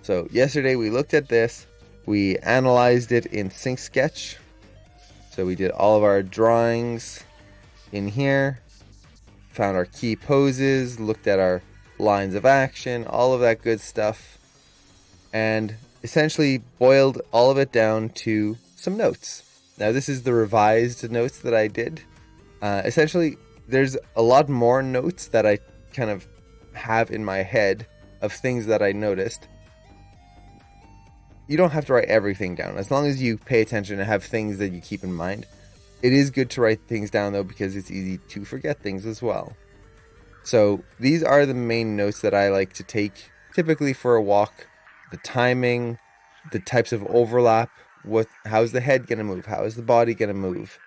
So yesterday we looked at this, we analyzed it in Sync Sketch. So we did all of our drawings in here, found our key poses, looked at our lines of action, all of that good stuff, and essentially boiled all of it down to some notes. Now this is the revised notes that I did. Essentially, there's a lot more notes that I kind of have in my head of things that I noticed. You don't have to write everything down, as long as you pay attention and have things that you keep in mind. It is good to write things down though, because it's easy to forget things as well. So these are the main notes that I like to take typically for a walk. The timing, the types of overlap, how's the head going to move, how is the body going to move,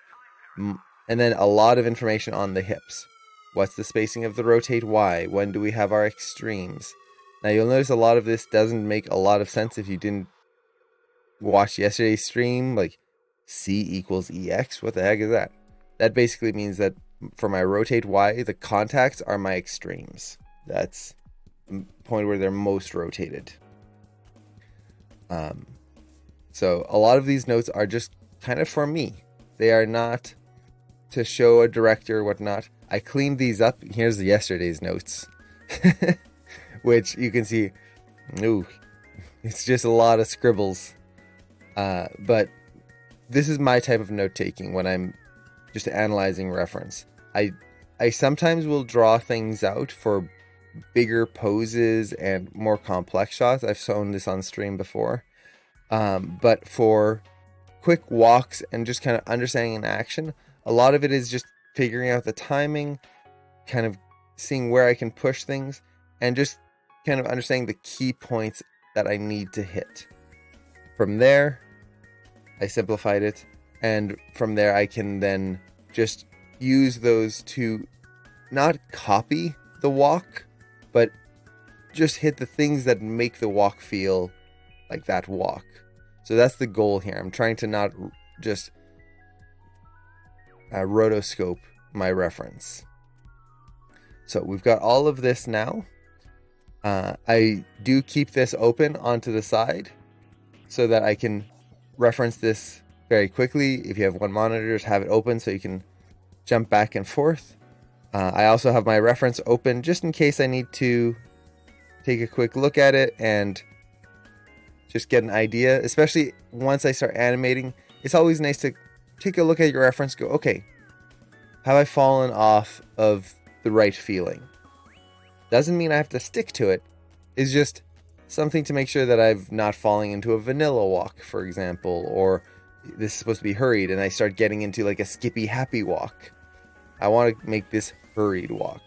and then a lot of information on the hips. What's the spacing of the rotate Y? When do we have our extremes? Now you'll notice a lot of this doesn't make a lot of sense if you didn't watch yesterday's stream, like C equals EX. What the heck is that? That basically means that for my rotate Y, the contacts are my extremes. That's the point where they're most rotated. So a lot of these notes are just kind of for me. They are not to show a director or whatnot. I cleaned these up. Here's yesterday's notes, which you can see, ooh, it's just a lot of scribbles. But this is my type of note taking when I'm just analyzing reference. I sometimes will draw things out for bigger poses and more complex shots. I've shown this on stream before. But for quick walks and just kind of understanding an action, a lot of it is just figuring out the timing, kind of seeing where I can push things, and just kind of understanding the key points that I need to hit. From there, I simplified it, and from there I can then just use those to not copy the walk, but just hit the things that make the walk feel like that walk. So that's the goal here. I'm trying to not just rotoscope my reference. So we've got all of this now. I do keep this open onto the side so that I can reference this very quickly. If you have one monitor, just have it open so you can jump back and forth. I also have my reference open just in case I need to take a quick look at it and just get an idea, especially once I start animating. It's always nice to take a look at your reference, go, okay, have I fallen off of the right feeling? Doesn't mean I have to stick to it. It's just something to make sure that I'm not falling into a vanilla walk, for example, or this is supposed to be hurried and I start getting into like a skippy happy walk. I want to make this hurried walk.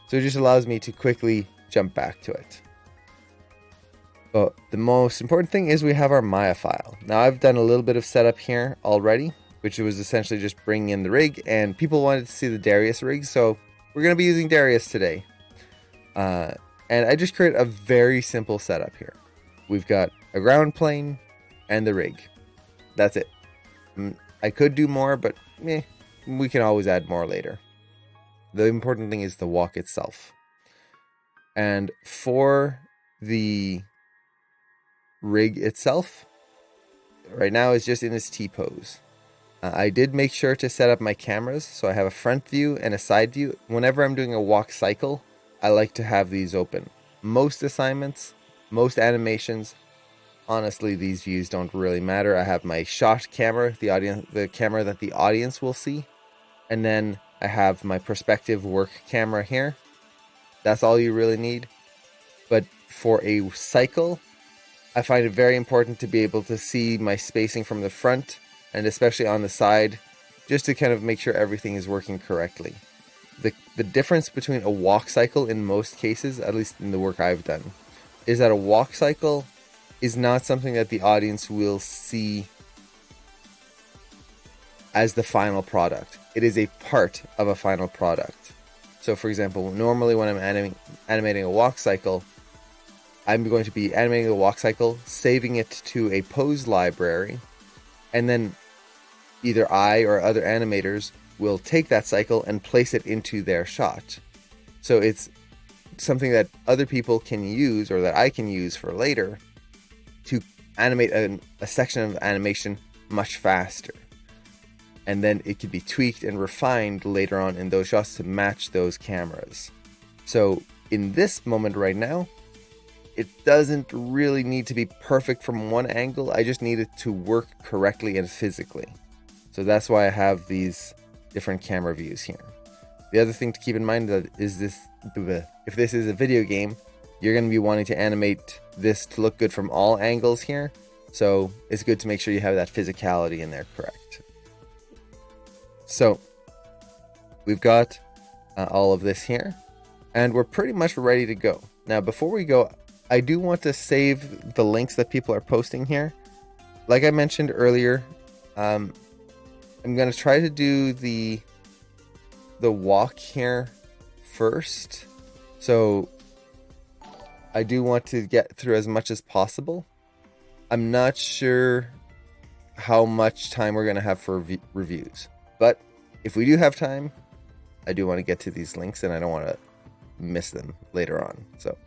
So it just allows me to quickly jump back to it. But the most important thing is we have our Maya file. Now I've done a little bit of setup here already, which was essentially just bringing in the rig, and people wanted to see the Darius rig, so we're going to be using Darius today. And I just created a very simple setup here. We've got a ground plane and the rig. That's it. I could do more, but we can always add more later. The important thing is the walk itself. And for the rig itself, right now it's just in its T-pose. I did make sure to set up my cameras, so I have a front view and a side view. Whenever I'm doing a walk cycle, I like to have these open. Most assignments, most animations, honestly, these views don't really matter. I have my shot camera, the camera that the audience will see, and then I have my perspective work camera here. That's all you really need. But for a cycle, I find it very important to be able to see my spacing from the front and especially on the side, just to kind of make sure everything is working correctly. The difference between a walk cycle in most cases, at least in the work I've done, is that a walk cycle is not something that the audience will see as the final product. It is a part of a final product. So for example, normally when I'm animating a walk cycle, I'm going to be animating the walk cycle, saving it to a pose library, and then either I or other animators will take that cycle and place it into their shot. So it's something that other people can use or that I can use for later, to animate a section of animation much faster. And then it could be tweaked and refined later on in those shots to match those cameras. So in this moment right now, it doesn't really need to be perfect from one angle. I just need it to work correctly and physically. So that's why I have these different camera views here. The other thing to keep in mind that is this, if this is a video game, you're going to be wanting to animate this to look good from all angles here. So it's good to make sure you have that physicality in there correct. So we've got all of this here, and we're pretty much ready to go. Now, before we go, I do want to save the links that people are posting here. Like I mentioned earlier, I'm going to try to do the walk here first. So I do want to get through as much as possible. I'm not sure how much time we're going to have for reviews. But if we do have time, I do want to get to these links and I don't want to miss them later on. So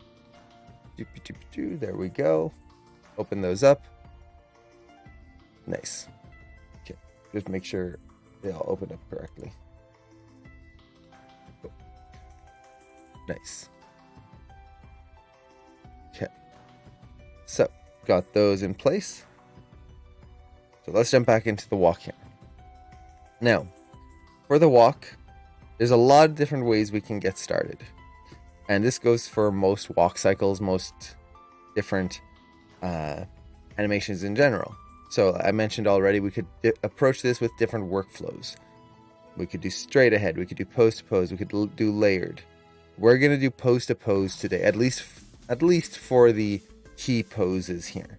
there we go. Open those up. Nice. Okay, just make sure they all open up correctly. Nice. Okay. So, got those in place. So let's jump back into the walk here. Now, for the walk, there's a lot of different ways we can get started. And this goes for most walk cycles, most different animations in general. So I mentioned already, we could approach this with different workflows. We could do straight ahead, we could do pose to pose, we could do layered. We're going to do pose to pose today, at least for the key poses here.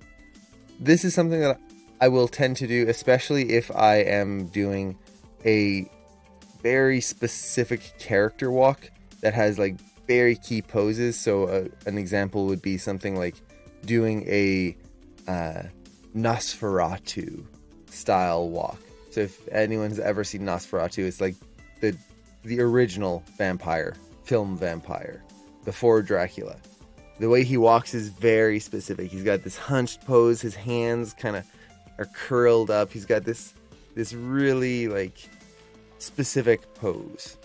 This is something that I will tend to do, especially if I am doing a very specific character walk that has like very key poses. So an example would be something like doing a Nosferatu style walk. So if anyone's ever seen Nosferatu, it's like the original vampire, film vampire, before Dracula. The way he walks is very specific. He's got this hunched pose, his hands kind of are curled up. He's got this really like specific pose.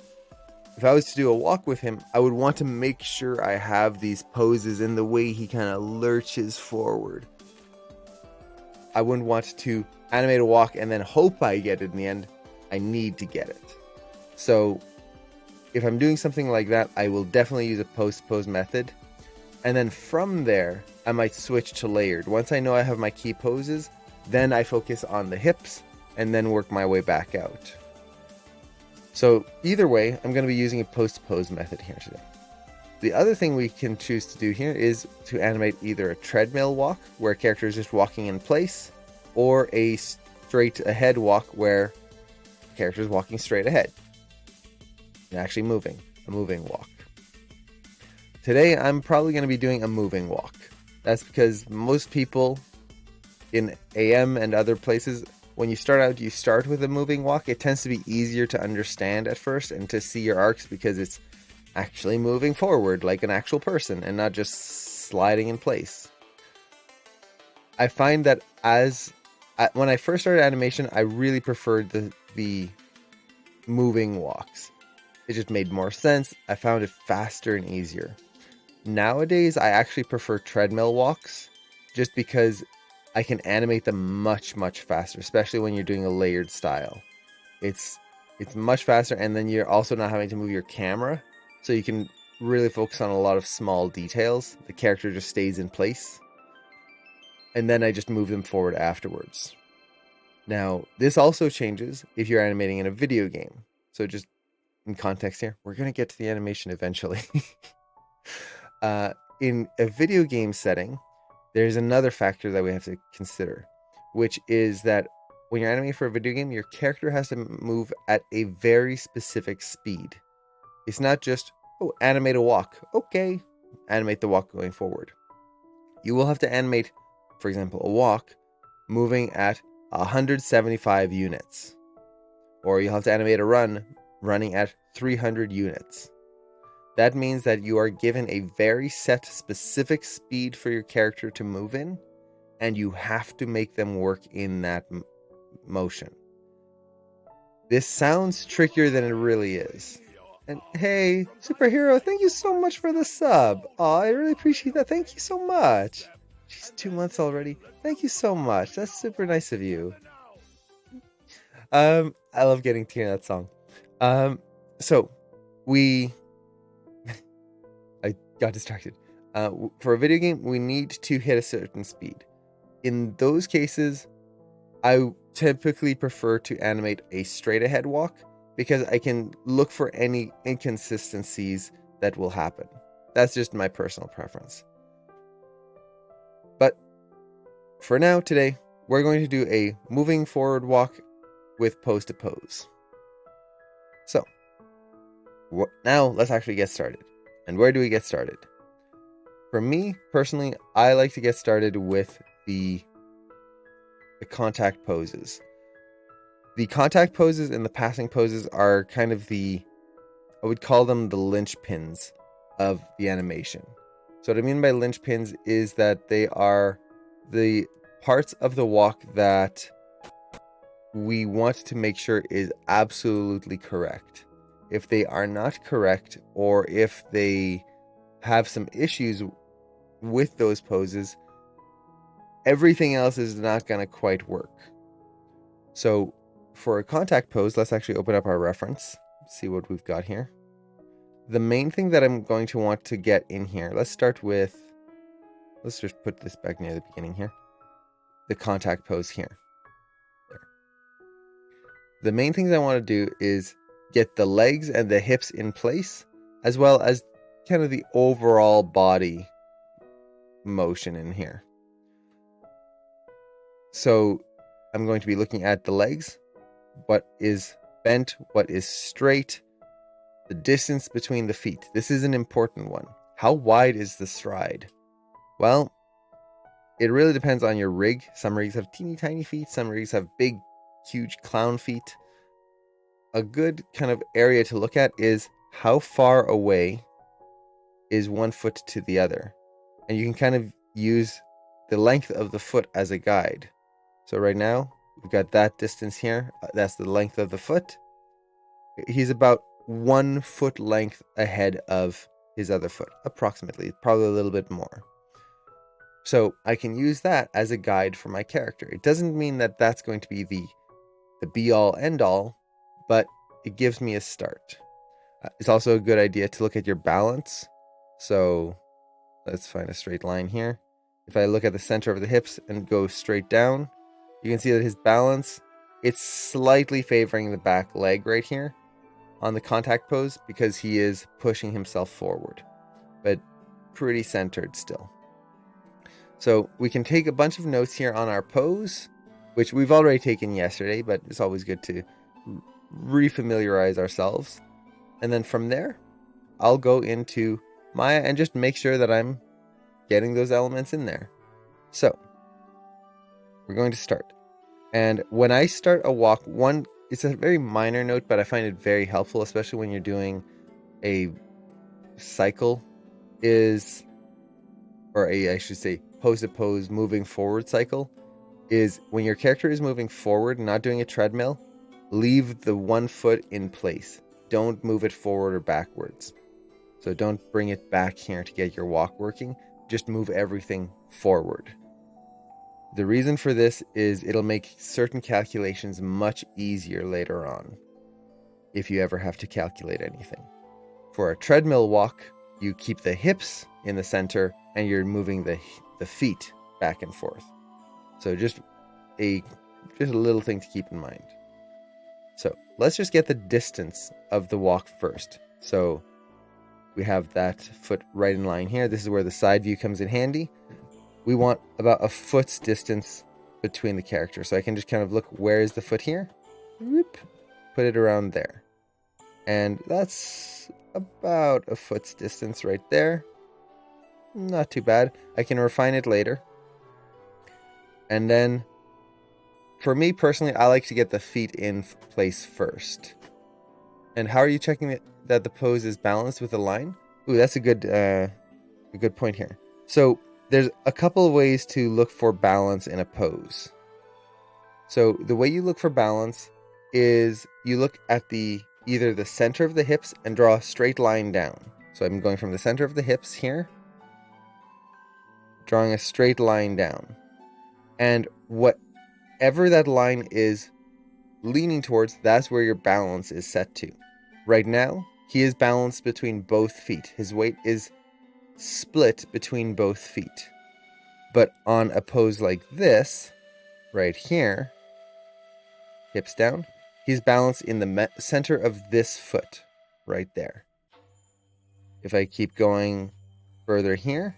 If I was to do a walk with him, I would want to make sure I have these poses in the way he kind of lurches forward. I wouldn't want to animate a walk and then hope I get it in the end. I need to get it. So if I'm doing something like that, I will definitely use a pose method. And then from there, I might switch to layered. Once I know I have my key poses, then I focus on the hips and then work my way back out. So either way, I'm going to be using a pose method here today. The other thing we can choose to do here is to animate either a treadmill walk, where a character is just walking in place, or a straight ahead walk, where the character is walking straight ahead and actually moving, a moving walk. Today, I'm probably going to be doing a moving walk. That's because most people in AM and other places, when you start out, you start with a moving walk. It tends to be easier to understand at first and to see your arcs because it's actually moving forward like an actual person and not just sliding in place. I find that when I first started animation, I really preferred the moving walks. It just made more sense. I found it faster and easier. Nowadays, I actually prefer treadmill walks just because I can animate them much, much faster, especially when you're doing a layered style. It's much faster, and then you're also not having to move your camera, so you can really focus on a lot of small details. The character just stays in place, and then I just move them forward afterwards. Now, this also changes if you're animating in a video game. So just in context here, we're going to get to the animation eventually. In a video game setting, there's another factor that we have to consider, which is that when you're animating for a video game, your character has to move at a very specific speed. It's not just, oh, animate a walk. Okay, animate the walk going forward. You will have to animate, for example, a walk moving at 175 units. Or you'll have to animate a run running at 300 units. That means that you are given a very set specific speed for your character to move in, and you have to make them work in that motion. This sounds trickier than it really is. And hey, Superhero, thank you so much for the sub. Oh, I really appreciate that. Thank you so much. She's 2 months already. Thank you so much. That's super nice of you. I love getting to hear that song. So we I got distracted. For a video game, we need to hit a certain speed. In those cases, I typically prefer to animate a straight ahead walk because I can look for any inconsistencies that will happen. That's just my personal preference. But for now, today, we're going to do a moving forward walk with pose to pose. So, now let's actually get started. And where do we get started? For me, personally, I like to get started with the contact poses. The contact poses and the passing poses are kind of I would call them the linchpins of the animation. So what I mean by linchpins is that they are the parts of the walk that we want to make sure is absolutely correct. If they are not correct, or if they have some issues with those poses, everything else is not going to quite work. So for a contact pose, let's actually open up our reference, see what we've got here. The main thing that I'm going to want to get in here, let's just put this back near the beginning here. The contact pose here. There. The main things I want to do is get the legs and the hips in place, as well as kind of the overall body motion in here. So I'm going to be looking at the legs, what is bent, what is straight, the distance between the feet. This is an important one. How wide is the stride? Well, it really depends on your rig. Some rigs have teeny tiny feet, some rigs have big, huge clown feet. A good kind of area to look at is how far away is one foot to the other. And you can kind of use the length of the foot as a guide. So right now, we've got that distance here. That's the length of the foot. He's about 1 foot length ahead of his other foot, approximately, probably a little bit more. So I can use that as a guide for my character. It doesn't mean that that's going to be the be-all, end-all, but it gives me a start. It's also a good idea to look at your balance. So let's find a straight line here. If I look at the center of the hips and go straight down, you can see that his balance, it's slightly favoring the back leg right here on the contact pose because he is pushing himself forward, but pretty centered still. So we can take a bunch of notes here on our pose, which we've already taken yesterday, but it's always good to refamiliarize ourselves. And then from there, I'll go into Maya and just make sure that I'm getting those elements in there. So we're going to start. And when I start a walk, it's a very minor note, but I find it very helpful, especially when you're doing a cycle I should say pose to pose moving forward cycle, is when your character is moving forward, not doing a treadmill, leave the 1 foot in place. Don't move it forward or backwards. So don't bring it back here to get your walk working. Just move everything forward. The reason for this is it'll make certain calculations much easier later on, if you ever have to calculate anything. For a treadmill walk, you keep the hips in the center and you're moving the feet back and forth. So just a little thing to keep in mind. So let's just get the distance of the walk first. So we have that foot right in line here. This is where the side view comes in handy. We want about a foot's distance between the characters. So I can just kind of look, where is the foot here? Whoop, put it around there. And that's about a foot's distance right there. Not too bad. I can refine it later. And then, for me personally, I like to get the feet in place first. And how are you checking that the pose is balanced with the line? Ooh, that's a good point here. So there's a couple of ways to look for balance in a pose. So the way you look for balance is you look at either the center of the hips and draw a straight line down. So I'm going from the center of the hips here, drawing a straight line down. And whatever that line is leaning towards, that's where your balance is set to. Right now, he is balanced between both feet. His weight is split between both feet. But on a pose like this, right here, hips down, he's balanced in the center of this foot, right there. If I keep going further here,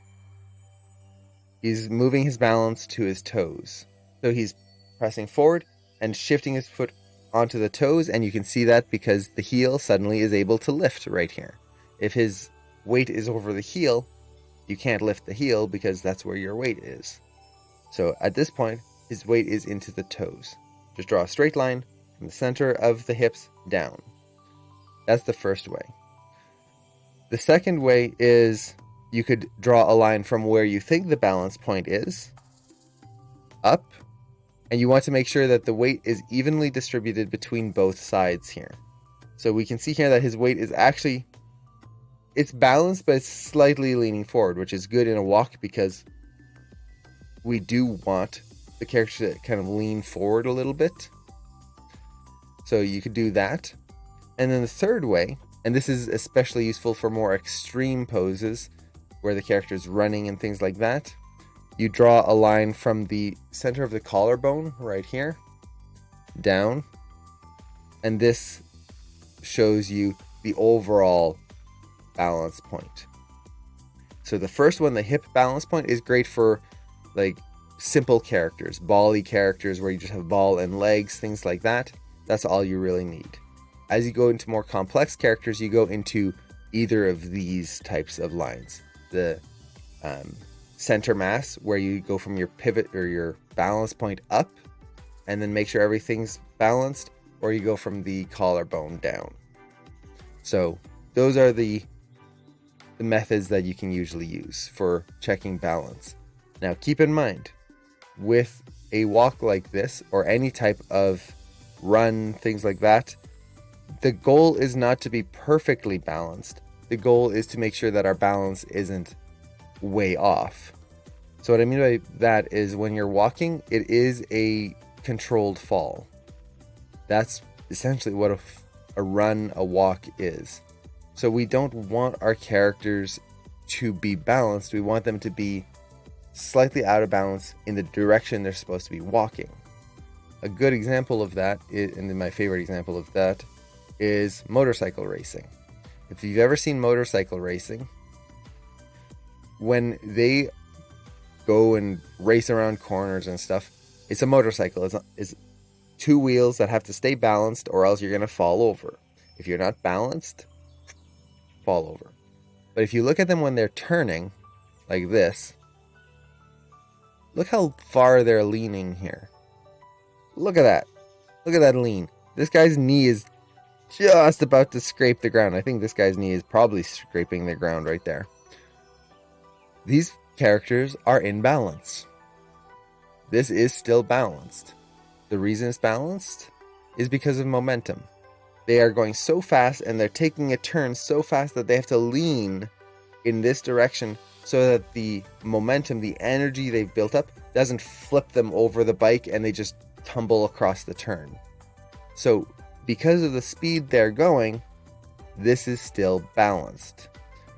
he's moving his balance to his toes. So he's pressing forward and shifting his foot onto the toes, and you can see that because the heel suddenly is able to lift right here. If his weight is over the heel, you can't lift the heel because that's where your weight is. So at this point, his weight is into the toes. Just draw a straight line from the center of the hips down. That's the first way. The second way is you could draw a line from where you think the balance point is, up, and you want to make sure that the weight is evenly distributed between both sides here. So we can see here that his weight is actually, it's balanced, but it's slightly leaning forward, which is good in a walk because we do want the character to kind of lean forward a little bit. So you could do that. And then the third way, and this is especially useful for more extreme poses where the character is running and things like that, you draw a line from the center of the collarbone right here down, and this shows you the overall balance point. So the first one, the hip balance point, is great for like simple characters, bally characters where you just have ball and legs, things like that. That's all you really need. As you go into more complex characters, you go into either of these types of lines. The center mass, where you go from your pivot or your balance point up and then make sure everything's balanced, or you go from the collarbone down. So those are the methods that you can usually use for checking balance. Now keep in mind, with a walk like this or any type of run, things like that, the goal is not to be perfectly balanced. The goal is to make sure that our balance isn't way off. So what I mean by that is when you're walking, it is a controlled fall. That's essentially what a run, a walk is. So we don't want our characters to be balanced. We want them to be slightly out of balance in the direction they're supposed to be walking. A good example of that, and my favorite example of that, is motorcycle racing. If you've ever seen motorcycle racing, when they go and race around corners and stuff, it's a motorcycle. It's two wheels that have to stay balanced or else you're going to fall over. If you're not balanced, fall over. But if you look at them when they're turning, like this, look how far they're leaning here. Look at that. Look at that lean. This guy's knee is just about to scrape the ground. I think this guy's knee is probably scraping the ground right there. These characters are in balance. This is still balanced. The reason it's balanced is because of momentum. They are going so fast and they're taking a turn so fast that they have to lean in this direction so that the momentum, the energy they've built up, doesn't flip them over the bike and they just tumble across the turn. So because of the speed they're going, this is still balanced.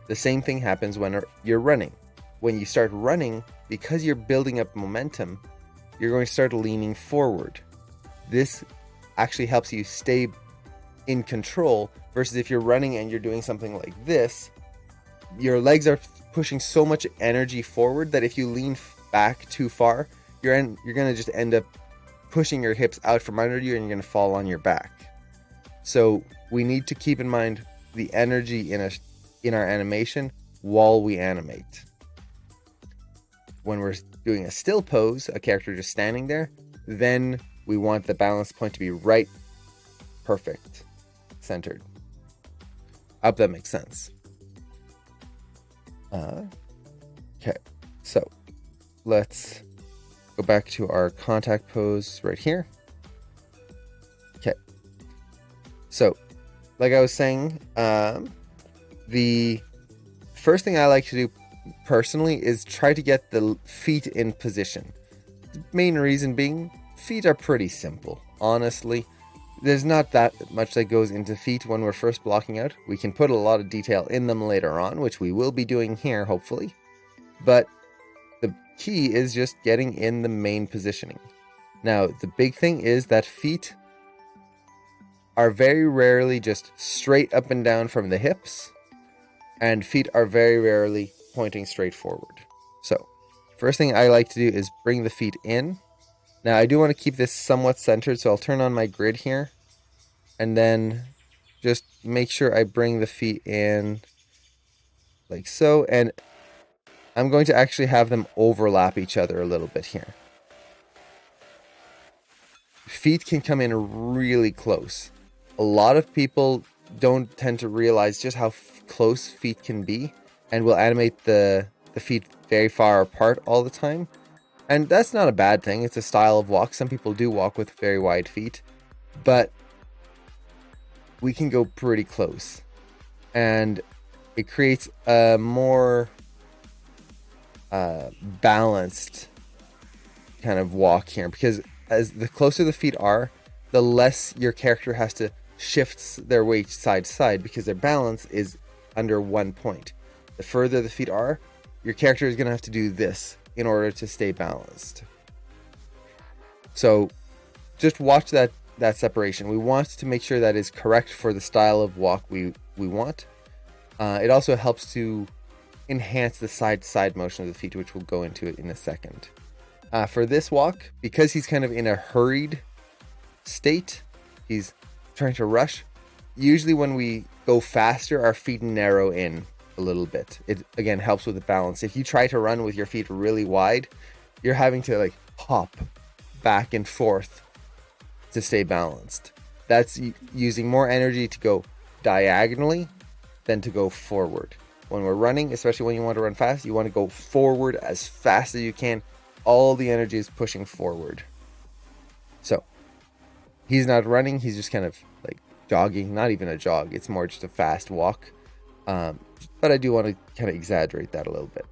The same thing happens when you're running. When you start running, because you're building up momentum, you're going to start leaning forward. This actually helps you stay in control versus if you're running and you're doing something like this, your legs are pushing so much energy forward that if you lean back too far, you're going to just end up pushing your hips out from under you and you're going to fall on your back. So we need to keep in mind the energy in our animation while we animate. When we're doing a still pose, a character just standing there, then we want the balance point to be right, perfect, centered. I hope that makes sense. Okay, so let's go back to our contact pose right here. Okay. So, like I was saying, the first thing I like to do personally is try to get the feet in position. The main reason being, feet are pretty simple, honestly. There's not that much that goes into feet when we're first blocking out. We can put a lot of detail in them later on, which we will be doing here, hopefully. But the key is just getting in the main positioning. Now, the big thing is that feet are very rarely just straight up and down from the hips, and feet are very rarely pointing straight forward. So, first thing I like to do is bring the feet in. Now, I do want to keep this somewhat centered, so I'll turn on my grid here, and then just make sure I bring the feet in like so, and I'm going to actually have them overlap each other a little bit here. Feet can come in really close. A lot of people don't tend to realize just how close feet can be, and will animate the feet very far apart all the time. And that's not a bad thing. It's a style of walk. Some people do walk with very wide feet, but we can go pretty close, and it creates a more balanced kind of walk here, because as the closer the feet are, the less your character has to shift their weight side to side, because their balance is under 1 point. The further the feet are, your character is going to have to do this in order to stay balanced. So just watch that separation. We want to make sure that is correct for the style of walk we want. It also helps to enhance the side-to-side motion of the feet, which we'll go into it in a second. For this walk, because he's kind of in a hurried state, he's trying to rush. Usually when we go faster, our feet narrow in a little bit. It again helps with the balance. If you try to run with your feet really wide, you're having to like hop back and forth to stay balanced. That's using more energy to go diagonally than to go forward. When we're running, especially when you want to run fast, you want to go forward as fast as you can. All the energy is pushing forward. So he's not running, he's just kind of like jogging. Not even a jog, it's more just a fast walk. But I do want to kind of exaggerate that a little bit.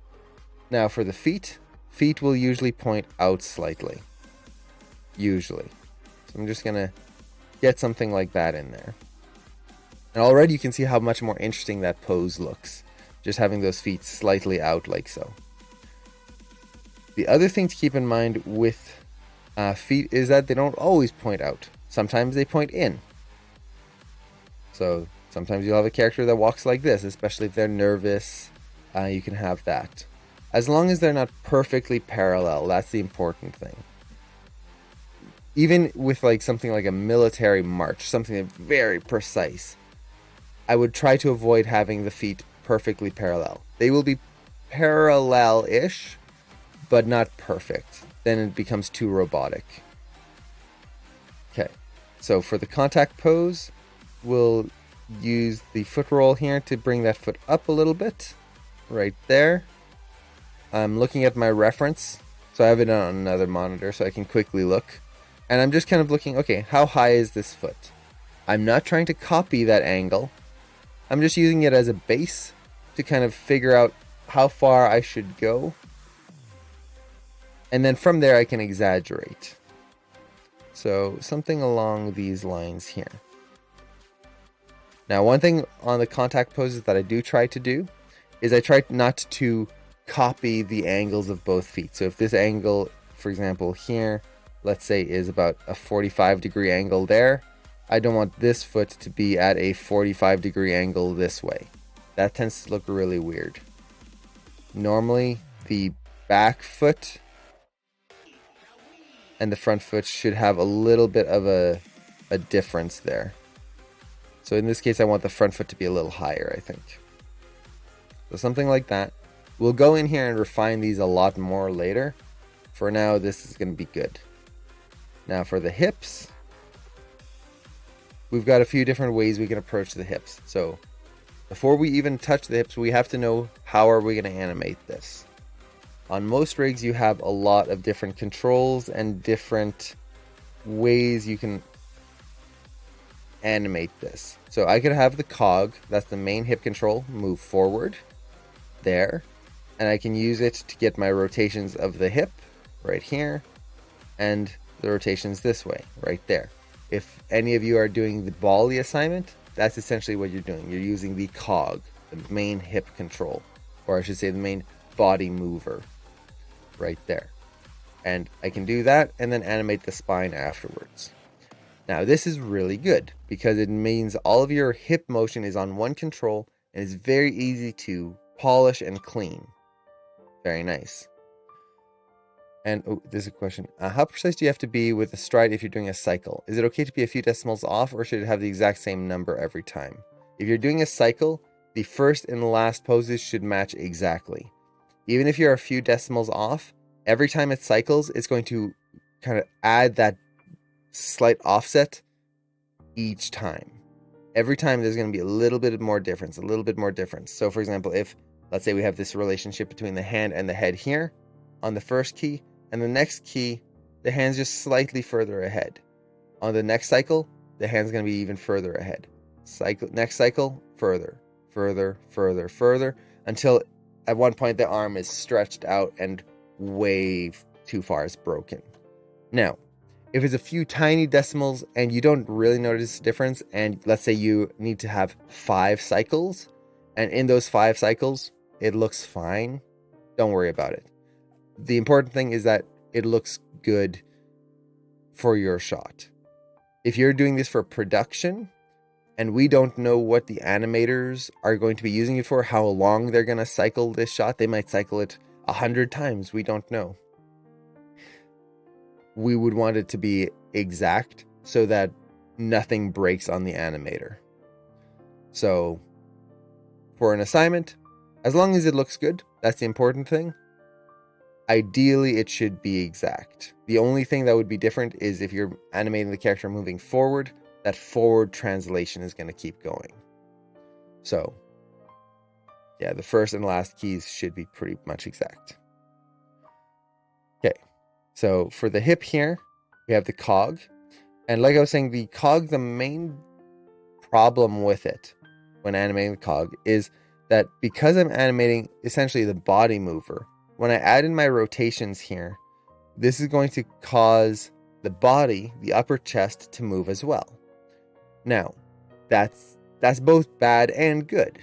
Now for the feet will usually point out slightly. Usually. So I'm just going to get something like that in there. And already you can see how much more interesting that pose looks. Just having those feet slightly out like so. The other thing to keep in mind with feet is that they don't always point out. Sometimes they point in. So sometimes you'll have a character that walks like this, especially if they're nervous. You can have that. As long as they're not perfectly parallel, that's the important thing. Even with like something like a military march, something that's very precise, I would try to avoid having the feet perfectly parallel. They will be parallel-ish, but not perfect. Then it becomes too robotic. Okay, so for the contact pose, we'll use the foot roll here to bring that foot up a little bit. Right there. I'm looking at my reference, so I have it on another monitor so I can quickly look. And I'm just kind of looking, okay, how high is this foot? I'm not trying to copy that angle. I'm just using it as a base to kind of figure out how far I should go. And then from there I can exaggerate. So something along these lines here. Now one thing on the contact poses that I do try to do is I try not to copy the angles of both feet. So if this angle, for example here, let's say is about a 45-degree angle there, I don't want this foot to be at a 45-degree angle this way. That tends to look really weird. Normally the back foot and the front foot should have a little bit of a difference there. So in this case I want the front foot to be a little higher, I think. So something like that. We'll go in here and refine these a lot more later. For now, this is going to be good. Now for the hips, we've got a few different ways we can approach the hips. So before we even touch the hips, we have to know how are we going to animate this. On most rigs, you have a lot of different controls and different ways you can animate this. So I could have the cog, that's the main hip control, move forward there, and I can use it to get my rotations of the hip right here and the rotations this way right there. If any of you are doing the Bali assignment, that's essentially what you're doing. You're using the cog, the main hip control, or I should say the main body mover right there. And I can do that and then animate the spine afterwards. Now this is really good because it means all of your hip motion is on one control and it's very easy to polish and clean. Very nice. And oh, there's a question. How precise do you have to be with the stride if you're doing a cycle? Is it okay to be a few decimals off, or should it have the exact same number every time? If you're doing a cycle, the first and last poses should match exactly. Even if you're a few decimals off, every time it cycles, it's going to kind of add that slight offset each time. Every time there's going to be a little bit more difference, So for example, if let's say we have this relationship between the hand and the head here on the first key, and the next key, the hand's just slightly further ahead. On the next cycle, the hand's going to be even further ahead. Next cycle, further, until at one point the arm is stretched out and way too far is broken. Now, if it's a few tiny decimals and you don't really notice the difference, and let's say you need to have 5 cycles, and in those 5 cycles, it looks fine, don't worry about it. The important thing is that it looks good for your shot. If you're doing this for production, and we don't know what the animators are going to be using it for, how long they're going to cycle this shot, they might cycle it 100 times, we don't know. We would want it to be exact so that nothing breaks on the animator. So for an assignment, as long as it looks good, that's the important thing. Ideally, it should be exact. The only thing that would be different is if you're animating the character moving forward, that forward translation is going to keep going. So yeah, the first and last keys should be pretty much exact. Okay, so for the hip here, we have the cog. And like I was saying, the cog, the main problem with it when animating the cog is that because I'm animating essentially the body mover, when I add in my rotations here, this is going to cause the body, the upper chest, to move as well. Now, that's both bad and good.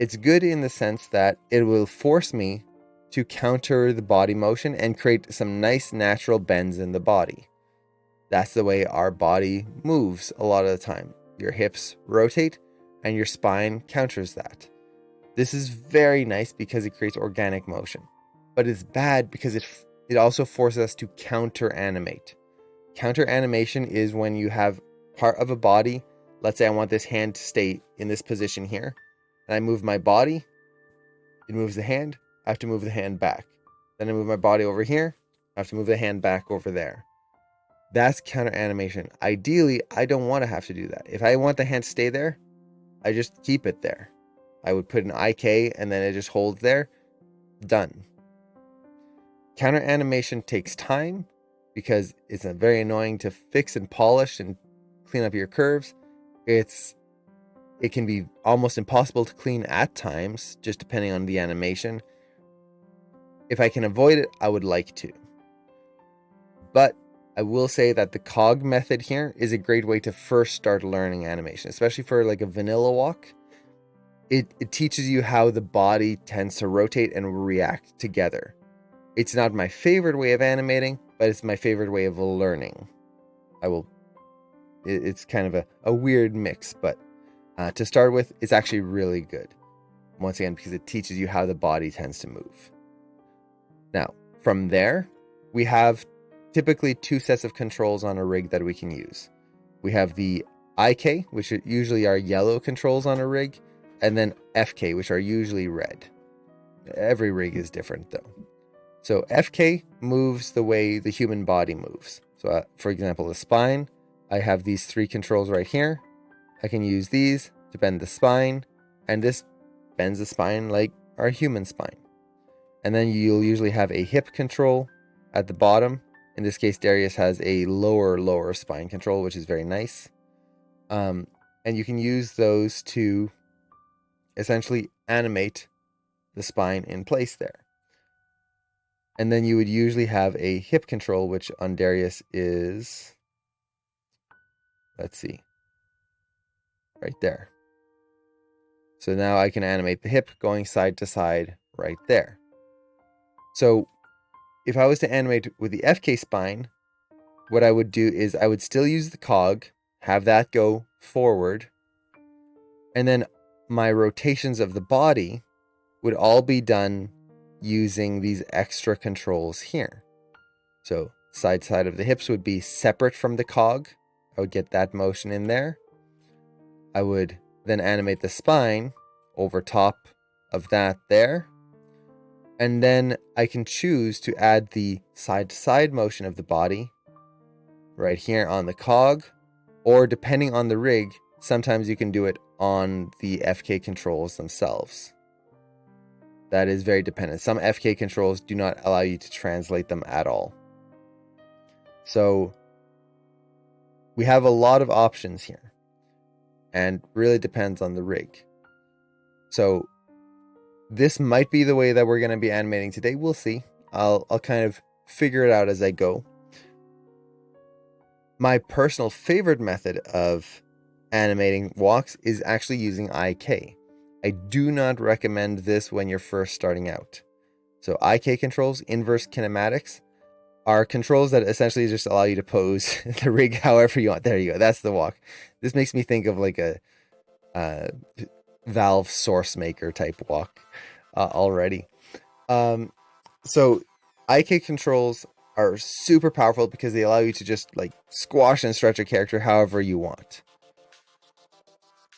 It's good in the sense that it will force me to counter the body motion and create some nice natural bends in the body. That's the way our body moves a lot of the time. Your hips rotate and your spine counters that. This is very nice because it creates organic motion. But it's bad because it also forces us to counter animate. Counter animation is when you have part of a body. Let's say I want this hand to stay in this position here, and I move my body, it moves the hand, I have to move the hand back. Then I move my body over here, I have to move the hand back over there. That's counter animation. Ideally, I don't want to have to do that. If I want the hand to stay there, I just keep it there. I would put an IK and then it just holds there. Done. Counter animation takes time because it's very annoying to fix and polish and clean up your curves. It can be almost impossible to clean at times, just depending on the animation. If I can avoid it, I would like to. But I will say that the cog method here is a great way to first start learning animation, especially for like a vanilla walk. It teaches you how the body tends to rotate and react together. It's not my favorite way of animating, but it's my favorite way of learning. It's kind of a weird mix, but to start with, it's actually really good. Once again, because it teaches you how the body tends to move. Now, from there, we have typically 2 sets of controls on a rig that we can use. We have the IK, which usually are yellow controls on a rig, and then FK, which are usually red. Every rig is different though. So FK moves the way the human body moves. So for example, the spine, I have these 3 controls right here. I can use these to bend the spine, and this bends the spine like our human spine. And then you'll usually have a hip control at the bottom. In this case, Darius has a lower spine control, which is very nice. And you can use those to essentially animate the spine in place there. And then you would usually have a hip control, which on Darius is, let's see, right there. So now I can animate the hip going side to side right there. So if I was to animate with the FK spine, what I would do is I would still use the cog, have that go forward, and then my rotations of the body would all be done using these extra controls here. So side to side of the hips would be separate from the cog. I would get that motion in there. I would then animate the spine over top of that there. And then I can choose to add the side to side motion of the body right here on the cog, or depending on the rig, sometimes you can do it on the FK controls themselves. That is very dependent. Some FK controls do not allow you to translate them at all. So we have a lot of options here, and really depends on the rig. So this might be the way that we're going to be animating today. We'll see. I'll kind of figure it out as I go. My personal favorite method of animating walks is actually using IK. I do not recommend this when you're first starting out. So IK controls, inverse kinematics, are controls that essentially just allow you to pose the rig however you want. There you go. That's the walk. This makes me think of like a Valve Source Maker type walk already. So IK controls are super powerful because they allow you to just like squash and stretch a character however you want.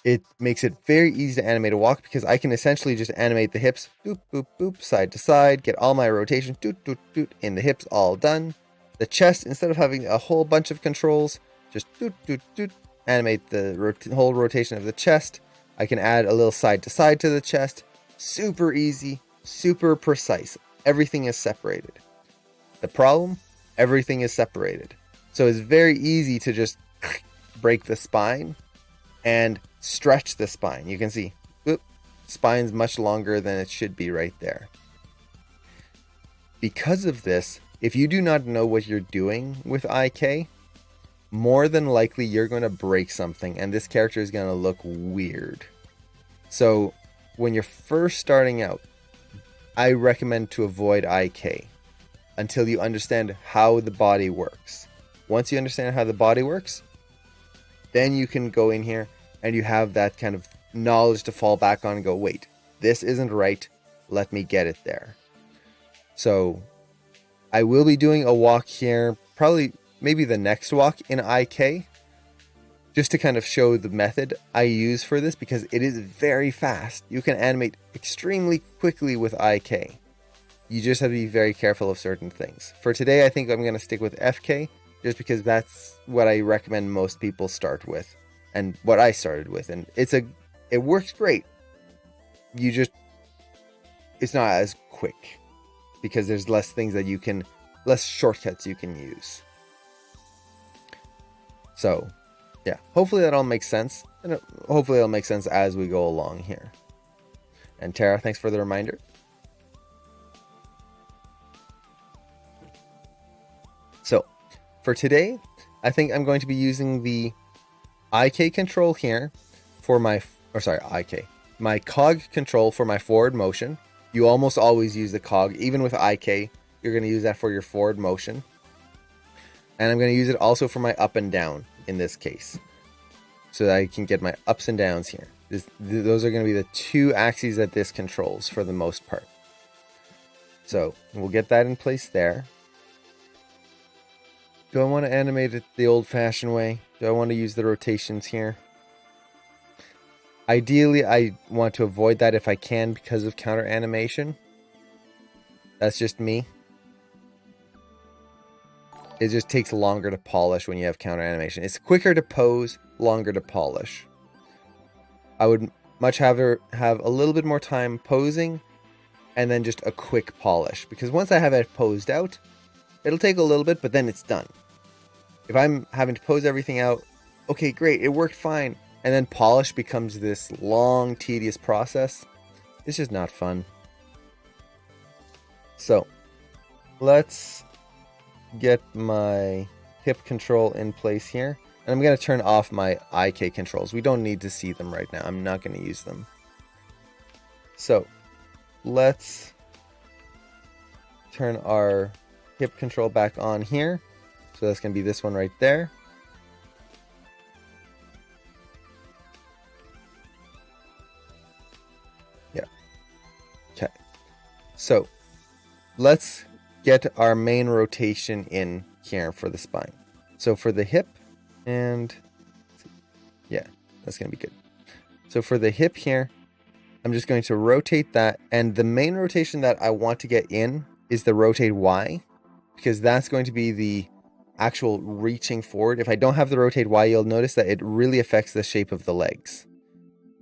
It makes it very easy to animate a walk because I can essentially just animate the hips, boop, boop, boop, side to side, get all my rotation, doot, doot, doot, in the hips, all done. The chest, instead of having a whole bunch of controls, just doot, doot, doot, animate the whole rotation of the chest. I can add a little side to side to the chest. Super easy, super precise. Everything is separated. The problem, everything is separated. So it's very easy to just break the spine and stretch the spine. You can see, whoop, spine's much longer than it should be right there. Because of this, if you do not know what you're doing with IK, more than likely you're going to break something and this character is going to look weird. So when you're first starting out, I recommend to avoid IK until you understand how the body works. Once you understand how the body works, then you can go in here and you have that kind of knowledge to fall back on and go, wait, this isn't right. Let me get it there. So I will be doing a walk here, probably maybe the next walk in IK, just to kind of show the method I use for this because it is very fast. You can animate extremely quickly with IK. You just have to be very careful of certain things. For today, I think I'm going to stick with FK just because that's what I recommend most people start with and what I started with. And it works great. It's not as quick because there's less things that you can, less shortcuts you can use. So yeah, hopefully that all makes sense. And hopefully it'll make sense as we go along here. And Tara, thanks for the reminder. So for today, I think I'm going to be using the IK control here for my cog control for my forward motion. You almost always use the cog. Even with IK, you're going to use that for your forward motion. And I'm going to use it also for my up and down in this case, so that I can get my ups and downs here. Those are going to be the two axes that this controls for the most part. So we'll get that in place there. Do I want to animate it the old-fashioned way? Do I want to use the rotations here? Ideally, I want to avoid that if I can because of counter animation. That's just me. It just takes longer to polish when you have counter animation. It's quicker to pose, longer to polish. I would much rather have a little bit more time posing and then just a quick polish. Because once I have it posed out, it'll take a little bit, but then it's done. If I'm having to pose everything out, okay, great, it worked fine, and then polish becomes this long, tedious process, it's just not fun. So, let's get my hip control in place here. And I'm going to turn off my IK controls. We don't need to see them right now. I'm not going to use them. So, let's turn our hip control back on here. So that's going to be this one right there. Yeah. Okay. So let's get our main rotation in here for the spine. So for the hip, and yeah, that's going to be good. So for the hip here, I'm just going to rotate that. And the main rotation that I want to get in is the rotate Y, because that's going to be the actual reaching forward. If I don't have the rotate Y, you'll notice that it really affects the shape of the legs.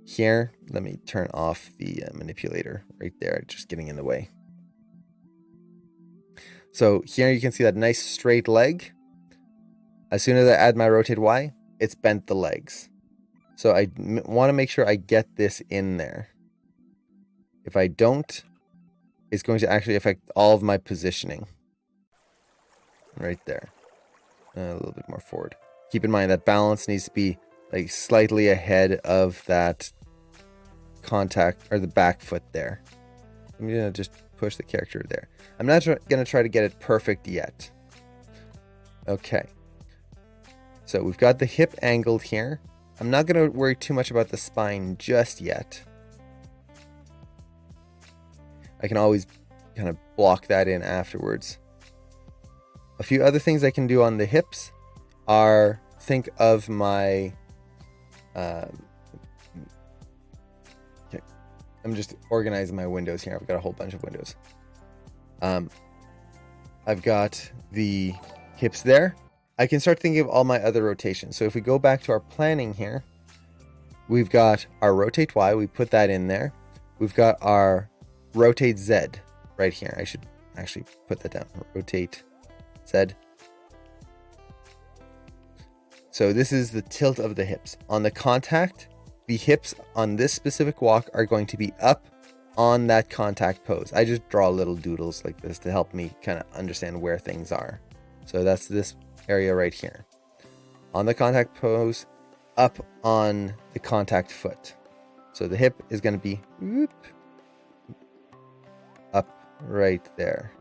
Here, let me turn off the manipulator right there, just getting in the way. So here you can see that nice straight leg. As soon as I add my rotate Y, it's bent the legs. So I want to make sure I get this in there. If I don't, it's going to actually affect all of my positioning. Right there. A little bit more forward. Keep in mind that balance needs to be like slightly ahead of that contact or the back foot there. I'm going to just push the character there. I'm not going to try to get it perfect yet. Okay. So we've got the hip angled here. I'm not going to worry too much about the spine just yet. I can always kind of block that in afterwards. A few other things I can do on the hips are think of my... okay. I'm just organizing my windows here. I've got a whole bunch of windows. I've got the hips there. I can start thinking of all my other rotations. So if we go back to our planning here, we've got our rotate Y. We put that in there. We've got our rotate Z right here. I should actually put that down. Rotate Z. So this is the tilt of the hips. On the contact, the hips on this specific walk are going to be up on that contact pose. I just draw little doodles like this to help me kind of understand where things are. So that's this area right here. On the contact pose, up on the contact foot. So the hip is going to be whoop, up right there.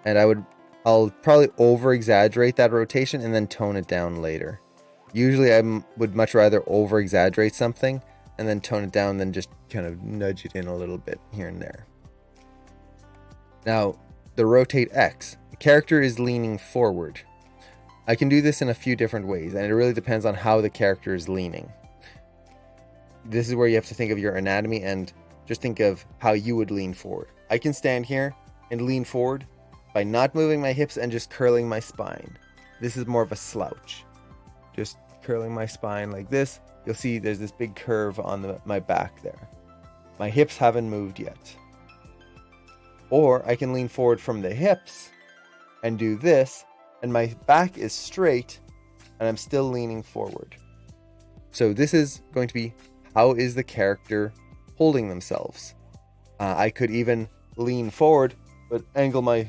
And I'll probably over exaggerate that rotation and then tone it down later. Usually I would much rather over exaggerate something and then tone it down than just kind of nudge it in a little bit here and there. Now, the rotate X. The character is leaning forward. I can do this in a few different ways, and it really depends on how the character is leaning. This is where you have to think of your anatomy and just think of how you would lean forward. I can stand here and lean forward by not moving my hips and just curling my spine. This is more of a slouch. Just curling my spine like this. You'll see there's this big curve on my back there. My hips haven't moved yet. Or I can lean forward from the hips and do this, and my back is straight and I'm still leaning forward. So this is going to be how is the character holding themselves. I could even lean forward but angle my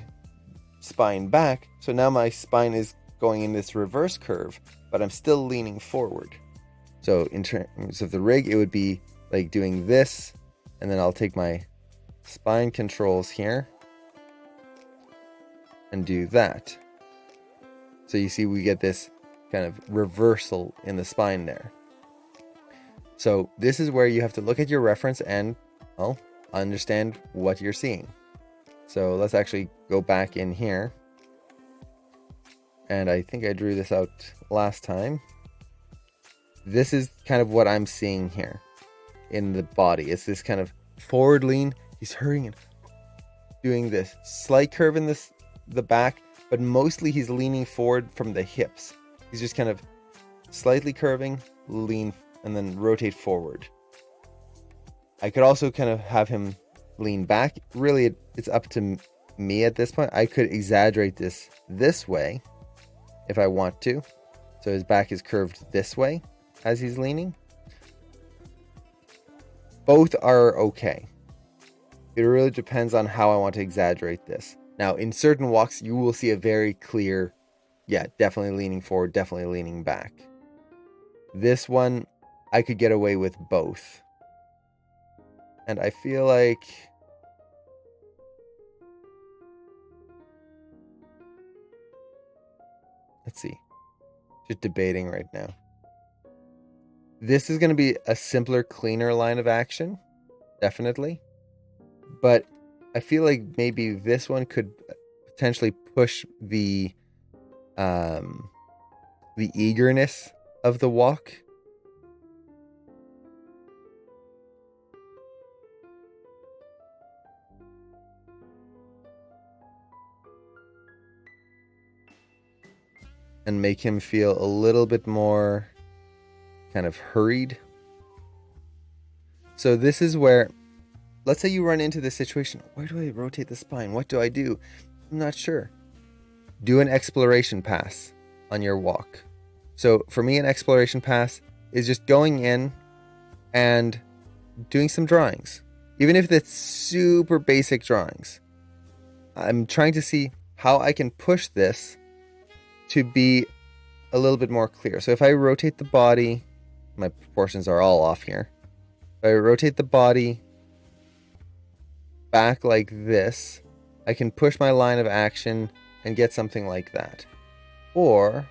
spine back, so now my spine is going in this reverse curve, but I'm still leaning forward. So in terms of the rig, it would be like doing this, and then I'll take my spine controls here and do that. So you see we get this kind of reversal in the spine there. So this is where you have to look at your reference and, well, understand what you're seeing. So let's actually go back in here. And I think I drew this out last time. This is kind of what I'm seeing here in the body. It's this kind of forward lean. He's hurrying and doing this slight curve in the back, but mostly he's leaning forward from the hips. He's just kind of slightly curving, lean, and then rotate forward. I could also kind of have him lean back. Really, it's up to me at this point. I could exaggerate this way if I want to. So his back is curved this way as he's leaning. Both are okay. It really depends on how I want to exaggerate this. Now, in certain walks, you will see a very clear, yeah, definitely leaning forward, definitely leaning back. This one, I could get away with both. And I feel like... Let's see. Just debating right now. This is going to be a simpler, cleaner line of action. Definitely. But I feel like maybe this one could potentially push the eagerness of the walk. And make him feel a little bit more kind of hurried. So this is where, let's say you run into this situation. Where do I rotate the spine? What do I do? I'm not sure. Do an exploration pass on your walk. So for me, an exploration pass is just going in and doing some drawings. Even if it's super basic drawings. I'm trying to see how I can push this to be a little bit more clear. So if I rotate the body, my proportions are all off here. If I rotate the body back like this, I can push my line of action and get something like that. Or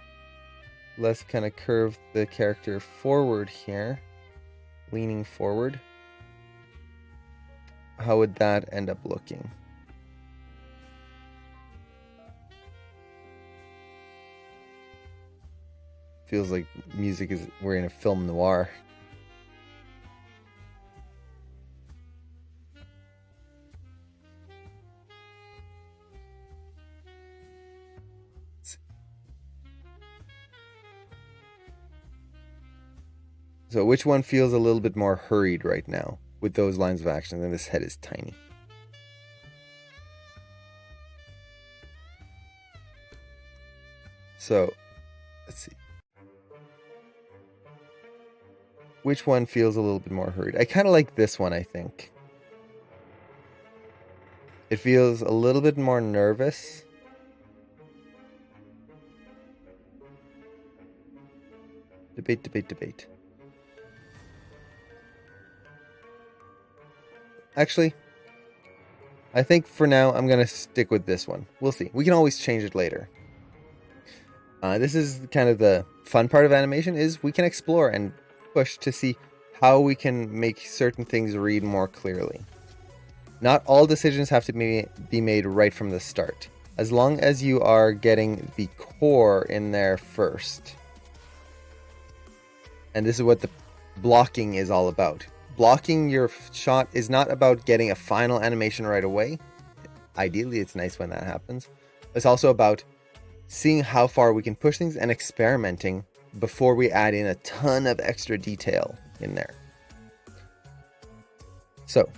let's kind of curve the character forward here, leaning forward. How would that end up looking? Feels like music is, we're in a film noir. So which one feels a little bit more hurried right now with those lines of action? And this head is tiny. So let's see. Which one feels a little bit more hurried? I kind of like this one, I think. It feels a little bit more nervous. Debate. Actually, I think for now I'm going to stick with this one. We'll see. We can always change it later. This is kind of the fun part of animation, is we can explore and push to see how we can make certain things read more clearly. Not all decisions have to be made right from the start. As long as you are getting the core in there first. And this is what the blocking is all about. Blocking your shot is not about getting a final animation right away. Ideally, it's nice when that happens. It's also about seeing how far we can push things and experimenting before we add in a ton of extra detail in there. So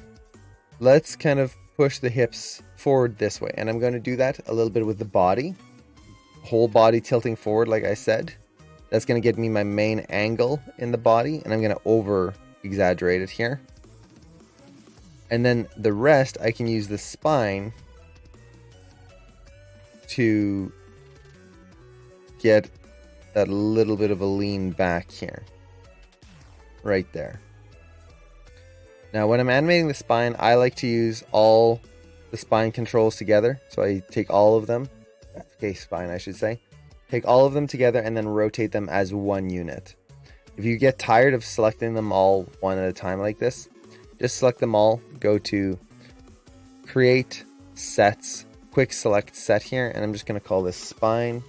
let's kind of push the hips forward this way. And I'm going to do that a little bit with the body. Whole body tilting forward, like I said. That's going to get me my main angle in the body. And I'm going to over exaggerate it here. And then the rest, I can use the spine to get that little bit of a lean back here. Right there. Now, when I'm animating the spine, I like to use all the spine controls together. So I take all of them. Okay, spine, I should say. Take all of them together and then rotate them as one unit. If you get tired of selecting them all one at a time like this, just select them all. Go to Create Sets, Quick Select Set here. And I'm just going to call this Spine.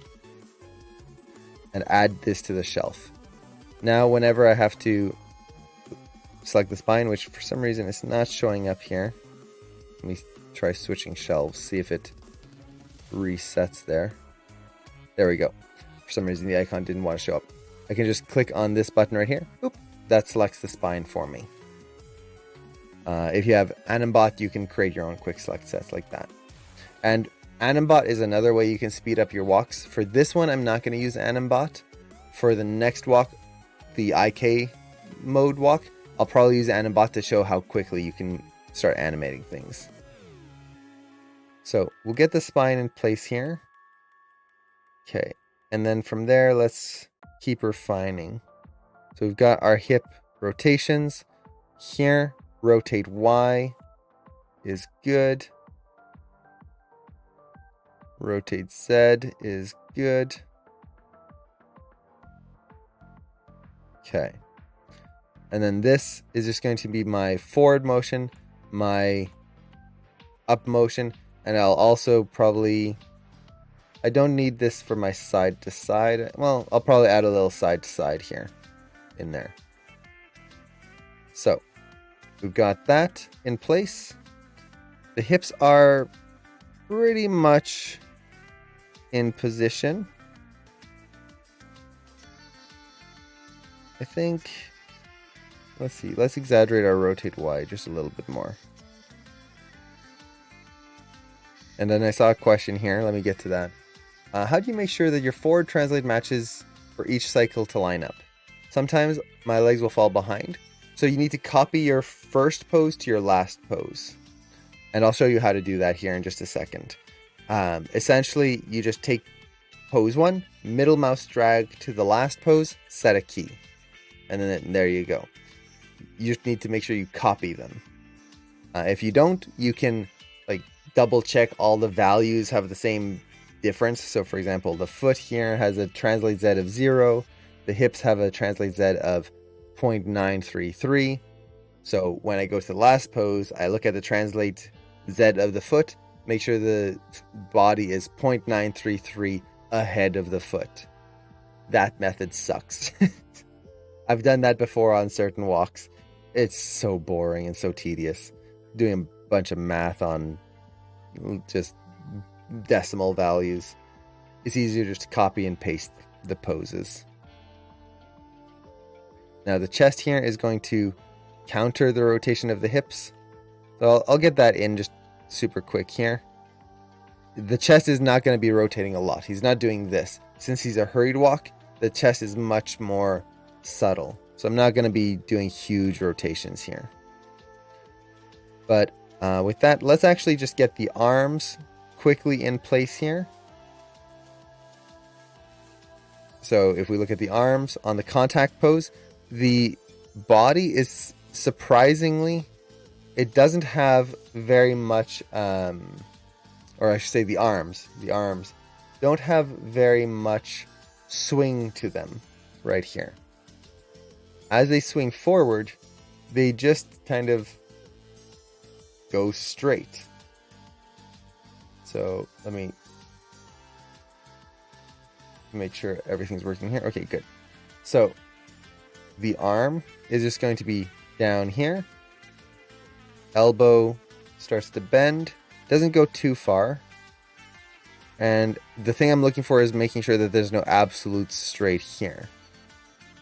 And add this to the shelf. Now, whenever I have to select the spine, which for some reason it's not showing up here. Let me try switching shelves, see if it resets there. There we go. For some reason the icon didn't want to show up. I can just click on this button right here. Oop, that selects the spine for me. If you have Animbot, you can create your own quick select sets like that. And Animbot is another way you can speed up your walks. For this one, I'm not going to use Animbot. For the next walk, the IK mode walk, I'll probably use Animbot to show how quickly you can start animating things. So we'll get the spine in place here. Okay, and then from there, let's keep refining. So we've got our hip rotations here. Rotate Y is good. Rotate Z is good. Okay. And then this is just going to be my forward motion, my up motion, and I'll also probably... I don't need this for my side to side. Well, I'll probably add a little side to side here in there. So we've got that in place. The hips are pretty much in position. I think, let's see, let's exaggerate our rotate Y just a little bit more. And then I saw a question here. Let me get to that. How do you make sure that your forward translate matches for each cycle to line up? Sometimes my legs will fall behind. So you need to copy your first pose to your last pose. And I'll show you how to do that here in just a second. Essentially, you just take pose 1, middle mouse drag to the last pose, set a key. And then there you go. You just need to make sure you copy them. If you don't, you can like double check all the values have the same difference. So for example, the foot here has a translate Z of 0. The hips have a translate Z of 0.933. So when I go to the last pose, I look at the translate Z of the foot, make sure the body is 0.933 ahead of the foot. That method sucks. I've done that before on certain walks. It's so boring and so tedious. Doing a bunch of math on just decimal values. It's easier just to copy and paste the poses. Now the chest here is going to counter the rotation of the hips. So I'll get that in just super quick here. The chest is not going to be rotating a lot. He's not doing this. Since he's a hurried walk, the chest is much more subtle. So I'm not going to be doing huge rotations here. But with that, let's actually just get the arms quickly in place here. So if we look at the arms on the contact pose, the body is surprisingly, it doesn't have very much, or I should say the arms don't have very much swing to them right here. As they swing forward, they just kind of go straight. So let me make sure everything's working here. Okay, good. So the arm is just going to be down here. Elbow starts to bend. Doesn't go too far. And the thing I'm looking for is making sure that there's no absolute straight here.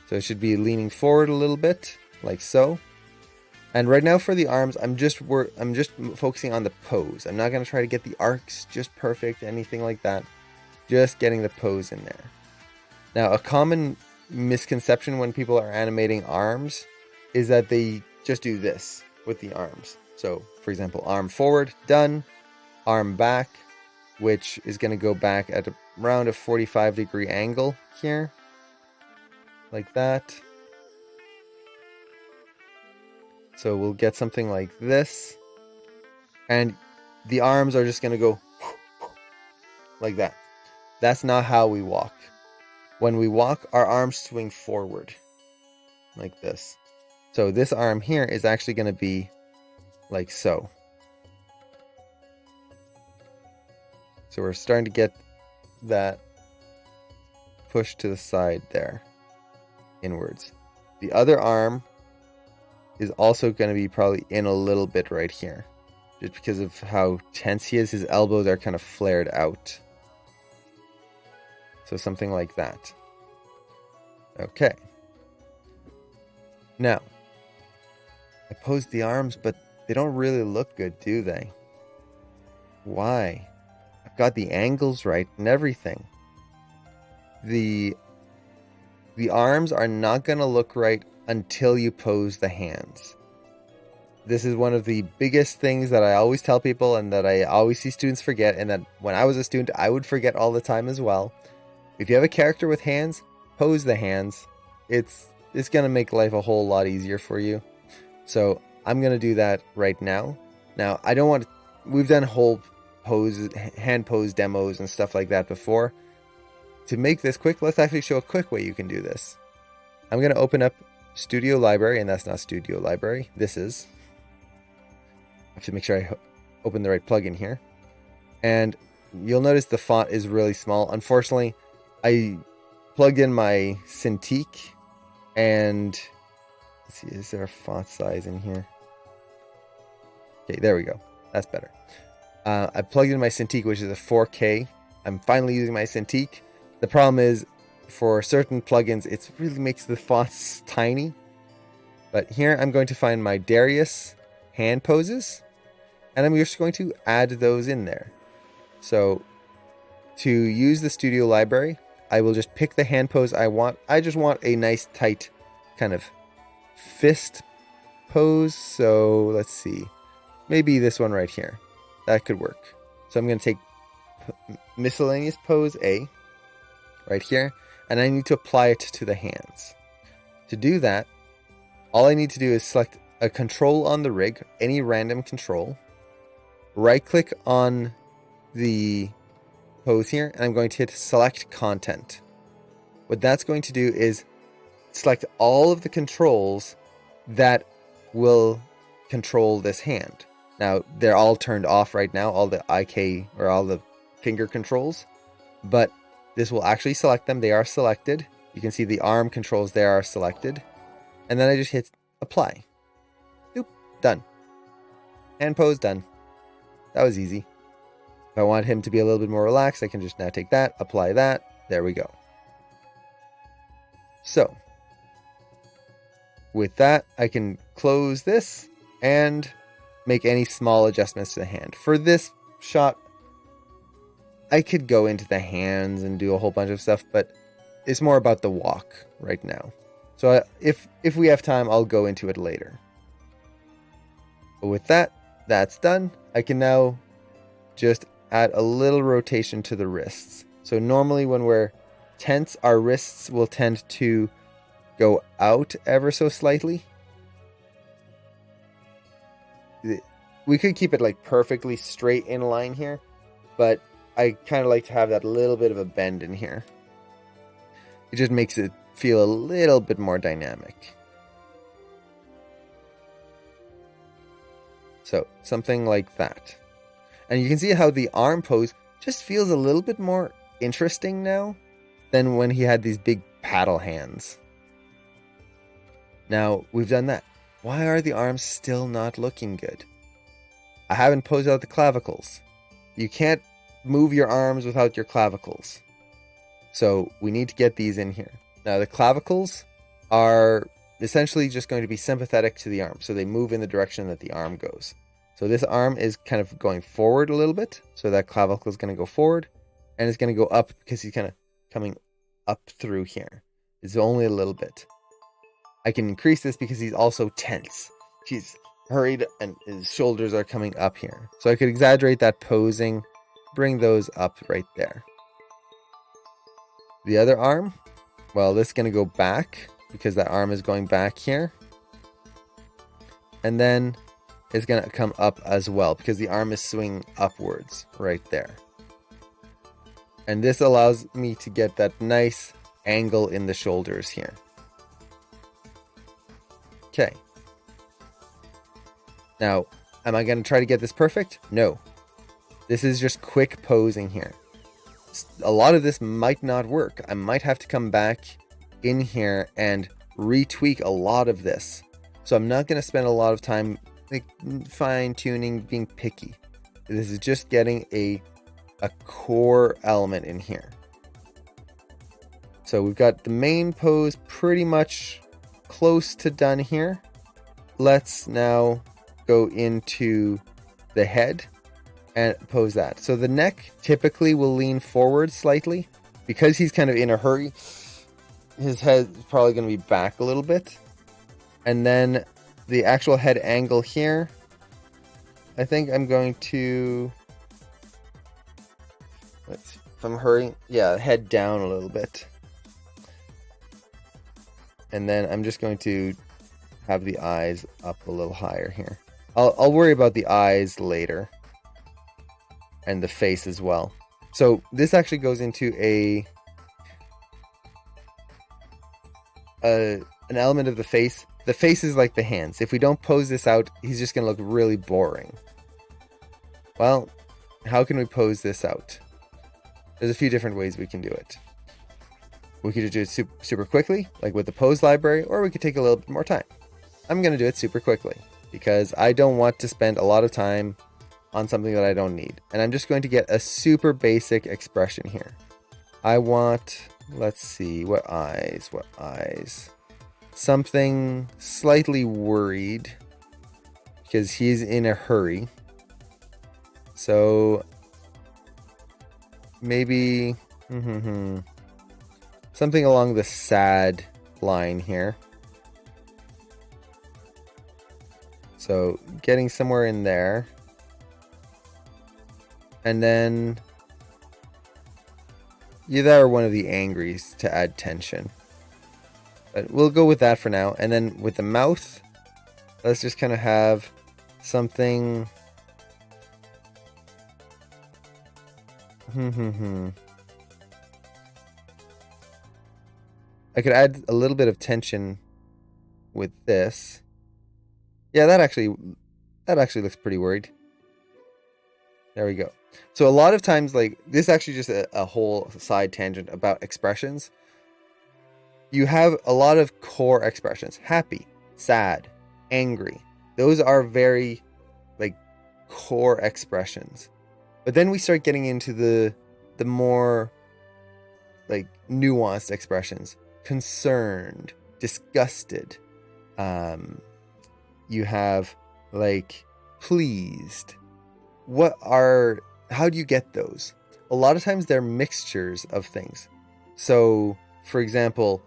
So it should be leaning forward a little bit, like so. And right now for the arms, I'm just focusing on the pose. I'm not going to try to get the arcs just perfect, anything like that. Just getting the pose in there. Now, a common misconception when people are animating arms is that they just do this with the arms. So, for example, arm forward, done. Arm back, which is going to go back at around a 45-degree angle here. Like that. So we'll get something like this. And the arms are just going to go like that. That's not how we walk. When we walk, our arms swing forward like this. So this arm here is actually going to be like so. So we're starting to get that push to the side there, inwards. The other arm is also going to be probably in a little bit right here. Just because of how tense he is, his elbows are kind of flared out. So something like that. Okay. Now, I posed the arms, but they don't really look good, do they? Why? I've got the angles right and everything. The arms are not going to look right until you pose the hands. This is one of the biggest things that I always tell people and that I always see students forget, and that when I was a student, I would forget all the time as well. If you have a character with hands, pose the hands. It's going to make life a whole lot easier for you. So I'm going to do that right now. Now, I don't want to... We've done whole poses, hand pose demos and stuff like that before. To make this quick, let's actually show a quick way you can do this. I'm going to open up Studio Library, and that's not Studio Library. This is... I have to make sure I open the right plugin here. And you'll notice the font is really small. Unfortunately, I plugged in my Cintiq, and let's see, is there a font size in here? Okay, there we go. That's better. I plugged in my Cintiq, which is a 4K. I'm finally using my Cintiq. The problem is, for certain plugins, it really makes the fonts tiny. But here I'm going to find my Darius hand poses, and I'm just going to add those in there. So to use the Studio Library, I will just pick the hand pose I want. I just want a nice tight kind of fist pose. So let's see, maybe this one right here. That could work. So I'm going to take miscellaneous pose A right here, and I need to apply it to the hands. To do that, all I need to do is select a control on the rig, any random control, right click on the pose here, and I'm going to hit select content. What that's going to do is select all of the controls that will control this hand. Now, they're all turned off right now, all the IK or all the finger controls, but this will actually select them. They are selected. You can see the arm controls there are selected. And then I just hit apply. Doop, done. Hand pose done. That was easy. If I want him to be a little bit more relaxed, I can just now take that, apply that. There we go. So, with that, I can close this and make any small adjustments to the hand. For this shot, I could go into the hands and do a whole bunch of stuff, but it's more about the walk right now. So if we have time, I'll go into it later. But with that, that's done. I can now just add a little rotation to the wrists. So normally when we're tense, our wrists will tend to go out ever so slightly. We could keep it like perfectly straight in line here, but I kind of like to have that little bit of a bend in here. It just makes it feel a little bit more dynamic. So something like that. And you can see how the arm pose just feels a little bit more interesting now than when he had these big paddle hands. Now we've done that. Why are the arms still not looking good? I haven't posed out the clavicles. You can't move your arms without your clavicles. So we need to get these in here. Now the clavicles are essentially just going to be sympathetic to the arm. So they move in the direction that the arm goes. So this arm is kind of going forward a little bit. So that clavicle is going to go forward. And it's going to go up because he's kind of coming up through here. It's only a little bit. I can increase this because he's also tense. He's hurried and his shoulders are coming up here. So I could exaggerate that posing, bring those up right there. The other arm, well, this is going to go back because that arm is going back here. And then it's going to come up as well because the arm is swinging upwards right there. And this allows me to get that nice angle in the shoulders here. Okay. Now, am I going to try to get this perfect? No. This is just quick posing here. A lot of this might not work. I might have to come back in here and retweak a lot of this. So I'm not going to spend a lot of time like fine-tuning, being picky. This is just getting a core element in here. So we've got the main pose pretty much close to done here. Let's now go into the head and pose that. So the neck typically will lean forward slightly because he's kind of in a hurry. His head is probably going to be back a little bit. And then the actual head angle here, I think I'm going to, let's see, if I'm hurrying, yeah, head down a little bit. And then I'm just going to have the eyes up a little higher here. I'll worry about the eyes later. And the face as well. So this actually goes into an element of the face. The face is like the hands. If we don't pose this out, he's just going to look really boring. Well, how can we pose this out? There's a few different ways we can do it. We could do it super quickly, like with the pose library, or we could take a little bit more time. I'm going to do it super quickly because I don't want to spend a lot of time on something that I don't need. And I'm just going to get a super basic expression here. I want, let's see, what eyes? Something slightly worried because he's in a hurry. So maybe something along the sad line here. So getting somewhere in there. And then either one of the angries to add tension. But we'll go with that for now. And then with the mouth, let's just kind of have something. I could add a little bit of tension with this. Yeah, that actually looks pretty worried. There we go. So a lot of times, like, this is actually just a whole side tangent about expressions. You have a lot of core expressions. Happy, sad, angry. Those are very, like, core expressions. But then we start getting into the more, like, nuanced expressions. Concerned, disgusted. You have, like, pleased. How do you get those? A lot of times they're mixtures of things. So, for example,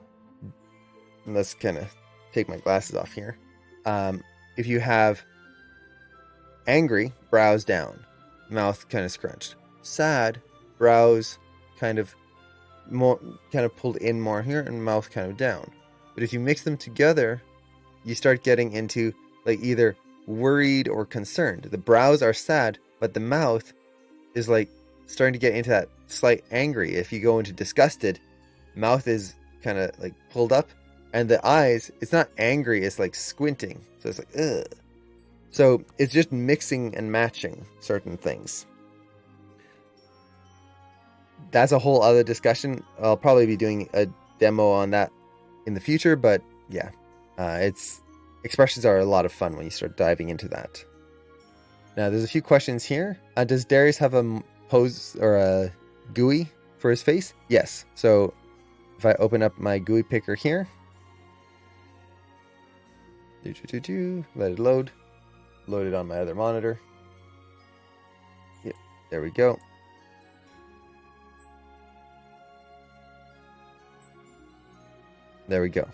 let's kind of take my glasses off here. If you have angry, brows down, mouth kind of scrunched. Sad, brows kind of pulled in more here and mouth kind of down. But if you mix them together, you start getting into like either worried or concerned. The brows are sad, but the mouth is like starting to get into that slight angry. If you go into disgusted, mouth is kind of like pulled up, and the eyes, it's not angry, it's like squinting. So it's like, ugh. So it's just mixing and matching certain things. That's a whole other discussion. I'll probably be doing a demo on that in the future, but yeah, expressions are a lot of fun when you start diving into that. Now, there's a few questions here. Does Darius have a pose or a GUI for his face? Yes. So if I open up my GUI picker here, let it load. Load it on my other monitor. Yep, there we go. There we go.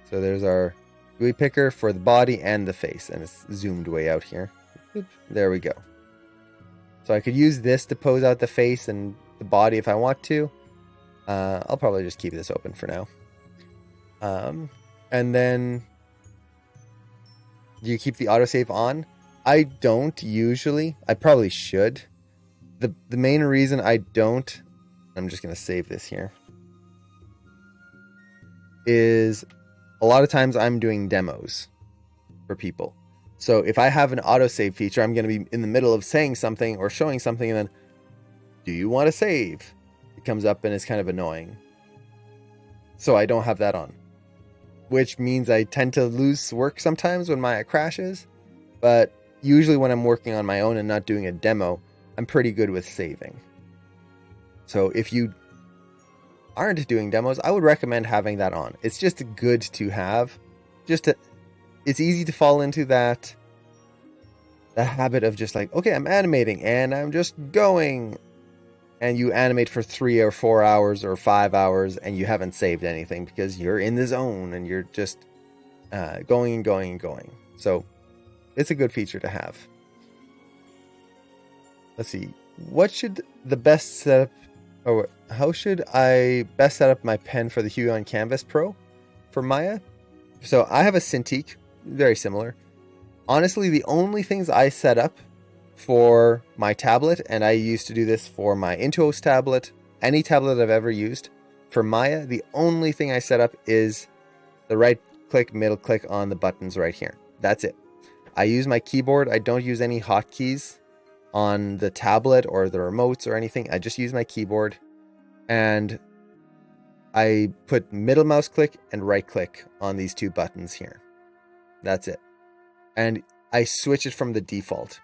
So there's our GUI picker for the body and the face, and it's zoomed way out here. There we go. So I could use this to pose out the face and the body if I want to. I'll probably just keep this open for now. And then, do you keep the autosave on? I don't usually. I probably should. The main reason I don't, I'm just going to save this here, is a lot of times I'm doing demos for people. So if I have an autosave feature, I'm going to be in the middle of saying something or showing something, and then, do you want to save? It comes up and it's kind of annoying. So I don't have that on, which means I tend to lose work sometimes when Maya crashes. But usually when I'm working on my own and not doing a demo, I'm pretty good with saving. So if you aren't doing demos, I would recommend having that on. It's just good to have. It's easy to fall into that the habit of just like, okay, I'm animating and I'm just going. And you animate for 3 or 4 hours or 5 hours and you haven't saved anything because you're in the zone and you're just going and going and going. So it's a good feature to have. Let's see. What should the best setup, or how should I best set up my pen for the Huion Canvas Pro for Maya? So I have a Cintiq, very similar. Honestly, the only things I set up for my tablet, and I used to do this for my Intuos tablet, any tablet I've ever used, for Maya, the only thing I set up is the right click, middle click on the buttons right here. That's it. I use my keyboard. I don't use any hotkeys on the tablet or the remotes or anything. I just use my keyboard, and I put middle mouse click and right click on these two buttons here. That's it. And I switch it from the default.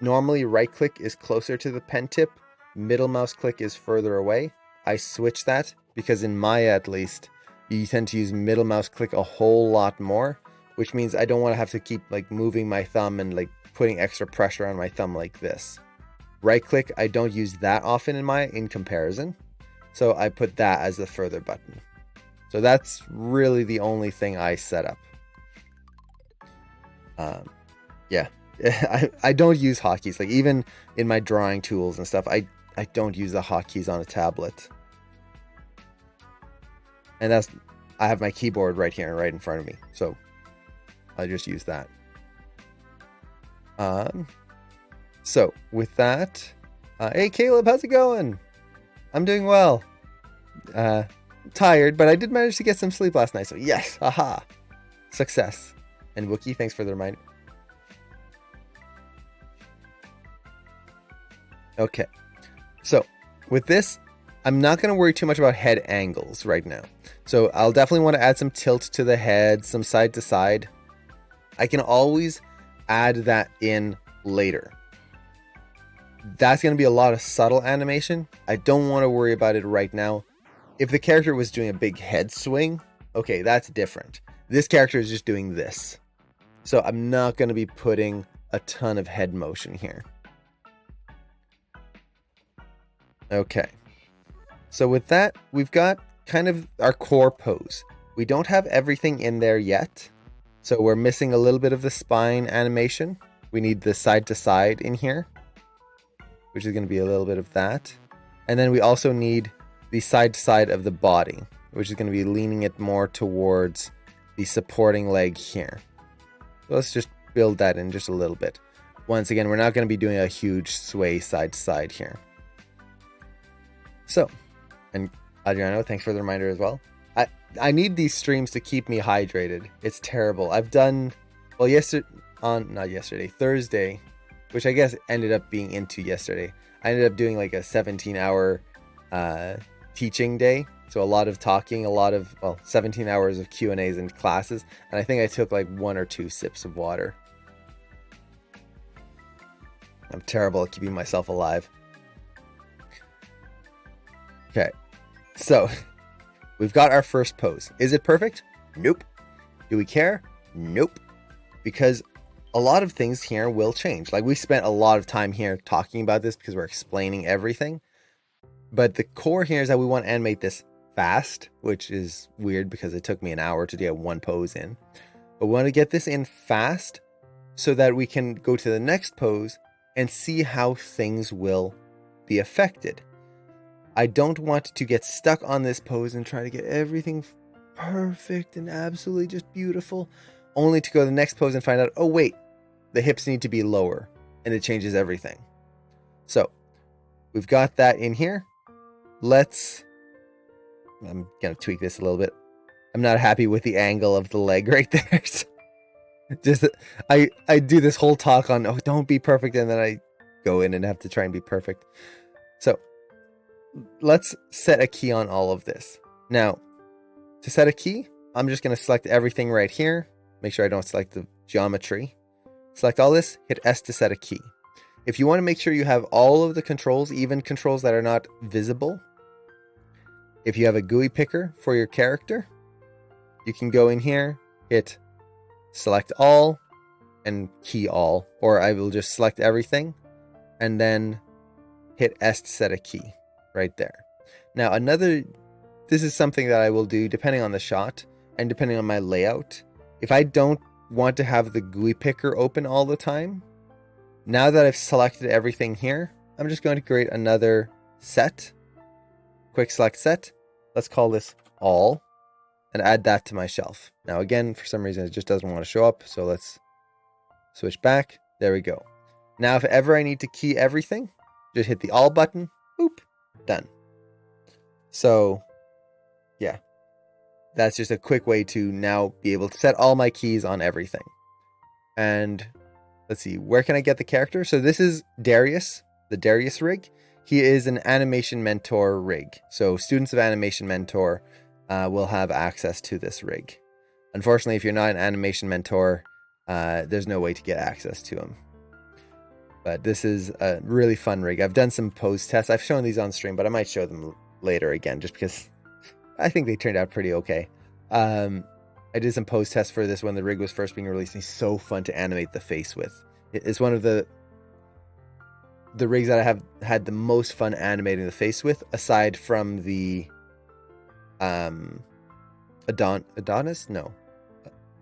Normally right click is closer to the pen tip, middle mouse click is further away. I switch that because in Maya at least, you tend to use middle mouse click a whole lot more, which means I don't want to have to keep like moving my thumb and like putting extra pressure on my thumb like this. Right click, I don't use that often in Maya in comparison. So I put that as the further button. So that's really the only thing I set up. Yeah. I don't use hotkeys. Like even in my drawing tools and stuff, I don't use the hotkeys on a tablet. And I have my keyboard right here, right in front of me. So I just use that. So with that, hey Caleb, how's it going? I'm doing well. Tired, but I did manage to get some sleep last night. So yes, aha, success. And Wookie, thanks for the reminder. Okay, so with this, I'm not going to worry too much about head angles right now. So I'll definitely want to add some tilt to the head, some side to side. I can always add that in later. That's going to be a lot of subtle animation. I don't want to worry about it right now. If the character was doing a big head swing, okay, that's different. This character is just doing this. So I'm not going to be putting a ton of head motion here. Okay, so with that, we've got kind of our core pose. We don't have everything in there yet, so we're missing a little bit of the spine animation. We need the side to side in here, which is going to be a little bit of that. And then we also need the side to side of the body, which is going to be leaning it more towards the supporting leg here. So let's just build that in just a little bit. Once again, we're not going to be doing a huge sway side to side here. So, and Adriano, thanks for the reminder as well. I need these streams to keep me hydrated. It's terrible. I've done, well, Thursday, which I guess ended up being into yesterday. I ended up doing like a 17-hour teaching day. So a lot of talking, 17 hours of Q&As and classes. And I think I took like 1 or 2 sips of water. I'm terrible at keeping myself alive. Okay, so we've got our first pose. Is it perfect? Nope. Do we care? Nope. Because a lot of things here will change. Like we spent a lot of time here talking about this because we're explaining everything. But the core here is that we want to animate this fast, which is weird because it took me an hour to get one pose in. But we want to get this in fast so that we can go to the next pose and see how things will be affected. I don't want to get stuck on this pose and try to get everything perfect and absolutely just beautiful, only to go to the next pose and find out, oh wait, the hips need to be lower, and it changes everything. So we've got that in here. I'm going to tweak this a little bit. I'm not happy with the angle of the leg right there. So just, I do this whole talk on, oh, don't be perfect, and then I go in and have to try and be perfect. So let's set a key on all of this. Now, to set a key, I'm just going to select everything right here. Make sure I don't select the geometry. Select all this, hit S to set a key. If you want to make sure you have all of the controls, even controls that are not visible, if you have a GUI picker for your character, you can go in here, hit select all, and key all, or I will just select everything and then hit S to set a key right there. Now this is something that I will do depending on the shot and depending on my layout. If I don't want to have the GUI picker open all the time, now that I've selected everything here, I'm just going to create another set, quick select set. Let's call this all and add that to my shelf. Now again, for some reason, it just doesn't want to show up. So let's switch back. There we go. Now, if ever I need to key everything, just hit the all button, boop, done. So yeah, that's just a quick way to now be able to set all my keys on everything. And let's see, where can I get the character? So this is Darius, the Darius rig. He is an Animation Mentor rig. So students of Animation Mentor will have access to this rig. Unfortunately, if you're not an Animation Mentor, there's no way to get access to him. But this is a really fun rig. I've done some pose tests. I've shown these on stream, but I might show them later again, just because I think they turned out pretty okay. I did some pose tests for this when the rig was first being released. And he's so fun to animate the face with. It's one of the rigs that I have had the most fun animating the face with, aside from the Adonis? No.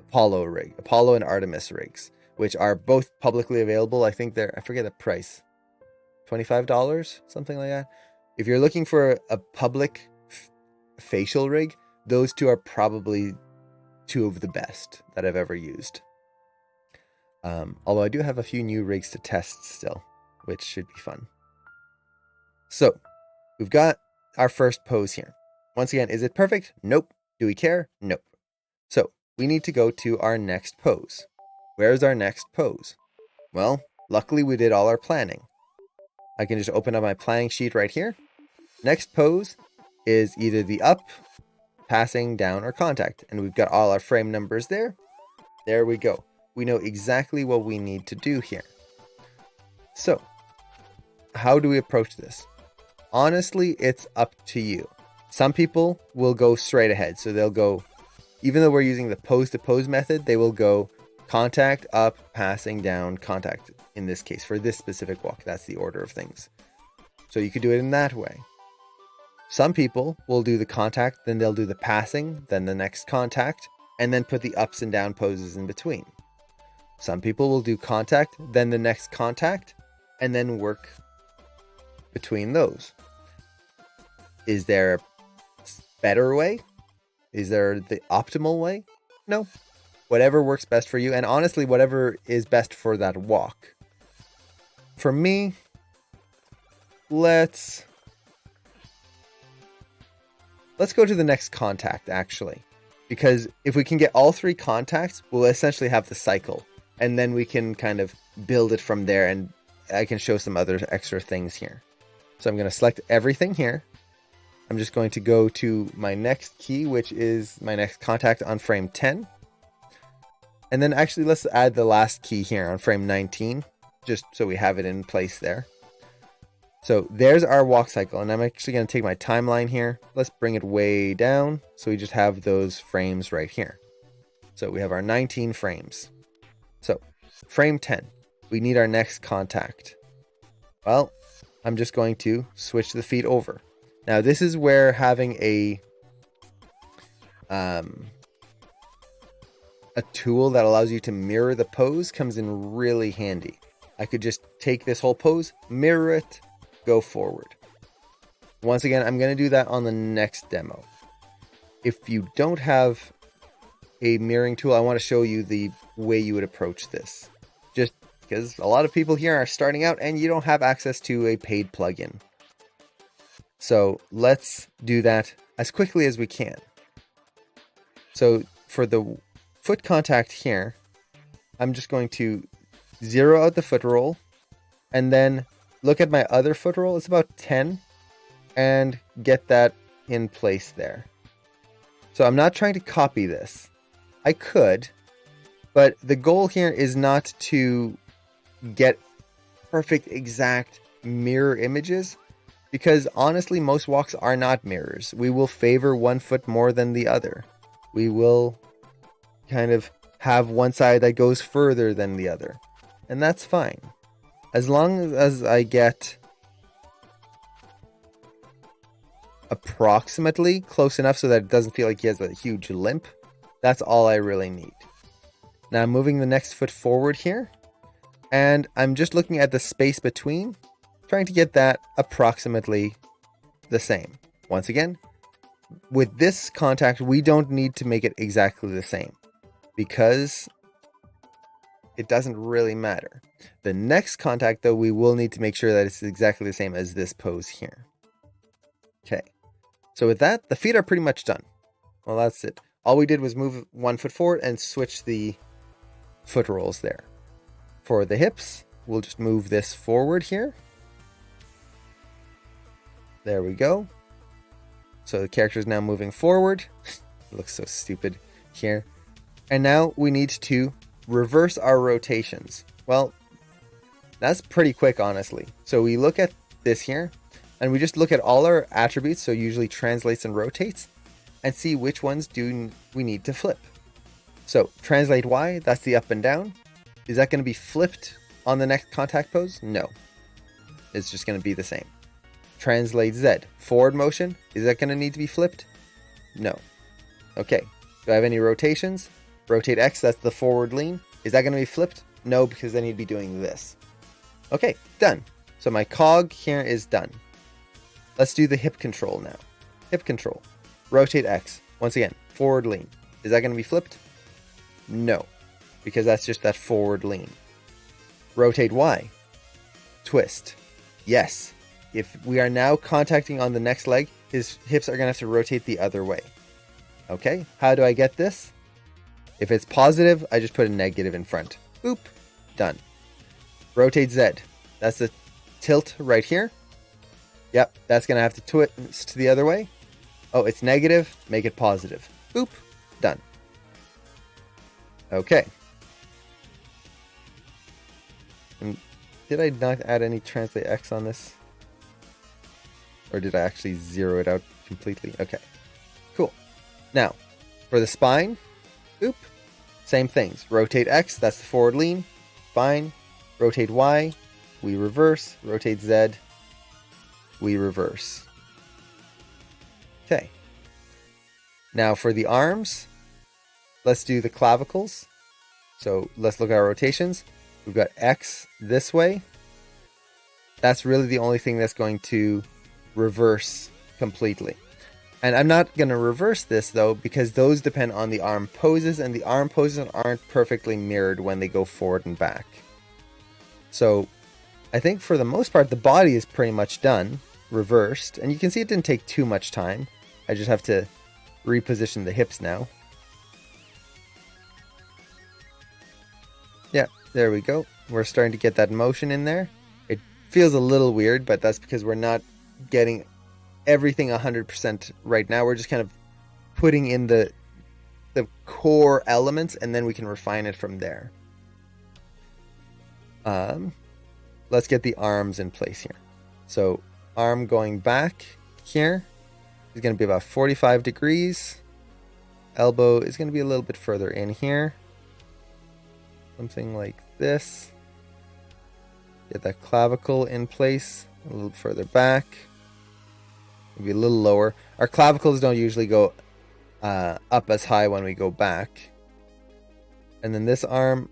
Apollo rig. Apollo and Artemis rigs, which are both publicly available. I think I forget the price. $25, something like that. If you're looking for a public facial rig, those two are probably two of the best that I've ever used. Although I do have a few new rigs to test still, which should be fun. So we've got our first pose here. Once again, is it perfect? Nope. Do we care? Nope. So we need to go to our next pose. Where's our next pose? Well, luckily we did all our planning. I can just open up my planning sheet right here. Next pose is either the up, passing, down, or contact. And we've got all our frame numbers there. There we go. We know exactly what we need to do here. So, how do we approach this? Honestly, it's up to you. Some people will go straight ahead. So they'll go, even though we're using the pose-to-pose method, they will go contact, up, passing, down, contact. In this case, for this specific walk, that's the order of things. So you could do it in that way. Some people will do the contact, then they'll do the passing, then the next contact, and then put the ups and down poses in between. Some people will do contact, then the next contact, and then work between those. Is there a better way? Is there the optimal way? No. Whatever works best for you, and honestly, whatever is best for that walk. For me, let's go to the next contact, actually. Because if we can get all three contacts, we'll essentially have the cycle. And then we can kind of build it from there, and I can show some other extra things here. So I'm going to select everything here. I'm just going to go to my next key, which is my next contact on frame 10. And then actually, let's add the last key here on frame 19, just so we have it in place there. So there's our walk cycle, and I'm actually going to take my timeline here. Let's bring it way down, so we just have those frames right here. So we have our 19 frames. So frame 10, we need our next contact. Well, I'm just going to switch the feet over. Now this is where having a tool that allows you to mirror the pose comes in really handy. I could just take this whole pose, mirror it, go forward. Once again, I'm going to do that on the next demo. If you don't have a mirroring tool, I want to show you the way you would approach this. Just because a lot of people here are starting out and you don't have access to a paid plugin. So let's do that as quickly as we can. So for the foot contact here, I'm just going to zero out the foot roll and then look at my other foot roll. It's about 10 and get that in place there. So I'm not trying to copy this. I could, but the goal here is not to get perfect exact mirror images, because honestly, most walks are not mirrors. We will favor one foot more than the other. We will kind of have one side that goes further than the other. And that's fine. As long as I get approximately close enough so that it doesn't feel like he has a huge limp, that's all I really need. Now I'm moving the next foot forward here, and I'm just looking at the space between, trying to get that approximately the same. Once again, with this contact, we don't need to make it exactly the same because it doesn't really matter. The next contact, though, we will need to make sure that it's exactly the same as this pose here. Okay, so with that, the feet are pretty much done. Well, that's it. All we did was move one foot forward and switch the foot rolls there. For the hips, we'll just move this forward here. There we go. So the character is now moving forward. It looks so stupid here. And now we need to reverse our rotations. Well, that's pretty quick, honestly. So we look at this here, and we just look at all our attributes, so usually translates and rotates, and see which ones do we need to flip. So translate Y, that's the up and down. Is that going to be flipped on the next contact pose? No. It's just going to be the same. Translate Z, forward motion, is that going to need to be flipped? No. Okay, do I have any rotations? Rotate X, that's the forward lean. Is that going to be flipped? No, because I need to be doing this. Okay, done. So my cog here is done. Let's do the hip control now. Hip control. Rotate X. Once again, forward lean. Is that going to be flipped? No, because that's just that forward lean. Rotate Y. Twist. Yes. If we are now contacting on the next leg, his hips are going to have to rotate the other way. Okay, how do I get this? If it's positive, I just put a negative in front. Boop. Done. Rotate Z. That's the tilt right here. Yep, that's going to have to twist the other way. Oh, it's negative. Make it positive. Boop. Done. Okay. And did I not add any translate X on this? Or did I actually zero it out completely? Okay, cool. Now, for the spine, boop, same things. Rotate X, that's the forward lean. Fine. Rotate Y, we reverse. Rotate Z, we reverse. Okay. Now for the arms, let's do the clavicles. So let's look at our rotations. We've got X this way. That's really the only thing that's going to reverse completely. And I'm not going to reverse this though, because those depend on the arm poses, and the arm poses aren't perfectly mirrored when they go forward and back. So I think for the most part, the body is pretty much done, reversed, and you can see it didn't take too much time. I just have to reposition the hips now. Yeah, there we go. We're starting to get that motion in there. It feels a little weird, but that's because we're not getting everything 100% right now. We're just kind of putting in the core elements, and then we can refine it from there. Let's get the arms in place here. So arm going back here is going to be about 45 degrees. Elbow is going to be a little bit further in here. Something like this. Get that clavicle in place a little further back. Maybe a little lower. Our clavicles don't usually go up as high when we go back. And then this arm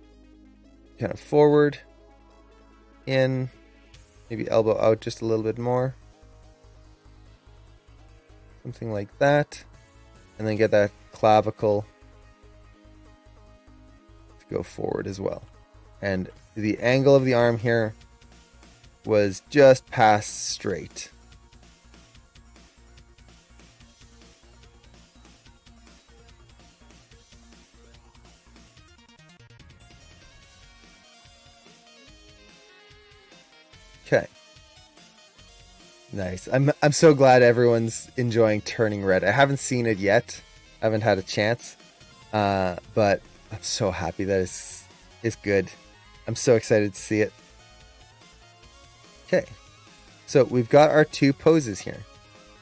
kind of forward, in, maybe elbow out just a little bit more. Something like that. And then get that clavicle to go forward as well. And the angle of the arm here was just past straight. Okay. Nice. I'm so glad everyone's enjoying Turning Red. I haven't seen it yet. I haven't had a chance. But I'm so happy that it's good. I'm so excited to see it. Okay. So we've got our two poses here.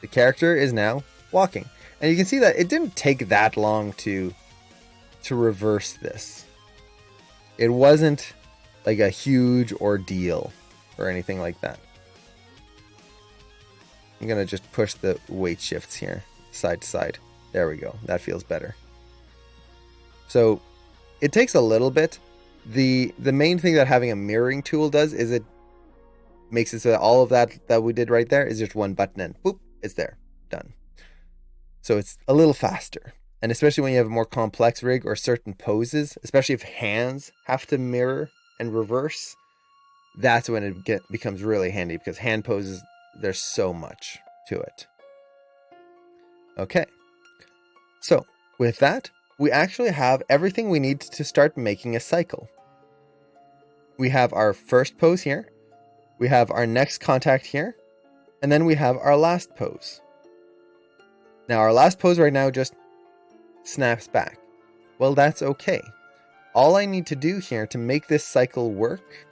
The character is now walking. And you can see that it didn't take that long to to reverse this. It wasn't like a huge ordeal or anything like that. I'm going to just push the weight shifts here, side to side. There we go. That feels better. So it takes a little bit. The main thing that having a mirroring tool does is it makes it so that all of that we did right there is just one button and boop, it's there. Done. So it's a little faster. And especially when you have a more complex rig or certain poses, especially if hands have to mirror and reverse, that's when it becomes really handy, because hand poses, there's so much to it. Okay. So with that, we actually have everything we need to start making a cycle. We have our first pose here. We have our next contact here. And then we have our last pose. Now our last pose right now just snaps back. Well, that's okay. All I need to do here to make this cycle work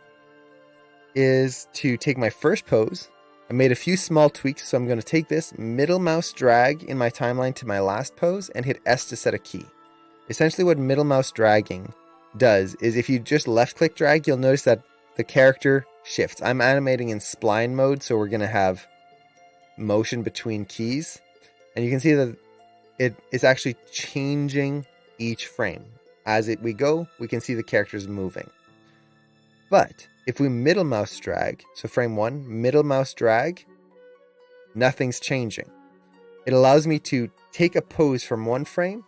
is to take my first pose. I made a few small tweaks, so I'm going to take this middle mouse drag in my timeline to my last pose and hit S to set a key. Essentially what middle mouse dragging does is if you just left click drag, you'll notice that the character shifts. I'm animating in spline mode, so we're going to have motion between keys. And you can see that it is actually changing each frame. As we go, we can see the characters moving. But if we middle mouse drag, so frame 1, middle mouse drag, nothing's changing. It allows me to take a pose from one frame,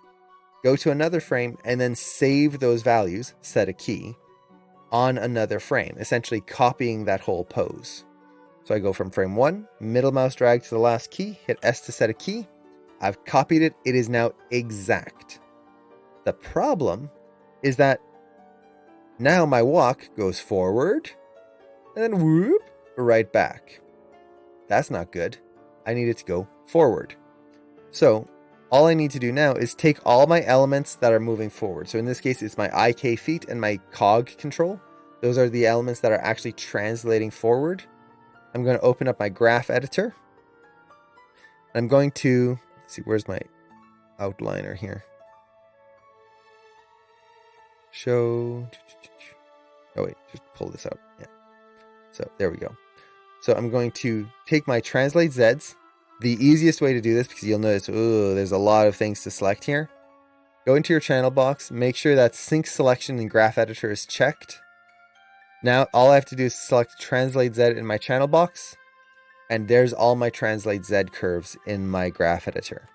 go to another frame, and then save those values, set a key, on another frame, essentially copying that whole pose. So I go from frame 1, middle mouse drag to the last key, hit S to set a key. I've copied it. It is now exact. The problem is that now my walk goes forward and then whoop, right back. That's not good. I need it to go forward. So all I need to do now is take all my elements that are moving forward. So in this case, it's my IK feet and my cog control. Those are the elements that are actually translating forward. I'm going to open up my graph editor. I'm going to, let's see, where's my outliner here? Show. Oh wait, just pull this out. Yeah. So there we go. So I'm going to take my translate Zs. The easiest way to do this, because you'll notice, there's a lot of things to select here. Go into your channel box, make sure that sync selection in graph editor is checked. Now all I have to do is select translate Z in my channel box, and there's all my translate Z curves in my graph editor.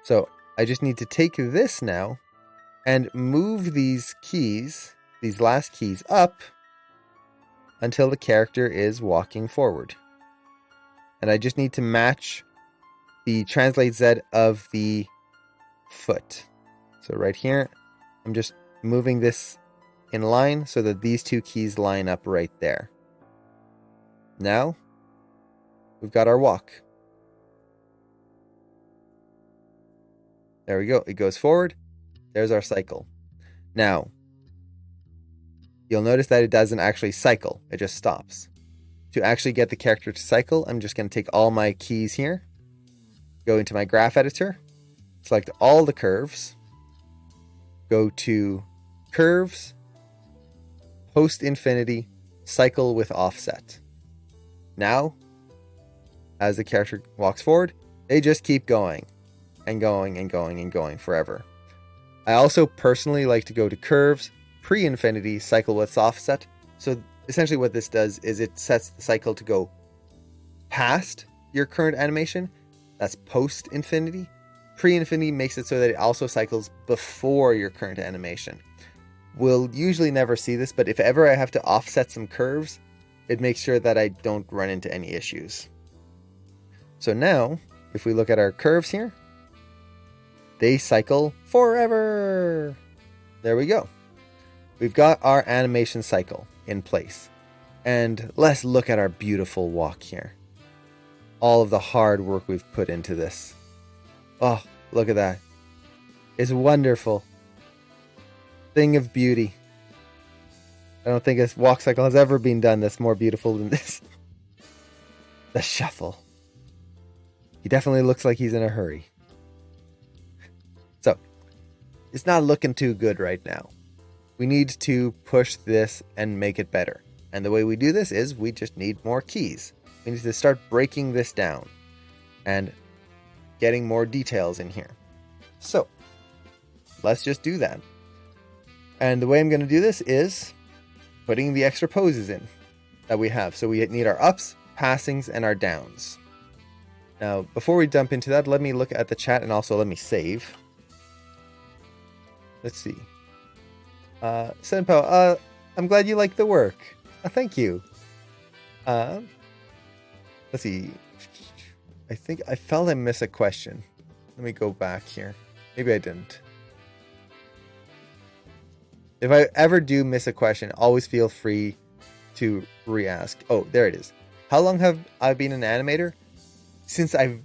So I just need to take this now and move these keys, these last keys, up until the character is walking forward. And I just need to match the translate Z of the foot. So right here, I'm just moving this in line so that these two keys line up right there. Now, we've got our walk. There we go. It goes forward. There's our cycle. Now, you'll notice that it doesn't actually cycle. It just stops. To actually get the character to cycle, I'm just going to take all my keys here, go into my graph editor, select all the curves, go to curves, post infinity, cycle with offset. Now, as the character walks forward, they just keep going and going and going and going forever. I also personally like to go to curves, pre-infinity, cycle with offset. So essentially what this does is it sets the cycle to go past your current animation. That's post-infinity. Pre-infinity makes it so that it also cycles before your current animation. We'll usually never see this, but if ever I have to offset some curves, it makes sure that I don't run into any issues. So now, if we look at our curves here, they cycle forever. There we go. We've got our animation cycle in place. And let's look at our beautiful walk here. All of the hard work we've put into this. Oh, look at that. It's wonderful. Thing of beauty. I don't think a walk cycle has ever been done that's more beautiful than this. The shuffle. He definitely looks like he's in a hurry. So, it's not looking too good right now. We need to push this and make it better. And the way we do this is we just need more keys. We need to start breaking this down and getting more details in here. So let's just do that. And the way I'm going to do this is putting the extra poses in that we have. So we need our ups, passings, and our downs. Now, before we jump into that, let me look at the chat and also let me save. Let's see. Senpo, I'm glad you like the work. Thank you. Let's see. I think I felt I missed a question. Let me go back here. Maybe I didn't. If I ever do miss a question, always feel free to re-ask. Oh, there it is. How long have I been an animator? Since I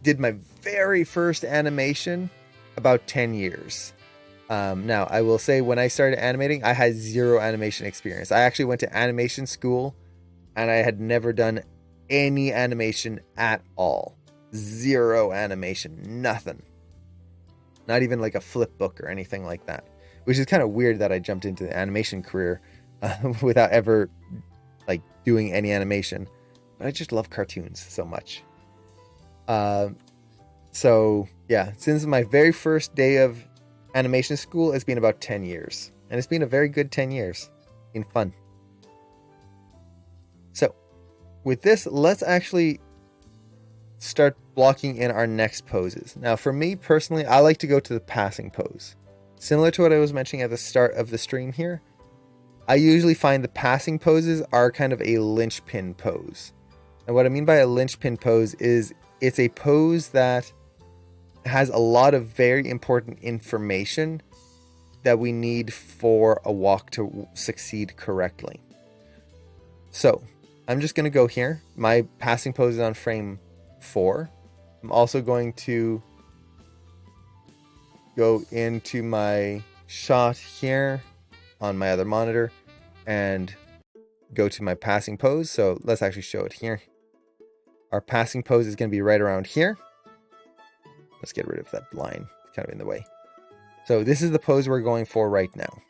did my very first animation, about 10 years. Now, I will say when I started animating, I had zero animation experience. I actually went to animation school and I had never done any animation at all. Zero animation, nothing. Not even like a flip book or anything like that. Which is kind of weird that I jumped into the animation career without ever like doing any animation. But I just love cartoons so much. So yeah, since my very first day of animation school, it's been about 10 years. And it's been a very good 10 years. It's been fun. So with this, let's actually start blocking in our next poses. Now for me personally, I like to go to the passing pose. Similar to what I was mentioning at the start of the stream here, I usually find the passing poses are kind of a linchpin pose. And what I mean by a linchpin pose is it's a pose that has a lot of very important information that we need for a walk to succeed correctly. So I'm just going to go here. My passing pose is on frame 4. I'm also going to go into my shot here on my other monitor and go to my passing pose. So let's actually show it here. Our passing pose is going to be right around here. Let's get rid of that line. It's kind of in the way. So this is the pose we're going for right now.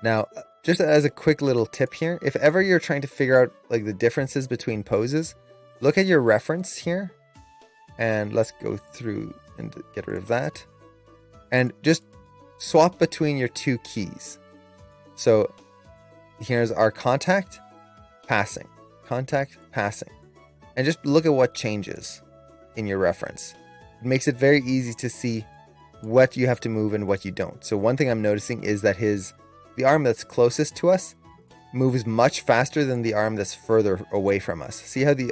Now, just as a quick little tip here, if ever you're trying to figure out like the differences between poses, look at your reference here and let's go through and get rid of that. And just swap between your two keys. So here's our contact, passing, contact, passing. And just look at what changes in your reference. It makes it very easy to see what you have to move and what you don't. So one thing I'm noticing is that the arm that's closest to us moves much faster than the arm that's further away from us. See how the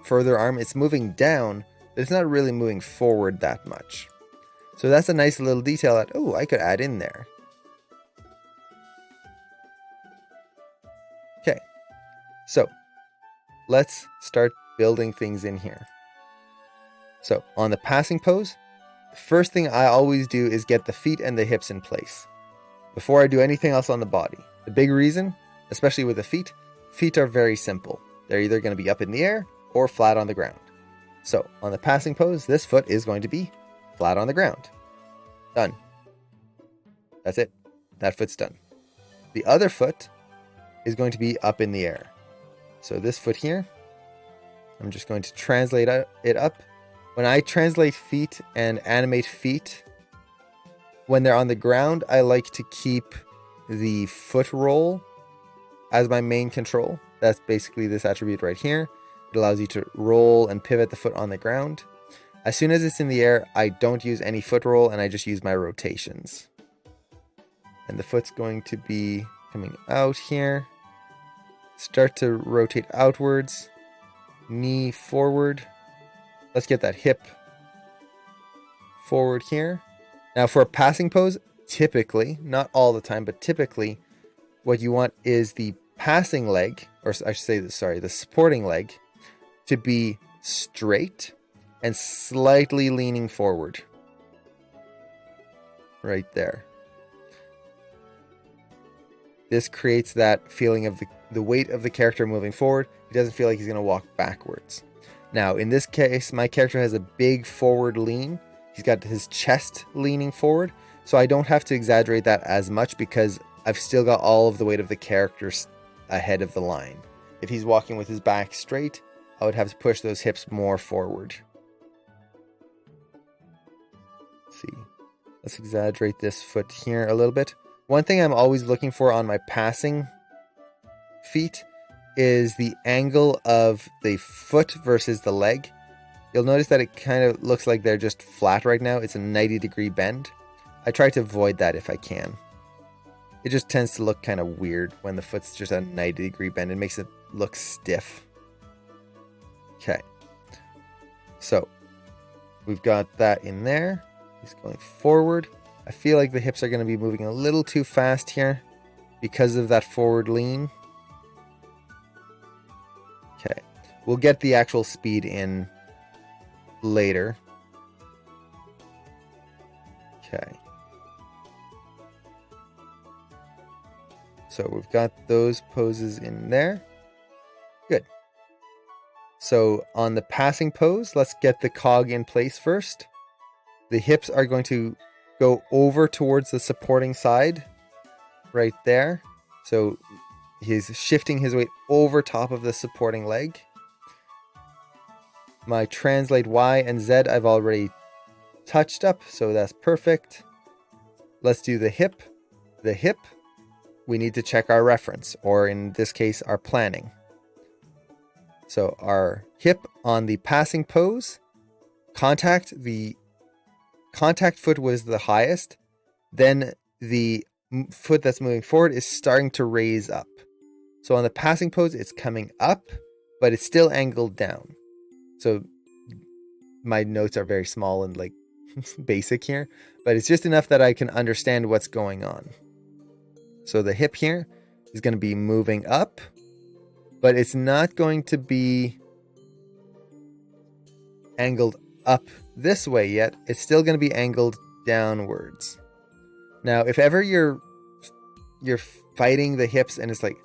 further arm, it's moving down, but it's not really moving forward that much. So that's a nice little detail that, oh, I could add in there. Okay, so let's start building things in here. So on the passing pose, the first thing I always do is get the feet and the hips in place before I do anything else on the body. The big reason, especially with the feet are very simple. They're either going to be up in the air or flat on the ground. So on the passing pose, this foot is going to be flat on the ground. Done. That's it. That foot's done. The other foot is going to be up in the air. So this foot here, I'm just going to translate it up. When I translate feet and animate feet, when they're on the ground, I like to keep the foot roll as my main control. That's basically this attribute right here. It allows you to roll and pivot the foot on the ground. As soon as it's in the air, I don't use any foot roll and I just use my rotations. And the foot's going to be coming out here. Start to rotate outwards. Knee forward. Let's get that hip forward here. Now for a passing pose, typically, not all the time, but typically what you want is the passing leg, or I should say, the supporting leg to be straight and slightly leaning forward. Right there. This creates that feeling of the weight of the character moving forward. He doesn't feel like he's going to walk backwards. Now, in this case, my character has a big forward lean. He's got his chest leaning forward, So I don't have to exaggerate that as much because I've still got all of the weight of the characters ahead of the line. If he's walking with his back straight, I would have to push those hips more forward. Let's see. Let's exaggerate this foot here a little bit. One thing I'm always looking for on my passing feet is the angle of the foot versus the leg. You'll notice that it kind of looks like they're just flat right now. It's a 90-degree bend. I try to avoid that if I can. It just tends to look kind of weird when the foot's just a 90-degree bend. It makes it look stiff. Okay. So, we've got that in there. He's going forward. I feel like the hips are going to be moving a little too fast here because of that forward lean. Okay. We'll get the actual speed in later. Okay. So we've got those poses in there. Good. So on the passing pose, let's get the cog in place first. The hips are going to go over towards the supporting side right there. So he's shifting his weight over top of the supporting leg. My translate Y and Z I've already touched up, so that's perfect. Let's do the hip. The hip, we need to check our reference, or in this case, our planning. So our hip on the passing pose, the contact foot was the highest. Then the foot that's moving forward is starting to raise up. So on the passing pose, it's coming up, but it's still angled down. So my notes are very small and like basic here, but it's just enough that I can understand what's going on. So the hip here is going to be moving up, but it's not going to be angled up this way yet. It's still going to be angled downwards. Now, if ever you're fighting the hips and it's like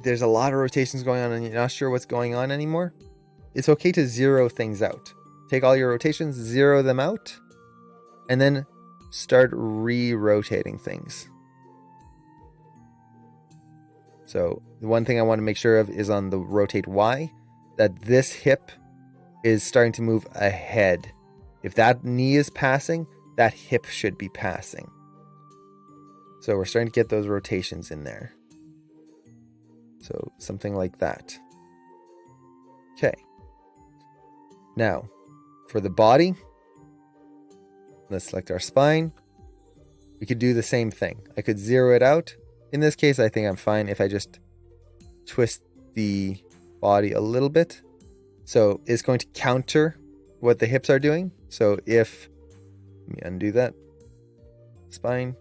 there's a lot of rotations going on and you're not sure what's going on anymore, it's okay to zero things out. Take all your rotations, zero them out, and then start re-rotating things. So the one thing I want to make sure of is on the rotate Y, that this hip is starting to move ahead. If that knee is passing, that hip should be passing. So we're starting to get those rotations in there. So something like that. Okay. Now, for the body, let's select our spine. We could do the same thing. I could zero it out. In this case, I think I'm fine if I just twist the body a little bit. So it's going to counter what the hips are doing. So if, let me undo that, spine.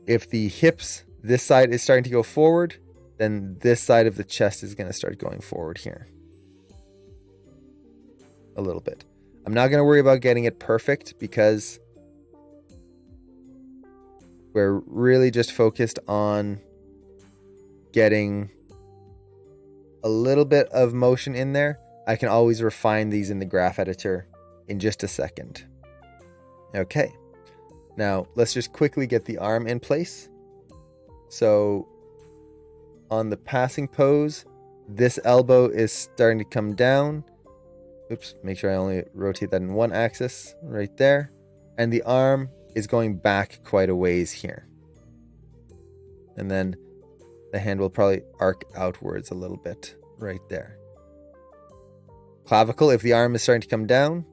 If the hips, this side is starting to go forward, then this side of the chest is going to start going forward here. A little bit. I'm not going to worry about getting it perfect because we're really just focused on getting a little bit of motion in there. I can always refine these in the graph editor in just a second. Okay. Now, let's just quickly get the arm in place. So, on the passing pose, this elbow is starting to come down. Oops, make sure I only rotate that in one axis, right there. And the arm is going back quite a ways here. And then the hand will probably arc outwards a little bit, right there. Clavicle, if the arm is starting to come down,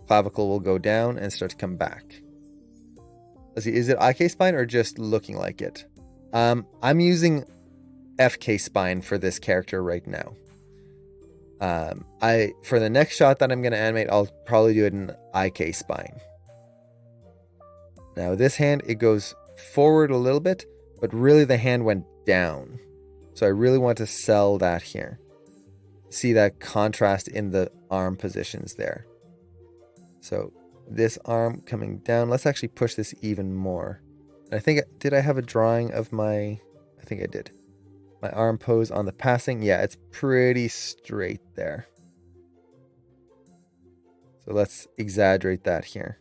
clavicle will go down and start to come back. Let's see, is it IK spine or just looking like it? I'm using FK spine for this character right now. For the next shot that I'm going to animate, I'll probably do it in IK spine. Now this hand, it goes forward a little bit, but really the hand went down. So I really want to sell that here. See that contrast in the arm positions there. So this arm coming down, let's actually push this even more. I think, did I have a drawing of my, I think I did. My arm pose on the passing. Yeah, it's pretty straight there. So let's exaggerate that here.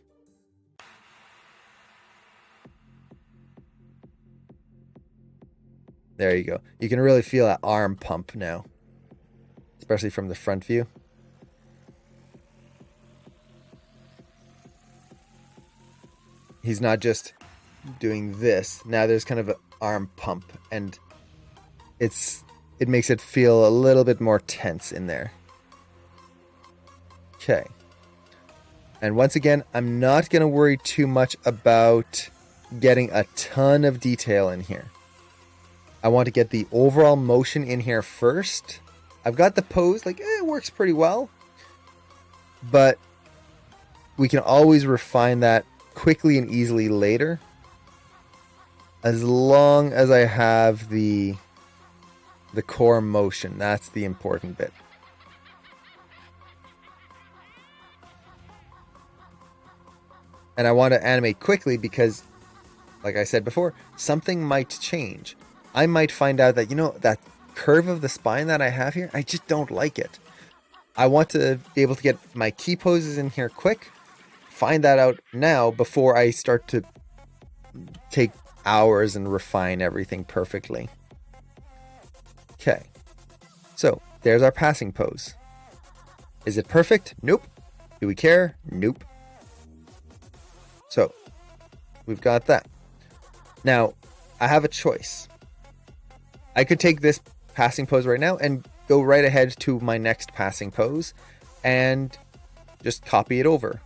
There you go. You can really feel that arm pump now, especially from the front view. He's not just doing this. Now there's kind of an arm pump, and it makes it feel a little bit more tense in there. Okay. And once again, I'm not going to worry too much about getting a ton of detail in here. I want to get the overall motion in here first. I've got the pose, like, it works pretty well. But we can always refine that quickly and easily later. As long as I have the core motion, that's the important bit. And I want to animate quickly because, like I said before, something might change. I might find out that, that curve of the spine that I have here, I just don't like it. I want to be able to get my key poses in here quick, find that out now before I start to take hours and refine everything perfectly. Okay, so there's our passing pose. Is it perfect? Nope. Do we care? Nope. So we've got that. Now I have a choice. I could take this passing pose right now and go right ahead to my next passing pose and just copy it over.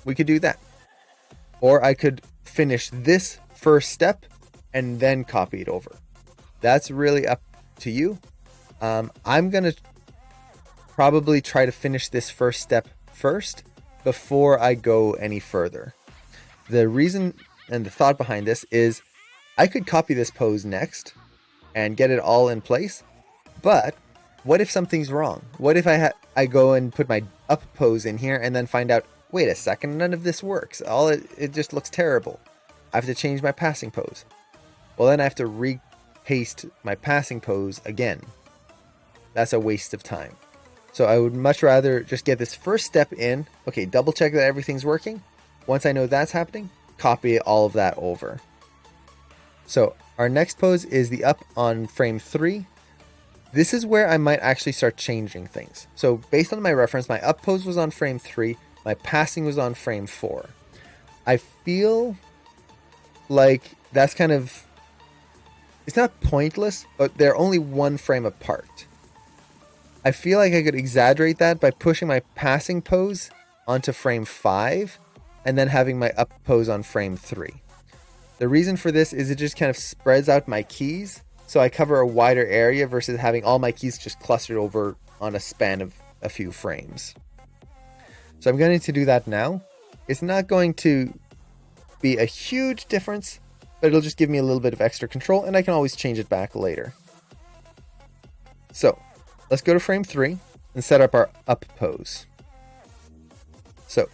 We could do that. Or I could finish this first step and then copy it over. That's really up to you. I'm going to probably try to finish this first step first before I go any further. The reason and the thought behind this is I could copy this pose next and get it all in place, but what if something's wrong? What if I go and put my up pose in here and then find out, wait a second, none of this works. It just looks terrible. I have to change my passing pose. Well, then I have to repaste my passing pose again. That's a waste of time. So I would much rather just get this first step in. Okay, double check that everything's working. Once I know that's happening, copy all of that over. So our next pose is the up on frame 3. This is where I might actually start changing things. So based on my reference, my up pose was on frame 3. My passing was on frame 4. I feel like that's kind of... It's not pointless, but they're only one frame apart. I feel like I could exaggerate that by pushing my passing pose onto frame 5 and then having my up pose on frame 3. The reason for this is it just kind of spreads out my keys, so I cover a wider area versus having all my keys just clustered over on a span of a few frames. So I'm going to do that now. It's not going to be a huge difference, but it'll just give me a little bit of extra control, and I can always change it back later. So let's go to frame 3 and set up our up pose. So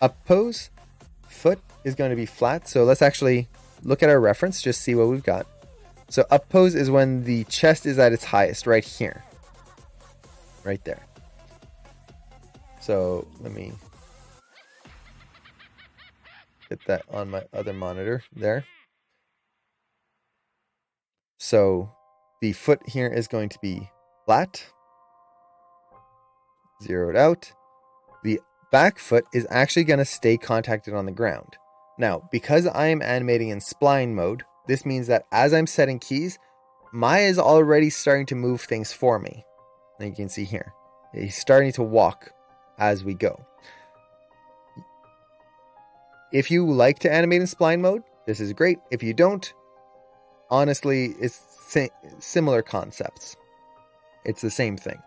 up pose, foot is going to be flat. So let's actually look at our reference, just see what we've got. So up pose is when the chest is at its highest, right here. Right there. So let me get that on my other monitor there. So the foot here is going to be flat, zeroed out. The back foot is actually going to stay contacted on the ground. Now, because I am animating in spline mode, this means that as I'm setting keys, Maya is already starting to move things for me. And you can see here, he's starting to walk as we go. If you like to animate in spline mode, this is great. If you don't, honestly, it's similar concepts. It's the same thing.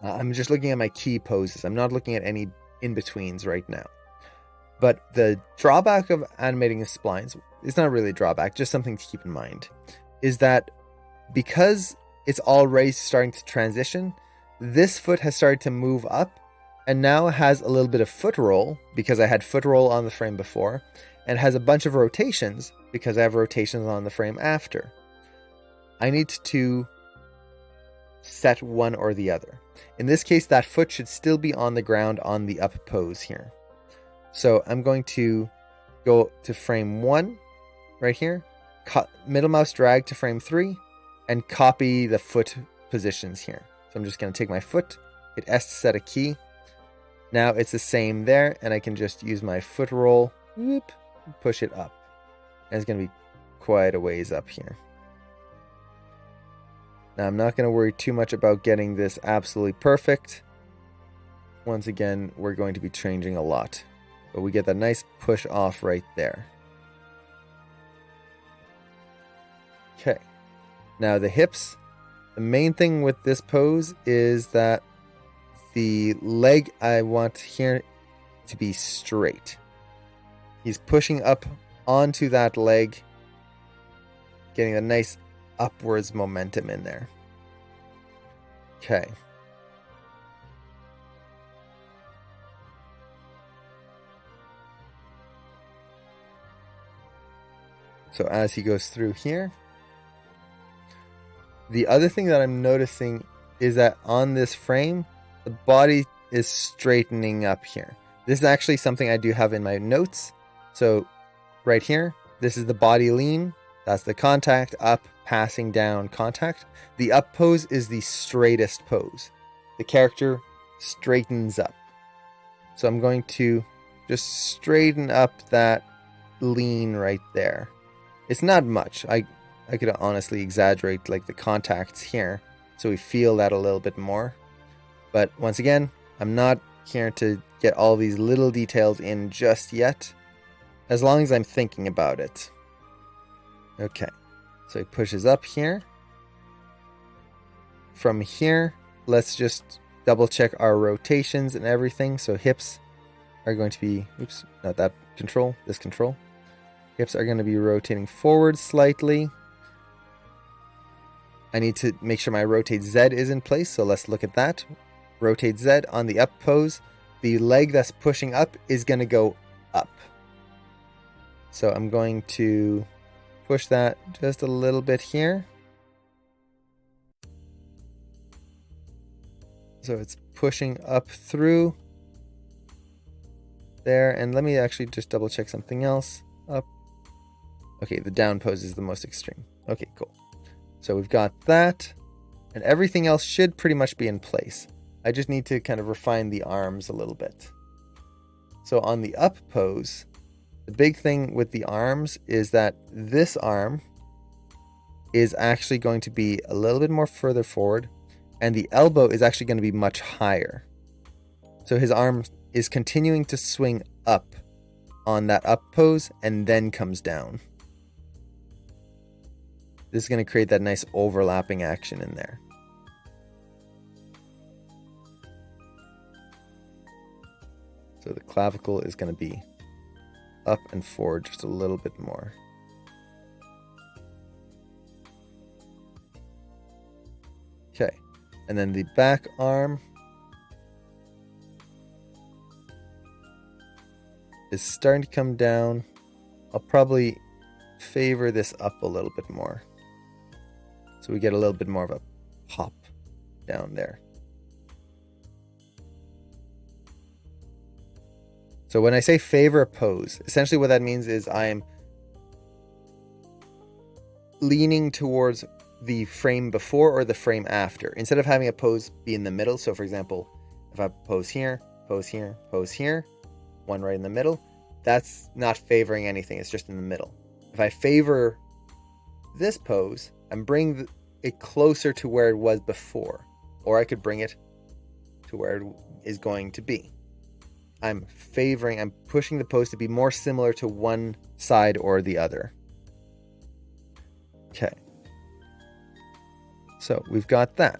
I'm just looking at my key poses. I'm not looking at any in-betweens right now. But the drawback of animating in splines, it's not really a drawback, just something to keep in mind, is that because it's already starting to transition, this foot has started to move up and now has a little bit of foot roll because I had foot roll on the frame before, and has a bunch of rotations because I have rotations on the frame after. I need to set one or the other. In this case, that foot should still be on the ground on the up pose here. So I'm going to go to frame 1 right here, cut middle mouse drag to frame 3, and copy the foot positions here. So I'm just going to take my foot, hit S to set a key. Now it's the same there, and I can just use my foot roll, whoop, push it up. And it's going to be quite a ways up here. Now I'm not going to worry too much about getting this absolutely perfect. Once again, we're going to be changing a lot. But we get that nice push off right there. Okay. Now the hips. The main thing with this pose is that the leg I want here to be straight. He's pushing up onto that leg, getting a nice upwards momentum in there. Okay. So as he goes through here, the other thing that I'm noticing is that on this frame, the body is straightening up here. This is actually something I do have in my notes. So right here, this is the body lean. That's the contact, up, passing down, contact. The up pose is the straightest pose. The character straightens up. So I'm going to just straighten up that lean right there. It's not much. I could honestly exaggerate like the contacts here so we feel that a little bit more. But once again, I'm not here to get all these little details in just yet, as long as I'm thinking about it. Okay, so he pushes up here. From here, let's just double check our rotations and everything. So hips are going to be, oops, not that control, this control. Hips are going to be rotating forward slightly. I need to make sure my rotate Z is in place, so let's look at that. Rotate Z on the up pose. The leg that's pushing up is going to go up. So I'm going to push that just a little bit here. So it's pushing up through there. And let me actually just double check something else. Up. Okay, the down pose is the most extreme. Okay, cool. So we've got that. And everything else should pretty much be in place. I just need to kind of refine the arms a little bit. So on the up pose, the big thing with the arms is that this arm is actually going to be a little bit more further forward, and the elbow is actually going to be much higher. So his arm is continuing to swing up on that up pose and then comes down. This is going to create that nice overlapping action in there. So the clavicle is going to be up and forward just a little bit more. Okay, and then the back arm is starting to come down. I'll probably favor this up a little bit more, so we get a little bit more of a pop down there. So when I say favor a pose, essentially what that means is I'm leaning towards the frame before or the frame after. Instead of having a pose be in the middle, so for example, if I pose here, pose here, pose here, one right in the middle, that's not favoring anything, it's just in the middle. If I favor this pose, I'm bringing it closer to where it was before, or I could bring it to where it is going to be. I'm pushing the pose to be more similar to one side or the other. Okay. So we've got that.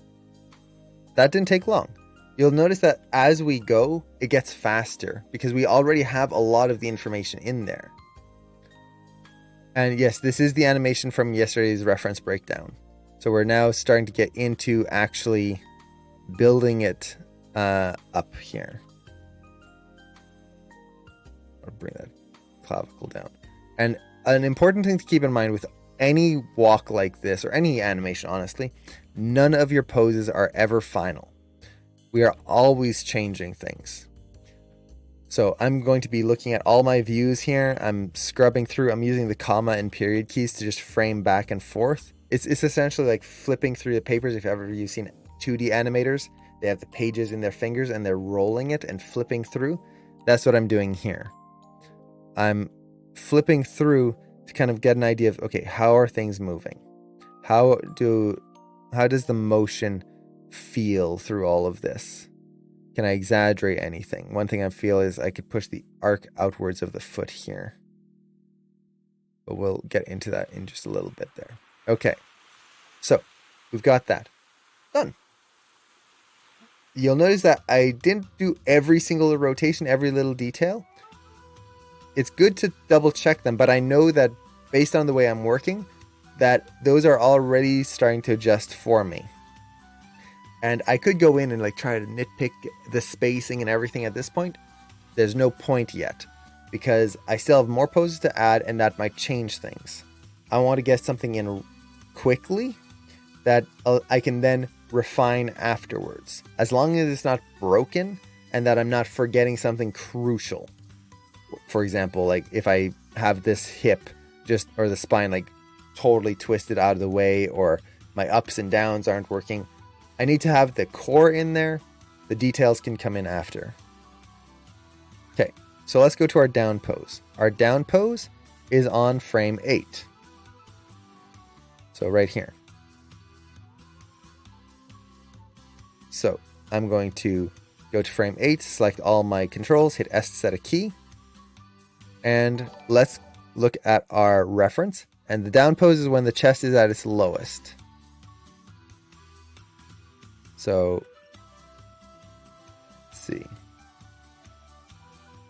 That didn't take long. You'll notice that as we go, it gets faster because we already have a lot of the information in there. And yes, this is the animation from yesterday's reference breakdown. So we're now starting to get into actually building it up here. I'll bring that clavicle down. And an important thing to keep in mind with any walk like this, or any animation, honestly, none of your poses are ever final. We are always changing things. So I'm going to be looking at all my views here. I'm scrubbing through. I'm using the comma and period keys to just frame back and forth. It's essentially like flipping through the papers. If you've seen 2D animators, they have the pages in their fingers and they're rolling it and flipping through. That's what I'm doing here. I'm flipping through to kind of get an idea of, okay, how are things moving? How does the motion feel through all of this? Can I exaggerate anything? One thing I feel is I could push the arc outwards of the foot here. But we'll get into that in just a little bit there. Okay, so we've got that done. You'll notice that I didn't do every single rotation, every little detail. It's good to double check them, but I know that based on the way I'm working, that those are already starting to adjust for me. And I could go in and like try to nitpick the spacing and everything at this point. There's no point yet because I still have more poses to add and that might change things. I want to get something in quickly that I can then refine afterwards. As long as it's not broken and that I'm not forgetting something crucial. For example, like if I have this hip or the spine like totally twisted out of the way, or my ups and downs aren't working, I need to have the core in there. The details can come in after. Okay, so let's go to our down pose. Our down pose is on frame 8. So right here. So I'm going to go to frame 8, select all my controls, hit S to set a key. And let's look at our reference. And the down pose is when the chest is at its lowest. So, let's see.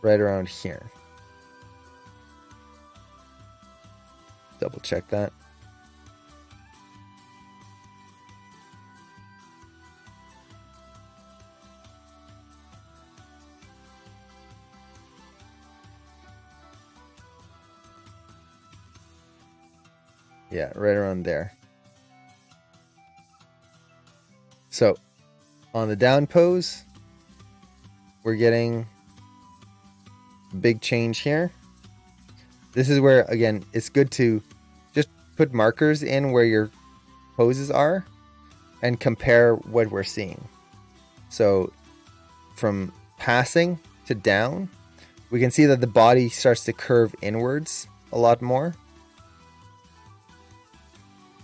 Right around here. Double check that. Yeah, right around there. So, on the down pose, we're getting a big change here. This is where, again, it's good to just put markers in where your poses are and compare what we're seeing. So, from passing to down, we can see that the body starts to curve inwards a lot more,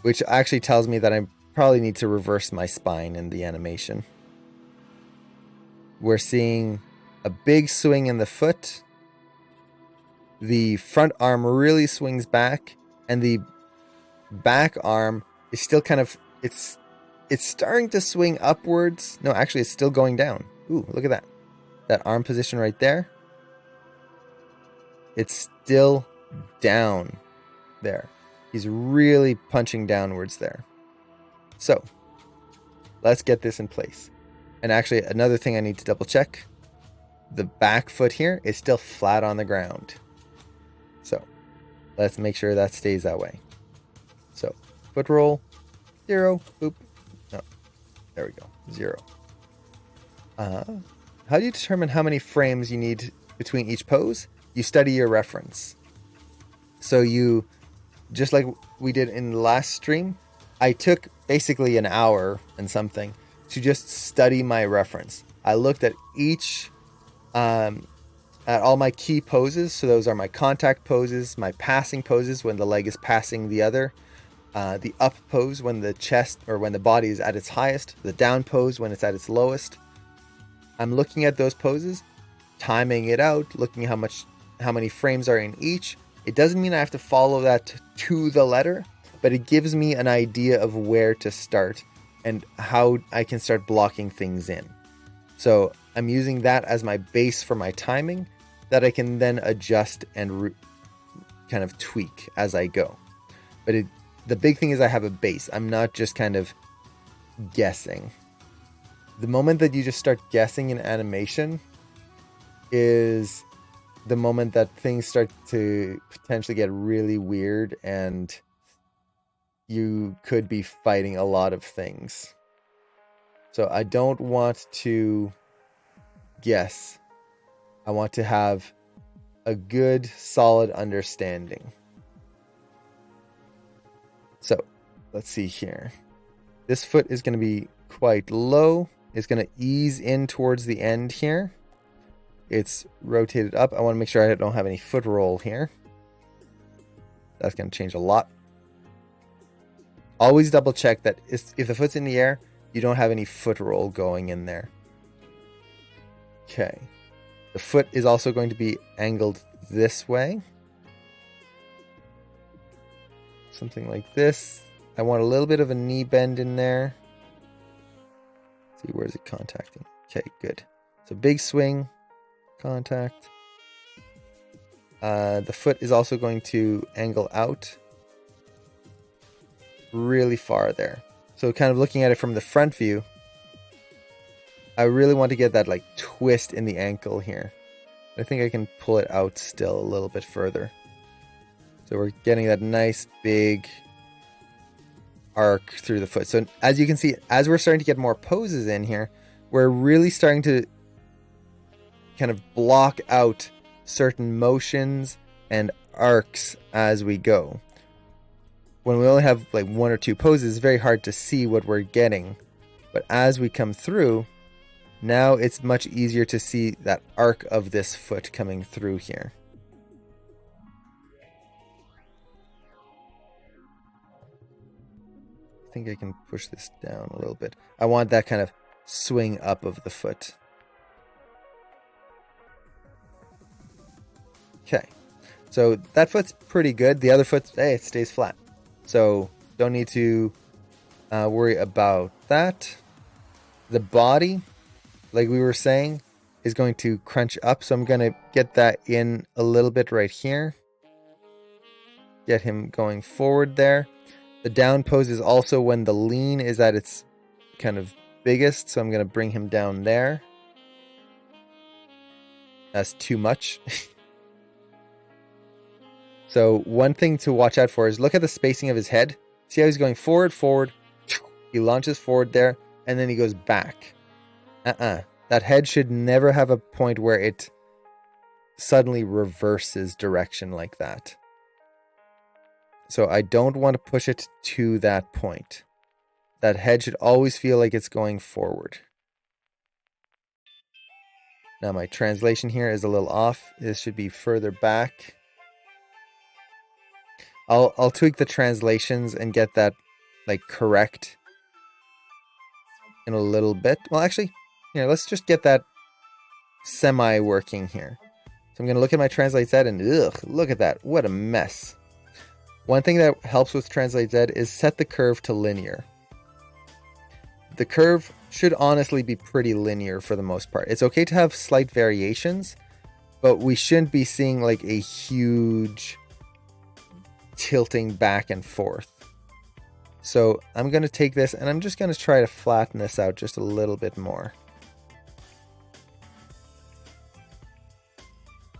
which actually tells me that I probably need to reverse my spine in the animation. We're seeing a big swing in the foot. The front arm really swings back, and the back arm is still kind of, it's starting to swing upwards. No, actually it's still going down. Ooh, look at that. That arm position right there. It's still down there. He's really punching downwards there. So, let's get this in place. And actually, another thing I need to double check. The back foot here is still flat on the ground. So, let's make sure that stays that way. So, foot roll, 0, boop. No, there we go, 0. How do you determine how many frames you need between each pose? You study your reference. So you, just like we did in the last stream, I took basically an hour and something to just study my reference. I looked at at all my key poses. So those are my contact poses, my passing poses when the leg is passing the other, the up pose when the chest or when the body is at its highest, the down pose when it's at its lowest. I'm looking at those poses, timing it out, looking at how many frames are in each. It doesn't mean I have to follow that to the letter, but it gives me an idea of where to start and how I can start blocking things in. So I'm using that as my base for my timing that I can then adjust and kind of tweak as I go. But the big thing is I have a base. I'm not just kind of guessing. The moment that you just start guessing in animation is the moment that things start to potentially get really weird and you could be fighting a lot of things. So I don't want to guess. I want to have a good, solid understanding. So let's see here. This foot is going to be quite low. It's going to ease in towards the end here. It's rotated up. I want to make sure I don't have any foot roll here. That's going to change a lot. Always double check that if the foot's in the air, you don't have any foot roll going in there. Okay. The foot is also going to be angled this way. Something like this. I want a little bit of a knee bend in there. Let's see, where is it contacting? Okay, good. So big swing, contact. The foot is also going to angle out really far there. So kind of looking at it from the front view, I really want to get that like twist in the ankle here. I think I can pull it out still a little bit further. So we're getting that nice big arc through the foot. So as you can see, as we're starting to get more poses in here, we're really starting to kind of block out certain motions and arcs as we go. When we only have like one or two poses, it's very hard to see what we're getting. But as we come through, now it's much easier to see that arc of this foot coming through here. I think I can push this down a little bit. I want that kind of swing up of the foot. Okay, so that foot's pretty good. The other foot, hey, it stays flat. So don't need to worry about that. The body, like we were saying, is going to crunch up. So I'm going to get that in a little bit right here. Get him going forward there. The down pose is also when the lean is at its kind of biggest. So I'm going to bring him down there. That's too much. So one thing to watch out for is look at the spacing of his head. See how he's going forward, forward. He launches forward there, and then he goes back. That head should never have a point where it suddenly reverses direction like that. So I don't want to push it to that point. That head should always feel like it's going forward. Now my translation here is a little off. This should be further back. I'll tweak the translations and get that like correct in a little bit. Well, actually, here, let's just get that semi-working here. So I'm going to look at my Translate Z and ugh, look at that. What a mess. One thing that helps with Translate Z is set the curve to linear. The curve should honestly be pretty linear for the most part. It's okay to have slight variations, but we shouldn't be seeing like a huge tilting back and forth. So I'm going to take this and I'm just going to try to flatten this out just a little bit more.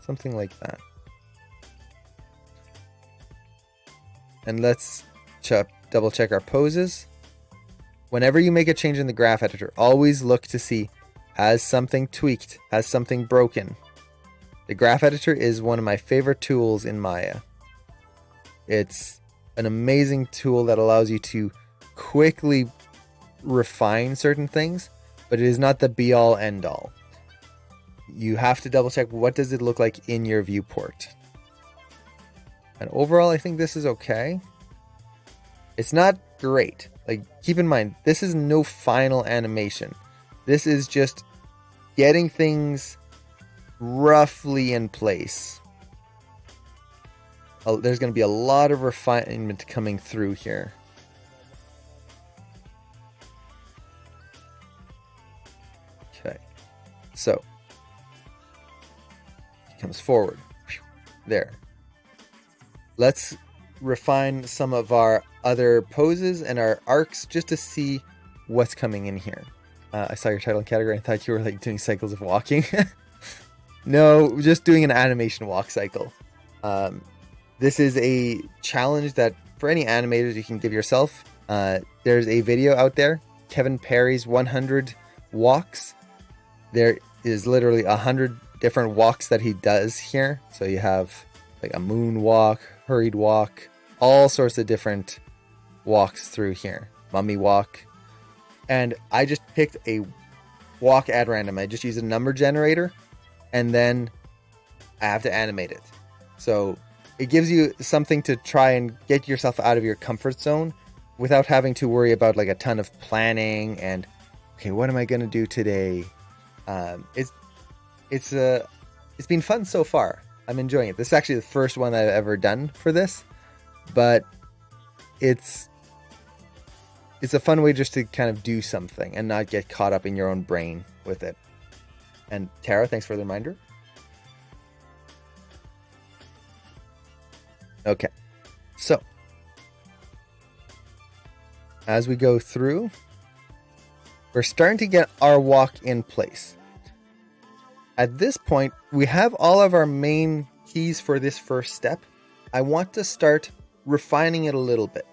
Something like that. And let's double check our poses. Whenever you make a change in the graph editor, always look to see, has something tweaked, has something broken. The graph editor is one of my favorite tools in Maya. It's an amazing tool that allows you to quickly refine certain things, but it is not the be all end all. You have to double check what does it look like in your viewport. And overall, I think this is okay. It's not great. Like, keep in mind, this is no final animation. This is just getting things roughly in place. There's going to be a lot of refinement coming through here. Okay. So, he comes forward. There. Let's refine some of our other poses and our arcs just to see what's coming in here. I saw your title and category. I thought you were like doing cycles of walking. No, just doing an animation walk cycle. This is a challenge that for any animators you can give yourself. There's a video out there, Kevin Perry's 100 walks. There is literally 100 different walks that he does here. So you have like a moon walk, hurried walk, all sorts of different walks through here. Mummy walk. And I just picked a walk at random. I just use a number generator, and then I have to animate it. So it gives you something to try and get yourself out of your comfort zone without having to worry about like a ton of planning and, okay, what am I going to do today? It's been fun so far. I'm enjoying it. This is actually the first one that I've ever done for this, but it's a fun way just to kind of do something and not get caught up in your own brain with it. And Tara, thanks for the reminder. Okay, so as we go through, we're starting to get our walk in place. At this point, we have all of our main keys for this first step. I want to start refining it a little bit.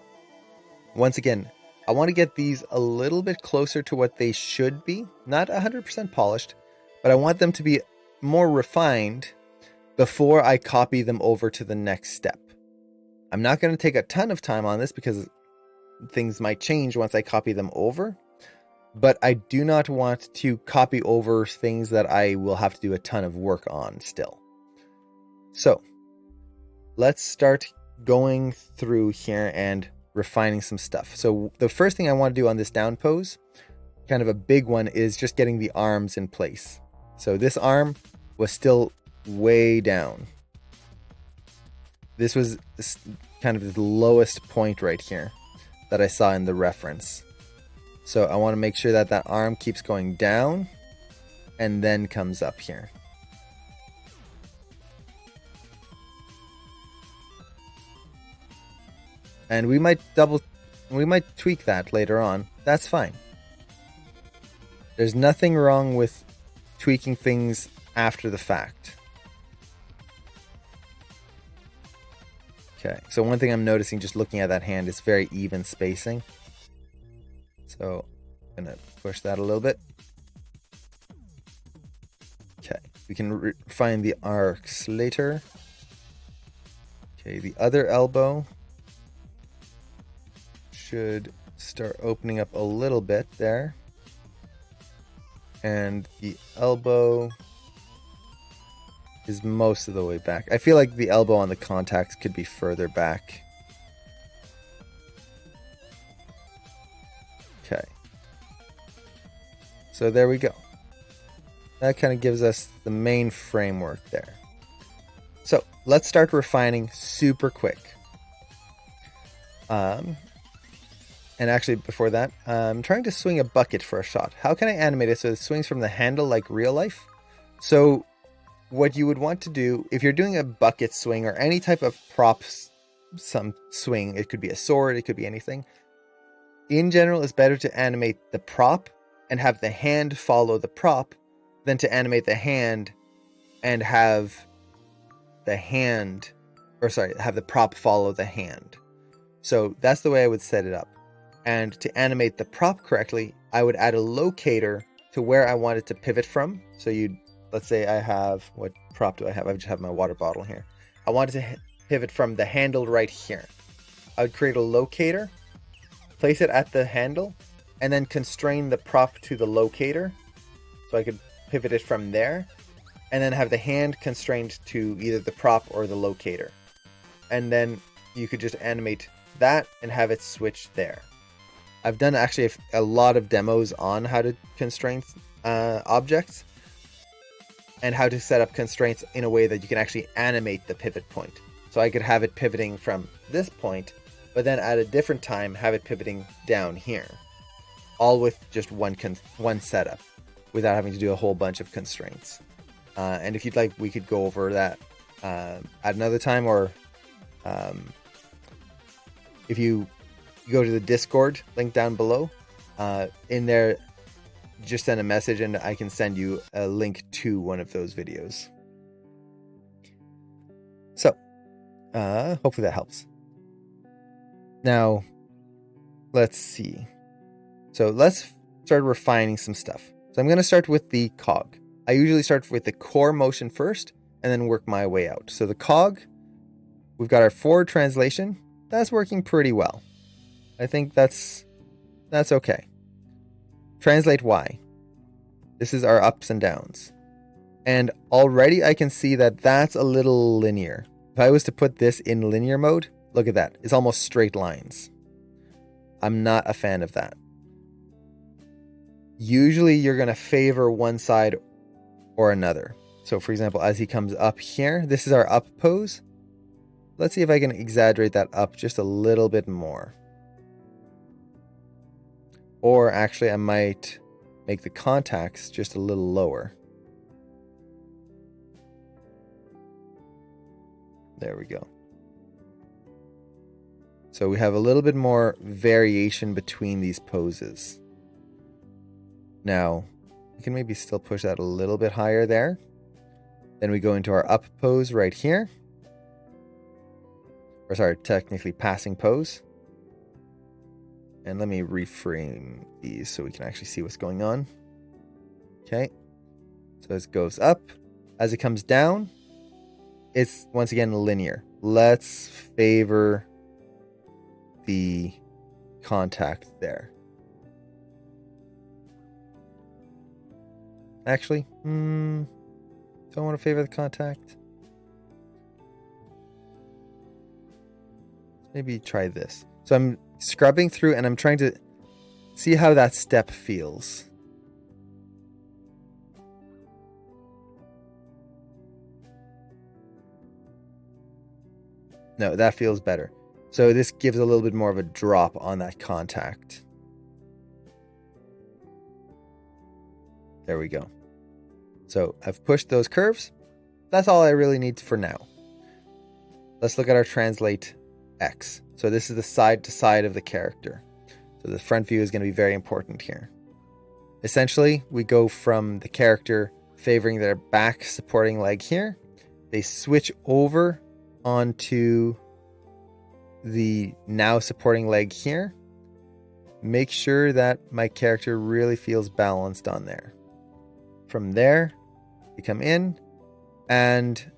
Once again, I want to get these a little bit closer to what they should be. Not 100% polished, but I want them to be more refined before I copy them over to the next step. I'm not going to take a ton of time on this because things might change once I copy them over. But I do not want to copy over things that I will have to do a ton of work on still. So let's start going through here and refining some stuff. So the first thing I want to do on this down pose, kind of a big one, is just getting the arms in place. So this arm was still way down. This was kind of the lowest point right here that I saw in the reference. So I want to make sure that that arm keeps going down and then comes up here. And we might tweak that later on. That's fine. There's nothing wrong with tweaking things after the fact. Okay, so one thing I'm noticing just looking at that hand is very even spacing. So I'm going to push that a little bit. Okay, we can refine the arcs later. Okay, the other elbow should start opening up a little bit there. And the elbow is most of the way back. I feel like the elbow on the contacts could be further back. Okay. So there we go. That kind of gives us the main framework there. So let's start refining super quick. And actually before that, I'm trying to swing a bucket for a shot. How can I animate it so it swings from the handle like real life? So what you would want to do, if you're doing a bucket swing or any type of props, some swing, it could be a sword, it could be anything. In general, it's better to animate the prop and have the hand follow the prop than to animate the hand and have the prop follow the hand. So that's the way I would set it up. And to animate the prop correctly, I would add a locator to where I want it to pivot from. So let's say I have, what prop do I have? I just have my water bottle here. I want it to pivot from the handle right here. I would create a locator, place it at the handle, and then constrain the prop to the locator. So I could pivot it from there, and then have the hand constrained to either the prop or the locator. And then you could just animate that and have it switch there. I've done actually a lot of demos on how to constrain objects and how to set up constraints in a way that you can actually animate the pivot point. So I could have it pivoting from this point, but then at a different time have it pivoting down here, all with just one setup without having to do a whole bunch of constraints. And if you'd like, we could go over that at another time, or if you go to the Discord link down below, in there, just send a message and I can send you a link to one of those videos. So, hopefully that helps. Now, let's see. So let's start refining some stuff. So I'm going to start with the cog. I usually start with the core motion first and then work my way out. So the cog, we've got our forward translation. That's working pretty well. I think that's okay. Translate Y. This is our ups and downs. And already I can see that that's a little linear. If I was to put this in linear mode, look at that. It's almost straight lines. I'm not a fan of that. Usually you're going to favor one side or another. So for example, as he comes up here, this is our up pose. Let's see if I can exaggerate that up just a little bit more. Or actually I might make the contacts just a little lower. There we go. So we have a little bit more variation between these poses. Now, we can maybe still push that a little bit higher there. Then we go into our up pose right here. Or sorry, technically passing pose. And let me reframe these so we can actually see what's going on. Okay. So as it goes up, as it comes down, it's once again linear. Let's favor the contact there. Actually, don't want to favor the contact. Maybe try this. So I'm scrubbing through and I'm trying to see how that step feels. No, that feels better. So this gives a little bit more of a drop on that contact. There we go. So I've pushed those curves. That's all I really need for now. Let's look at our translate X. So this is the side to side of the character. So the front view is going to be very important here. Essentially, we go from the character favoring their back supporting leg here. They switch over onto the now supporting leg here. Make sure that my character really feels balanced on there. From there, you come in, and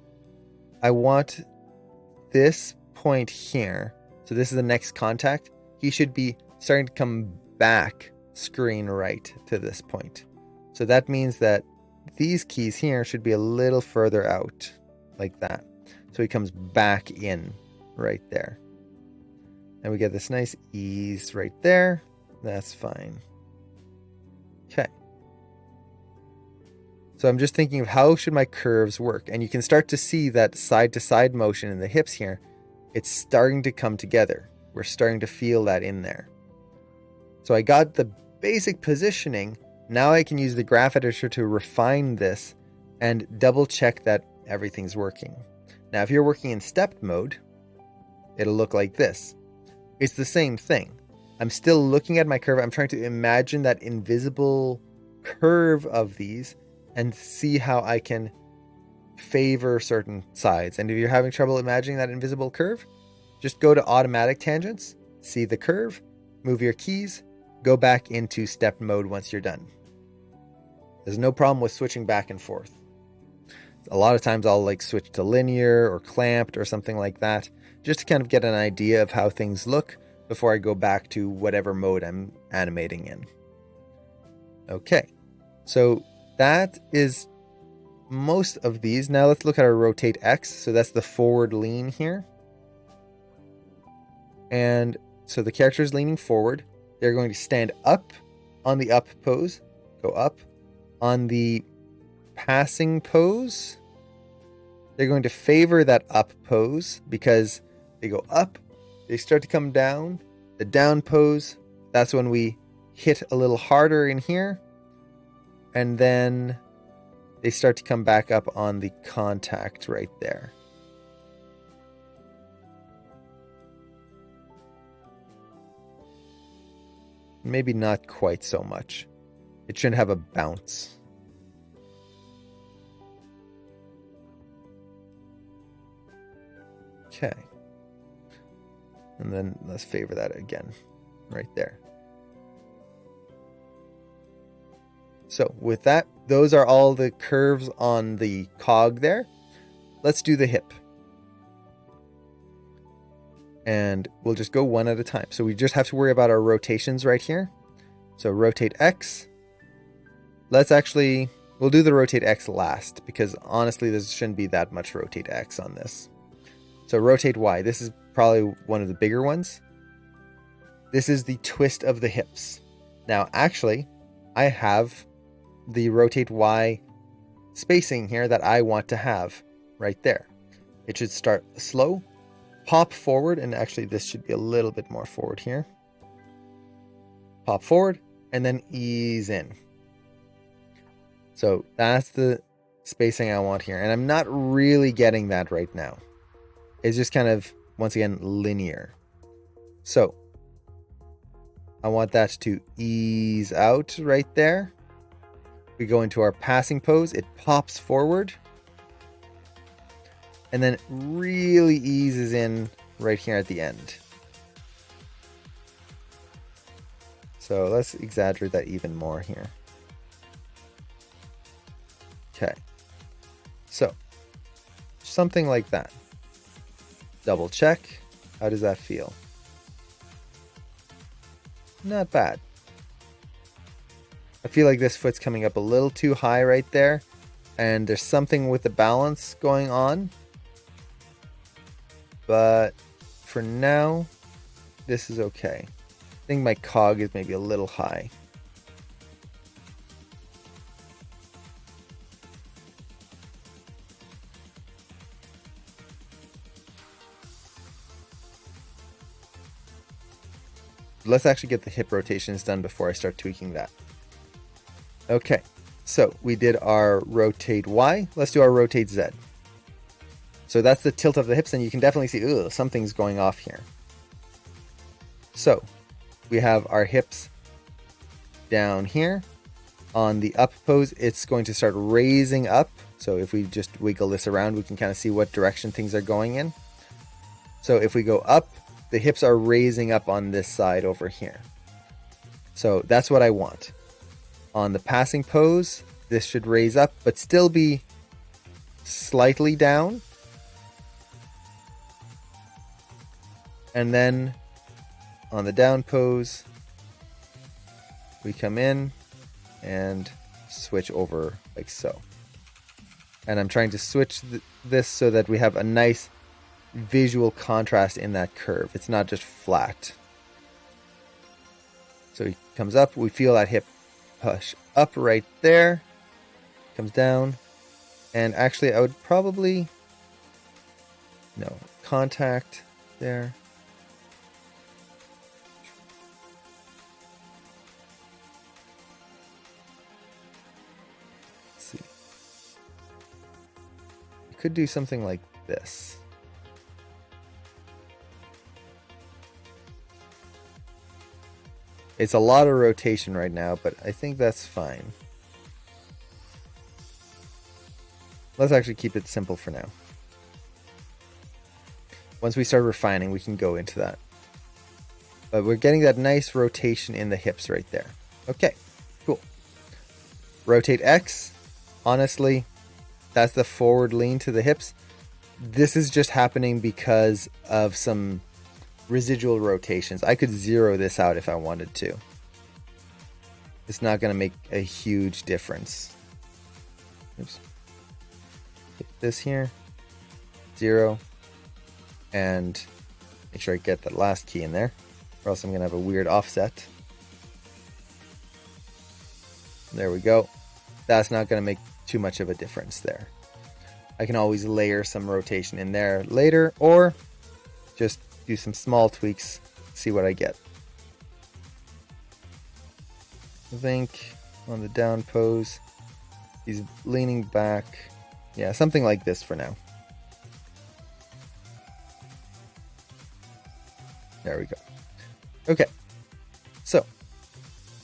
I want this point here. So this is the next contact. He should be starting to come back screen right to this point. So that means that these keys here should be a little further out, like that. So he comes back in right there. And we get this nice ease right there. That's fine. Okay. So I'm just thinking of how should my curves work? And you can start to see that side-to-side motion in the hips here. It's starting to come together. We're starting to feel that in there. So I got the basic positioning. Now I can use the graph editor to refine this and double check that everything's working. Now, if you're working in stepped mode, it'll look like this. It's the same thing. I'm still looking at my curve. I'm trying to imagine that invisible curve of these and see how I can favor certain sides. And if you're having trouble imagining that invisible curve, just go to automatic tangents, see the curve, move your keys, go back into stepped mode once you're done. There's no problem with switching back and forth. A lot of times I'll switch to linear or clamped or something like that, just to kind of get an idea of how things look before I go back to whatever mode I'm animating in. Okay, so that is most of these. Now let's look at our rotate X. So that's the forward lean here. And so the character is leaning forward. They're going to stand up on the up pose, go up. On the passing pose, they're going to favor that up pose because they go up, they start to come down. The down pose, that's when we hit a little harder in here. And then they start to come back up on the contact right there. Maybe not quite so much. It shouldn't have a bounce. Okay. And then let's favor that again, right there. So with that, those are all the curves on the cog there. Let's do the hip. And we'll just go one at a time. So we just have to worry about our rotations right here. So rotate X. We'll do the rotate X last, because honestly, there shouldn't be that much rotate X on this. So rotate Y. This is probably one of the bigger ones. This is the twist of the hips. Now, actually, I have the rotate Y spacing here that I want to have right there. It should start slow, pop forward, and actually this should be a little bit more forward here. Pop forward, and then ease in. So that's the spacing I want here. And I'm not really getting that right now. It's just kind of, once again, linear. So I want that to ease out right there. We go into our passing pose. It pops forward. And then really eases in right here at the end. So let's exaggerate that even more here. Okay. So something like that. Double check. How does that feel? Not bad. I feel like this foot's coming up a little too high right there. And there's something with the balance going on. But for now, this is okay. I think my cog is maybe a little high. Let's actually get the hip rotations done before I start tweaking that. Okay, so we did our rotate Y. Let's do our rotate Z. So that's the tilt of the hips, and you can definitely see, something's going off here. So we have our hips down here. On the up pose, it's going to start raising up. So if we just wiggle this around, we can kind of see what direction things are going in. So if we go up, the hips are raising up on this side over here. So that's what I want. On the passing pose, this should raise up, but still be slightly down. And then on the down pose, we come in and switch over like so. And I'm trying to switch this so that we have a nice visual contrast in that curve. It's not just flat. So he comes up, we feel that hip push up right there, comes down, and actually I would probably, no, contact there. Let's see. You could do something like this. It's a lot of rotation right now, but I think that's fine. Let's actually keep it simple for now. Once we start refining, we can go into that. But we're getting that nice rotation in the hips right there. Okay, cool. Rotate X. Honestly, that's the forward lean to the hips. This is just happening because of some residual rotations. I could zero this out if I wanted to. It's not going to make a huge difference. Oops. Hit this here. 0. And make sure I get that last key in there, or else I'm going to have a weird offset. There we go. That's not going to make too much of a difference there. I can always layer some rotation in there later, or just do some small tweaks, see what I get. I think on the down pose, he's leaning back. Yeah, something like this for now. There we go. Okay, so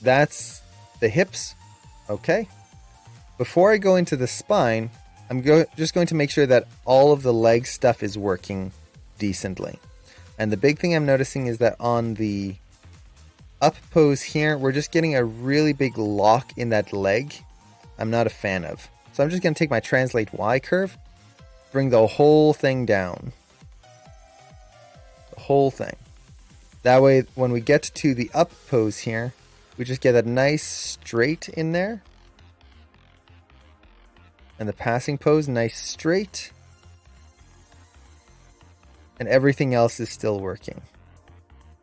that's the hips. Okay. Before I go into the spine, I'm just going to make sure that all of the leg stuff is working decently. And the big thing I'm noticing is that on the up pose here, we're just getting a really big lock in that leg. I'm not a fan of. So I'm just going to take my translate Y curve, bring the whole thing down. The whole thing. That way, when we get to the up pose here, we just get a nice straight in there. And the passing pose, nice straight. And everything else is still working.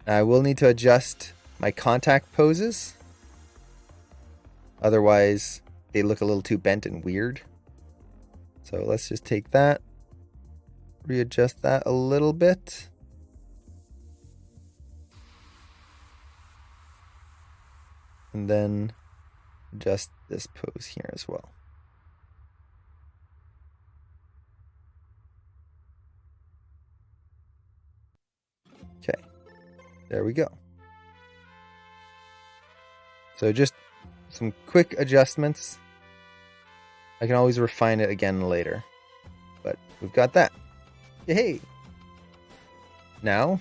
Now, I will need to adjust my contact poses. Otherwise, they look a little too bent and weird. So let's just take that, readjust that a little bit. And then adjust this pose here as well. Okay, there we go. So just some quick adjustments. I can always refine it again later, but we've got that. Yay! Now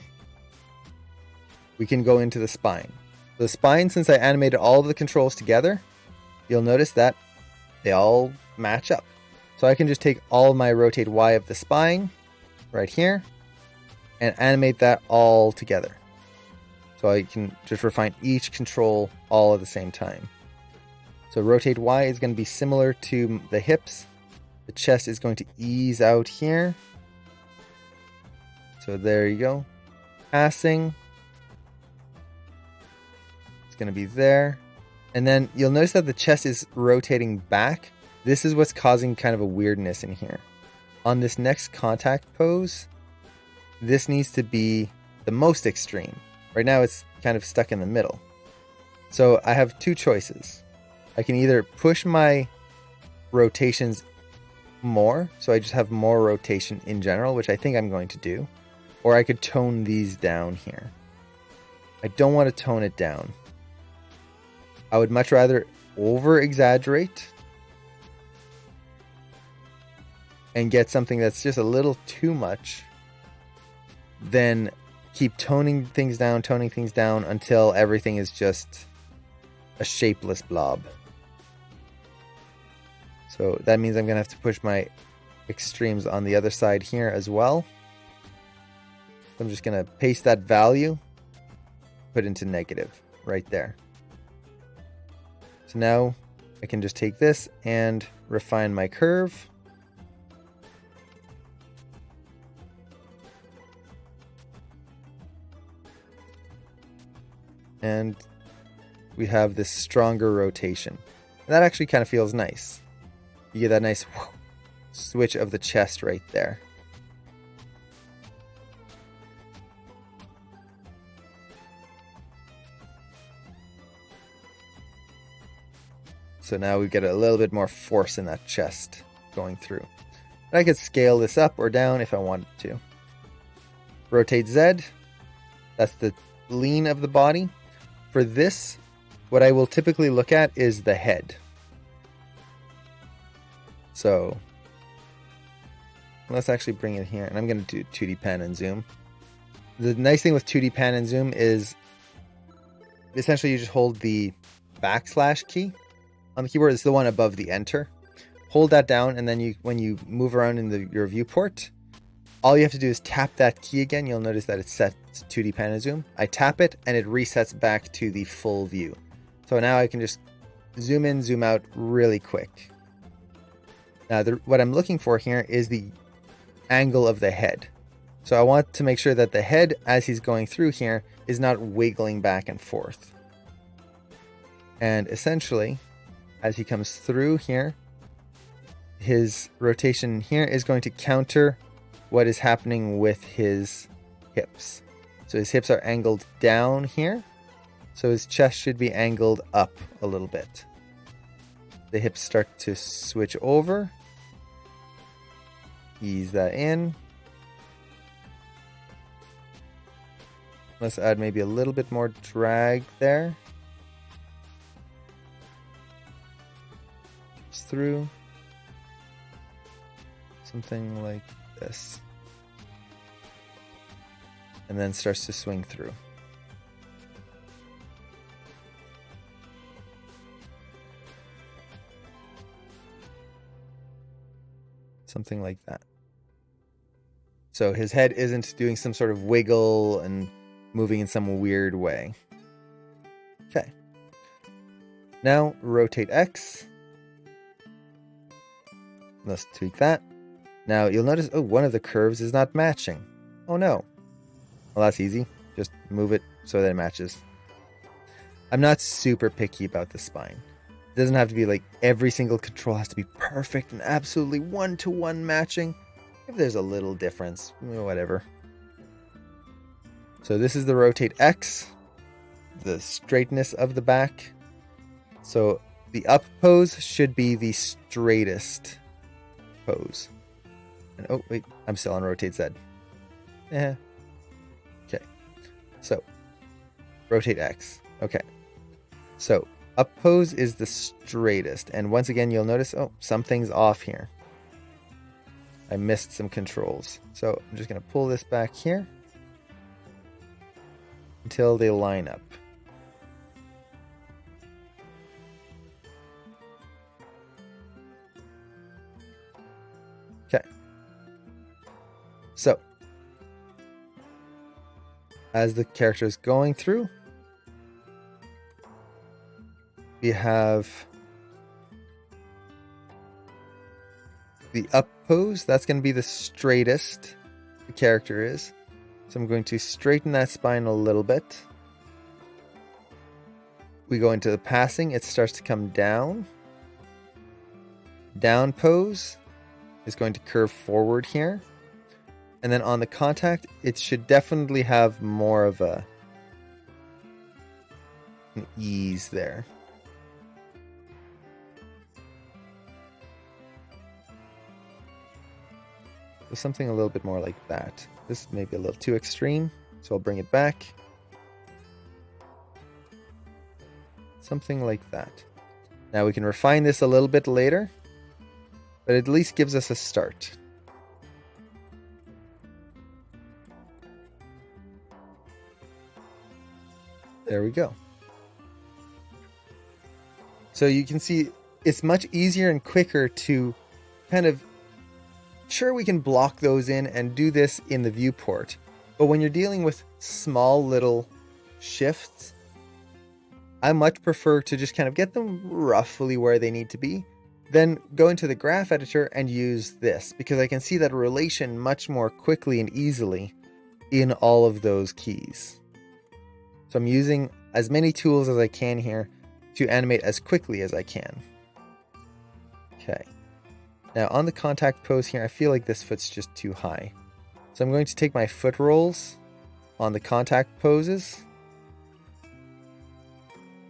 we can go into the spine. The spine, since I animated all of the controls together, you'll notice that they all match up. So I can just take all of my rotate Y of the spine right here and animate that all together. So I can just refine each control all at the same time. So rotate Y is going to be similar to the hips. The chest is going to ease out here. So there you go. Passing. It's going to be there. And then you'll notice that the chest is rotating back. This is what's causing kind of a weirdness in here. On this next contact pose, this needs to be the most extreme. Right now it's kind of stuck in the middle. So I have two choices. I can either push my rotations more, so I just have more rotation in general, which I think I'm going to do, or I could tone these down here. I don't want to tone it down. I would much rather over-exaggerate and get something that's just a little too much than keep toning things down until everything is just a shapeless blob. So that means I'm going to have to push my extremes on the other side here as well. So I'm just going to paste that value, put into negative right there. So now I can just take this and refine my curve. And we have this stronger rotation. And that actually kind of feels nice. You get that nice switch of the chest right there. So now we get a little bit more force in that chest going through. And I could scale this up or down if I wanted to. Rotate Z. That's the lean of the body. For this, what I will typically look at is the head. So let's actually bring it here. And I'm going to do 2D pan and zoom. The nice thing with 2D pan and zoom is essentially you just hold the backslash key on the keyboard. It's the one above the enter. Hold that down, and then when you move around in your viewport, all you have to do is tap that key again. You'll notice that it's set to 2D pan and zoom. I tap it and it resets back to the full view. So now I can just zoom in, zoom out really quick. Now what I'm looking for here is the angle of the head. So I want to make sure that the head, as he's going through here, is not wiggling back and forth. And essentially, as he comes through here, his rotation here is going to counter what is happening with his hips. So his hips are angled down here. So his chest should be angled up a little bit. The hips start to switch over. Ease that in. Let's add maybe a little bit more drag there. Through. Something like this. And then starts to swing through. Something like that. So his head isn't doing some sort of wiggle and moving in some weird way. Okay. Now rotate X. Let's tweak that. Now you'll notice, oh, one of the curves is not matching. Oh no. Well, that's easy. Just move it so that it matches. I'm not super picky about the spine. It doesn't have to be like every single control has to be perfect and absolutely one-to-one matching. If there's a little difference, whatever. So this is the rotate X, the straightness of the back. So the up pose should be the straightest pose. And oh wait, I'm still on rotate Z. Yeah. Okay. So rotate X. Okay. So up pose is the straightest. And once again, you'll notice, oh, something's off here. I missed some controls. So I'm just going to pull this back here until they line up. Okay. So as the character is going through, we have the up pose. That's going to be the straightest the character is. So I'm going to straighten that spine a little bit. We go into the passing. It starts to come down. Down pose is going to curve forward here. And then on the contact, it should definitely have more of an ease there. So something a little bit more like that. This may be a little too extreme, so I'll bring it back. Something like that. Now we can refine this a little bit later, but it at least gives us a start. There we go. So you can see it's much easier and quicker to kind of, sure, we can block those in and do this in the viewport, but when you're dealing with small little shifts, I much prefer to just kind of get them roughly where they need to be, then go into the graph editor and use this, because I can see that relation much more quickly and easily in all of those keys. So I'm using as many tools as I can here to animate as quickly as I can. Okay. Now on the contact pose here, I feel like this foot's just too high. So I'm going to take my foot rolls on the contact poses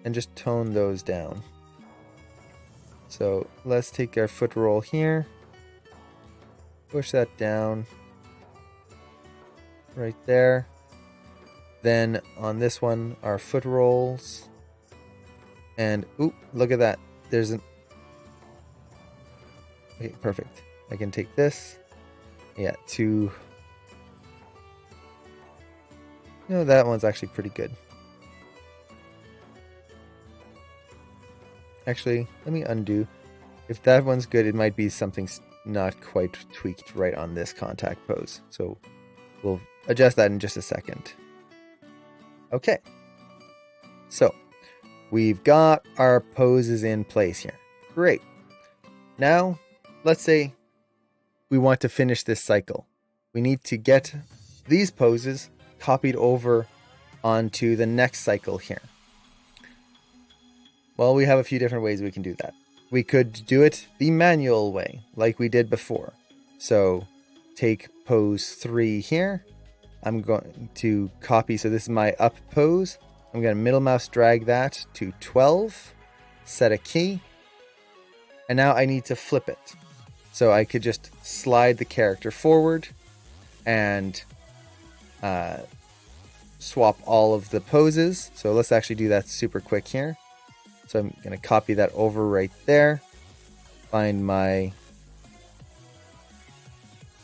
and just tone those down. So let's take our foot roll here, push that down right there. Then on this one, our foot rolls, and ooh, look at that. There's an, okay, perfect. I can take this, yeah, to, no, that one's actually pretty good. Actually, let me undo. If that one's good, it might be something not quite tweaked right on this contact pose. So we'll adjust that in just a second. Okay. So we've got our poses in place here. Great. Now, let's say we want to finish this cycle. We need to get these poses copied over onto the next cycle here. Well, we have a few different ways we can do that. We could do it the manual way, like we did before. So take pose 3 here. I'm going to copy, so this is my up pose. I'm going to middle mouse drag that to 12, set a key, and now I need to flip it. So I could just slide the character forward and swap all of the poses. So let's actually do that super quick here. So I'm going to copy that over right there. Find my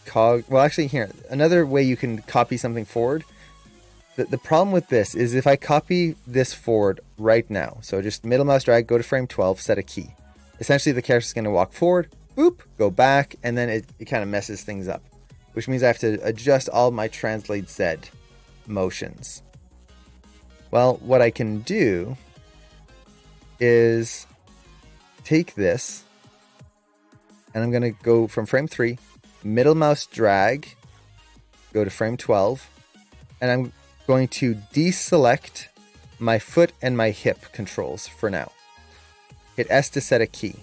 cog. Well, actually here, another way you can copy something forward. The problem with this is if I copy this forward right now, so just middle mouse drag, go to frame 12, set a key. Essentially the character's going to walk forward, boop, go back, and then it kind of messes things up. which means I have to adjust all my Translate Z motions. Well, what I can do is take this, and I'm going to go from frame 3, middle mouse drag, go to frame 12, and I'm going to deselect my foot and my hip controls for now. Hit S to set a key.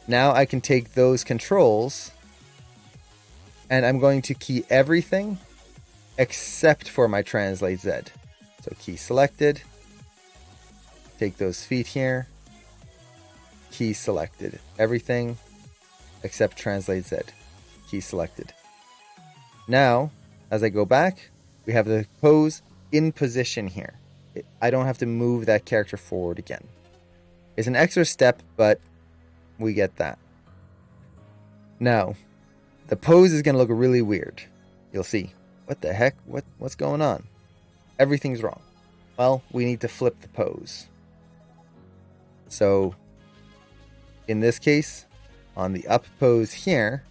Now I can take those controls and I'm going to key everything except for my Translate Z. So key selected, take those feet here, key selected, everything except Translate Z, key selected. Now, as I go back, we have the pose in position here. I don't have to move that character forward again. It's an extra step, but we get that. Now, the pose is going to look really weird. You'll see. What the heck? What's going on? Everything's wrong. Well, we need to flip the pose. So, in this case, on the up pose here,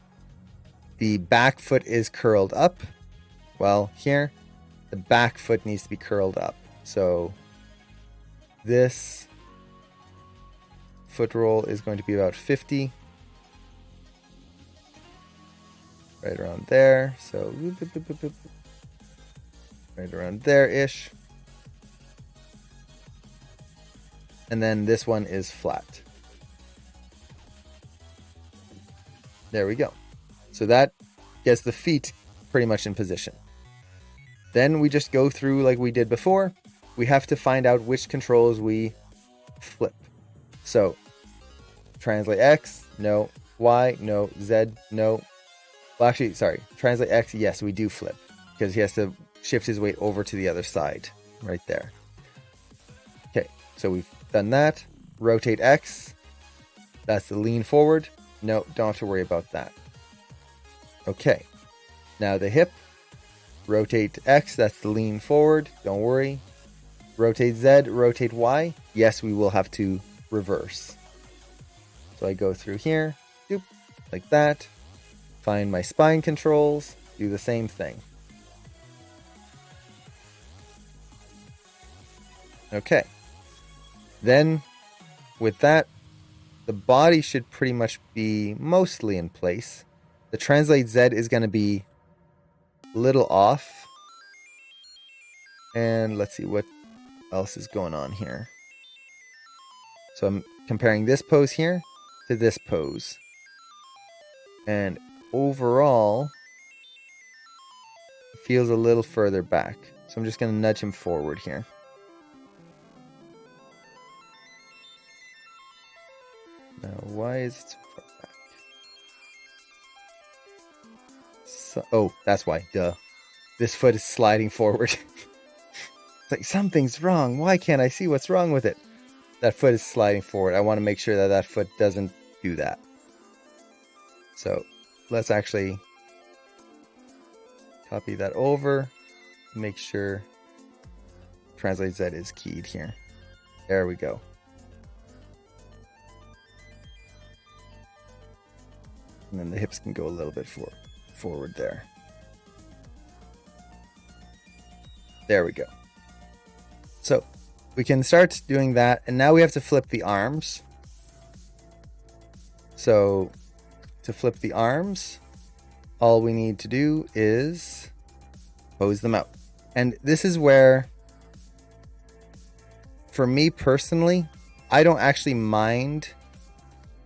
the back foot is curled up. Well, here, the back foot needs to be curled up. So, this foot roll is going to be about 50. Right around there. So, right around there-ish. And then this one is flat. There we go. So that gets the feet pretty much in position. Then we just go through like we did before. We have to find out which controls we flip. So, Translate X, no. Y, no. Z, no. Well, actually, sorry. Translate X, yes, we do flip. Because he has to shift his weight over to the other side. Right there. Okay, so we've done that. Rotate X. That's the lean forward. No, don't have to worry about that. Okay. Now the hip. Rotate X, that's the lean forward. Don't worry. Rotate Z, rotate Y. Yes, we will have to reverse. So I go through here. Doop, like that. Find my spine controls. Do the same thing. Okay. Then, with that, the body should pretty much be mostly in place. The Translate Z is going to be a little off. And let's see what else is going on here. So I'm comparing this pose here to this pose. And overall, it feels a little further back. So I'm just going to nudge him forward here. Now, why is it so far back? So, oh, that's why. Duh. This foot is sliding forward. It's like, something's wrong. Why can't I see what's wrong with it? That foot is sliding forward. I want to make sure that that foot doesn't do that. So, let's actually copy that over. Make sure Translate Z is keyed here. There we go. And then the hips can go a little bit forward there. There we go. So we can start doing that. And now we have to flip the arms. So to flip the arms, all we need to do is pose them out. And this is where, for me personally, I don't actually mind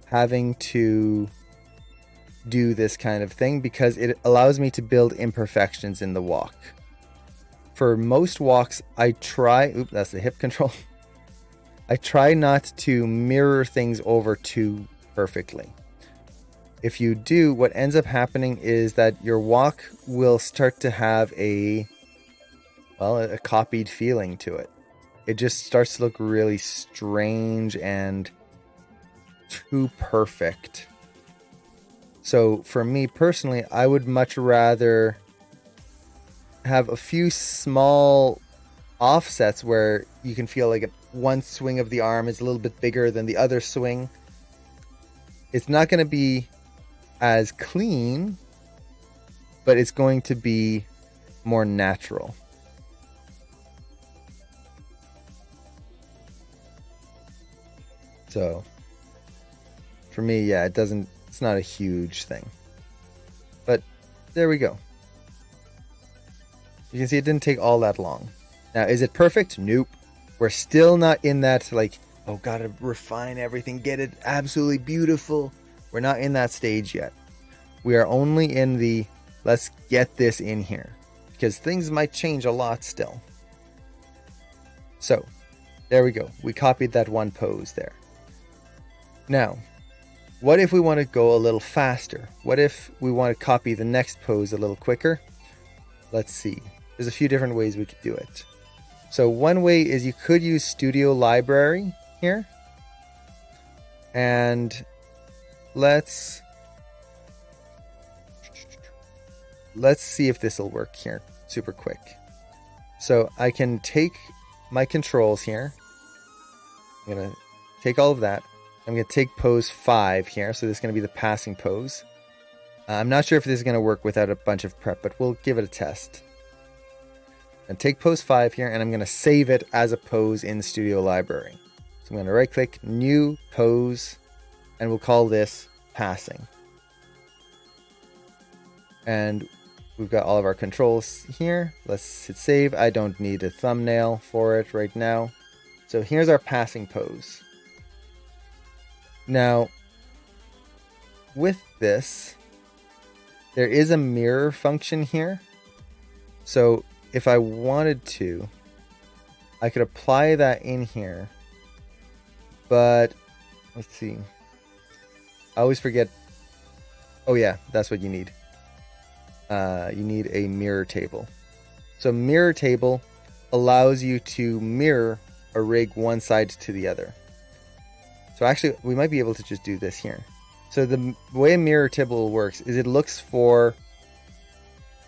having to do this kind of thing because it allows me to build imperfections in the walk. For most walks, I try, oops, that's the hip control. I try not to mirror things over too perfectly. If you do, what ends up happening is that your walk will start to have a copied feeling to it. It just starts to look really strange and too perfect. So for me personally, I would much rather have a few small offsets where you can feel like one swing of the arm is a little bit bigger than the other swing. It's not going to be as clean, but it's going to be more natural. So for me, yeah, it's not a huge thing. But there we go. You can see it didn't take all that long. Now, is it perfect? Nope. We're still not in that, like, oh, gotta refine everything, get it absolutely beautiful. We're not in that stage yet. We are only in the, let's get this in here. Because things might change a lot still. So, there we go. We copied that one pose there. Now, what if we want to go a little faster? What if we want to copy the next pose a little quicker? Let's see. There's a few different ways we could do it. So one way is you could use Studio Library here. And let's see if this will work here super quick. So I can take my controls here. I'm going to take all of that. I'm going to take pose 5 here. So this is going to be the passing pose. I'm not sure if this is going to work without a bunch of prep, but we'll give it a test. And take pose 5 here, and I'm going to save it as a pose in Studio Library. So I'm going to right click, new pose, and we'll call this passing. And we've got all of our controls here. Let's hit save. I don't need a thumbnail for it right now. So here's our passing pose. Now, with this, there is a mirror function here. So if I wanted to, I could apply that in here. But let's see. I always forget. Oh yeah, that's what you need. You need a mirror table. So mirror table allows you to mirror a rig one side to the other. So actually, we might be able to just do this here. So the way a mirror table works is it looks for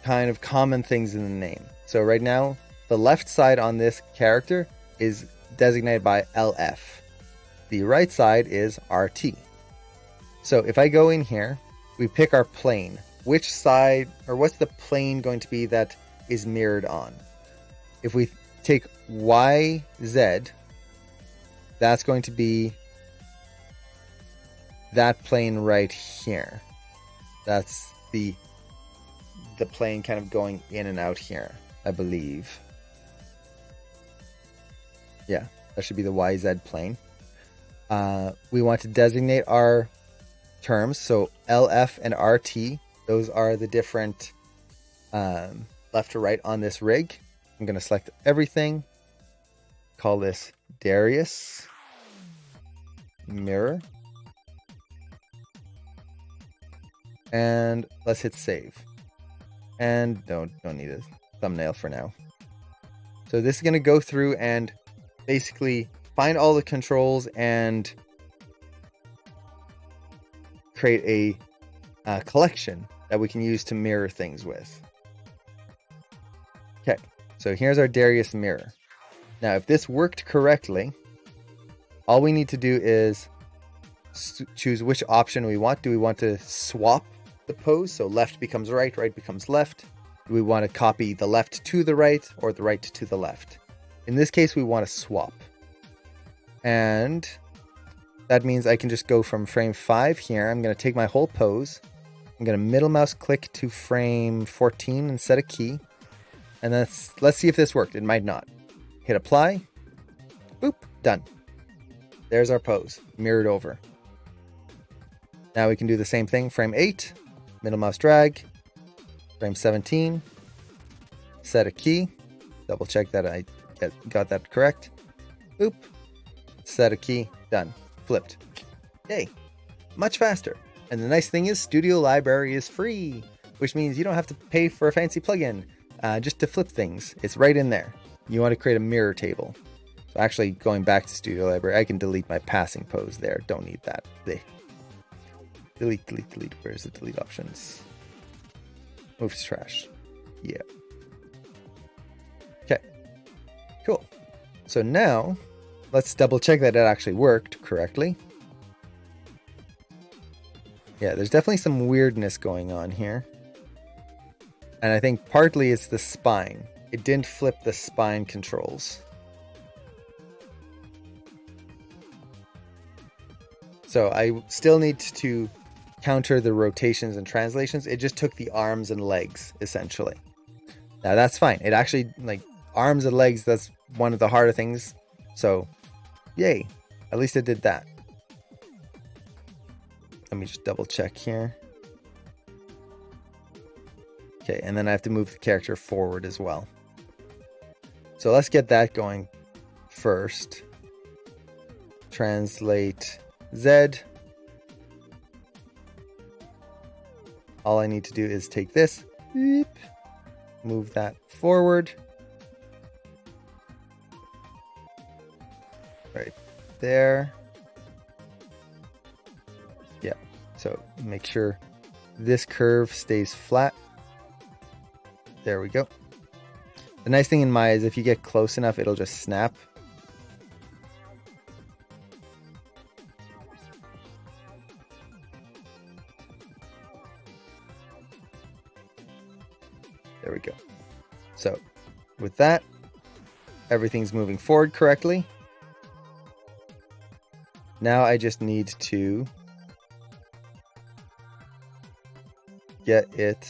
kind of common things in the name. So right now, the left side on this character is designated by LF. The right side is RT. So if I go in here, we pick our plane. Which side, or what's the plane going to be that is mirrored on? If we take YZ, that's going to be that plane right here. That's the plane kind of going in and out here, I believe. Yeah, that should be the YZ plane. We want to designate our terms. So LF and RT, those are the different left to right on this rig. I'm going to select everything. Call this Darius Mirror. And let's hit save. And don't need a thumbnail for now. So this is going to go through and basically find all the controls and create a collection that we can use to mirror things with. Okay, so here's our Darius mirror. Now, if this worked correctly, all we need to do is choose which option we want. Do we want to swap the pose? So left becomes right, right becomes left. Do we want to copy the left to the right or the right to the left? In this case, we want to swap. And that means I can just go from frame 5 here. I'm going to take my whole pose. I'm going to middle mouse click to frame 14 and set a key. And let's see if this worked. It might not. Hit apply. Boop. Done. There's our pose. Mirrored over. Now we can do the same thing. Frame 8. Middle mouse drag. Frame 17. Set a key. Double check that I got that correct. Boop. Set a key. Done. Flipped. Yay. Much faster. And the nice thing is Studio Library is free, which means you don't have to pay for a fancy plugin just to flip things. It's right in there. You want to create a mirror table. So actually going back to Studio Library, I can delete my passing pose there. Don't need that. Delete, delete, delete. Where's the delete options? Move to trash. Yeah. Okay. Cool. So now let's double check that it actually worked correctly. Yeah, there's definitely some weirdness going on here. And I think partly it's the spine. It didn't flip the spine controls. So I still need to counter the rotations and translations. It just took the arms and legs, essentially. Now that's fine. It actually, like, arms and legs, that's one of the harder things. So, yay. At least it did that. Let me just double check here. Okay, and then I have to move the character forward as well. So let's get that going first. Translate Z. All I need to do is take this, beep, move that forward. Right there. Yeah, so make sure this curve stays flat. There we go. The nice thing in Maya is if you get close enough, it'll just snap. There we go. So with that, everything's moving forward correctly. Now I just need to get it.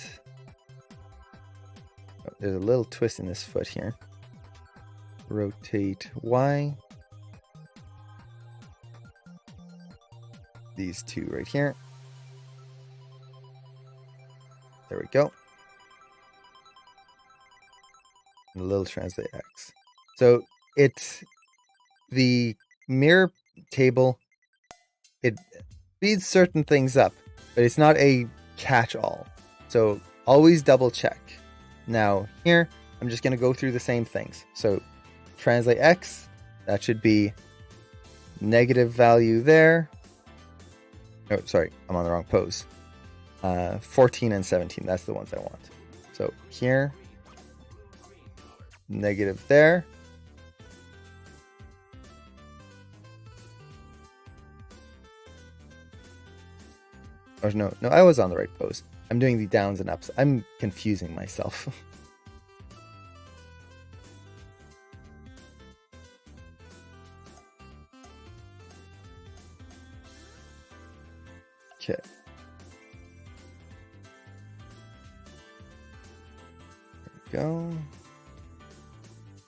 Oh, there's a little twist in this foot here. Rotate Y. These two right here. There we go. And a little translate X. So it's the mirror table. It speeds certain things up, but it's not a catch-all. So always double check. Now here, I'm just going to go through the same things. So translate X, that should be negative value there. Oh, sorry, I'm on the wrong pose. 14 and 17, that's the ones I want. So here, negative there. Or no, I was on the right pose. I'm doing the downs and ups. I'm confusing myself. Okay. There we go.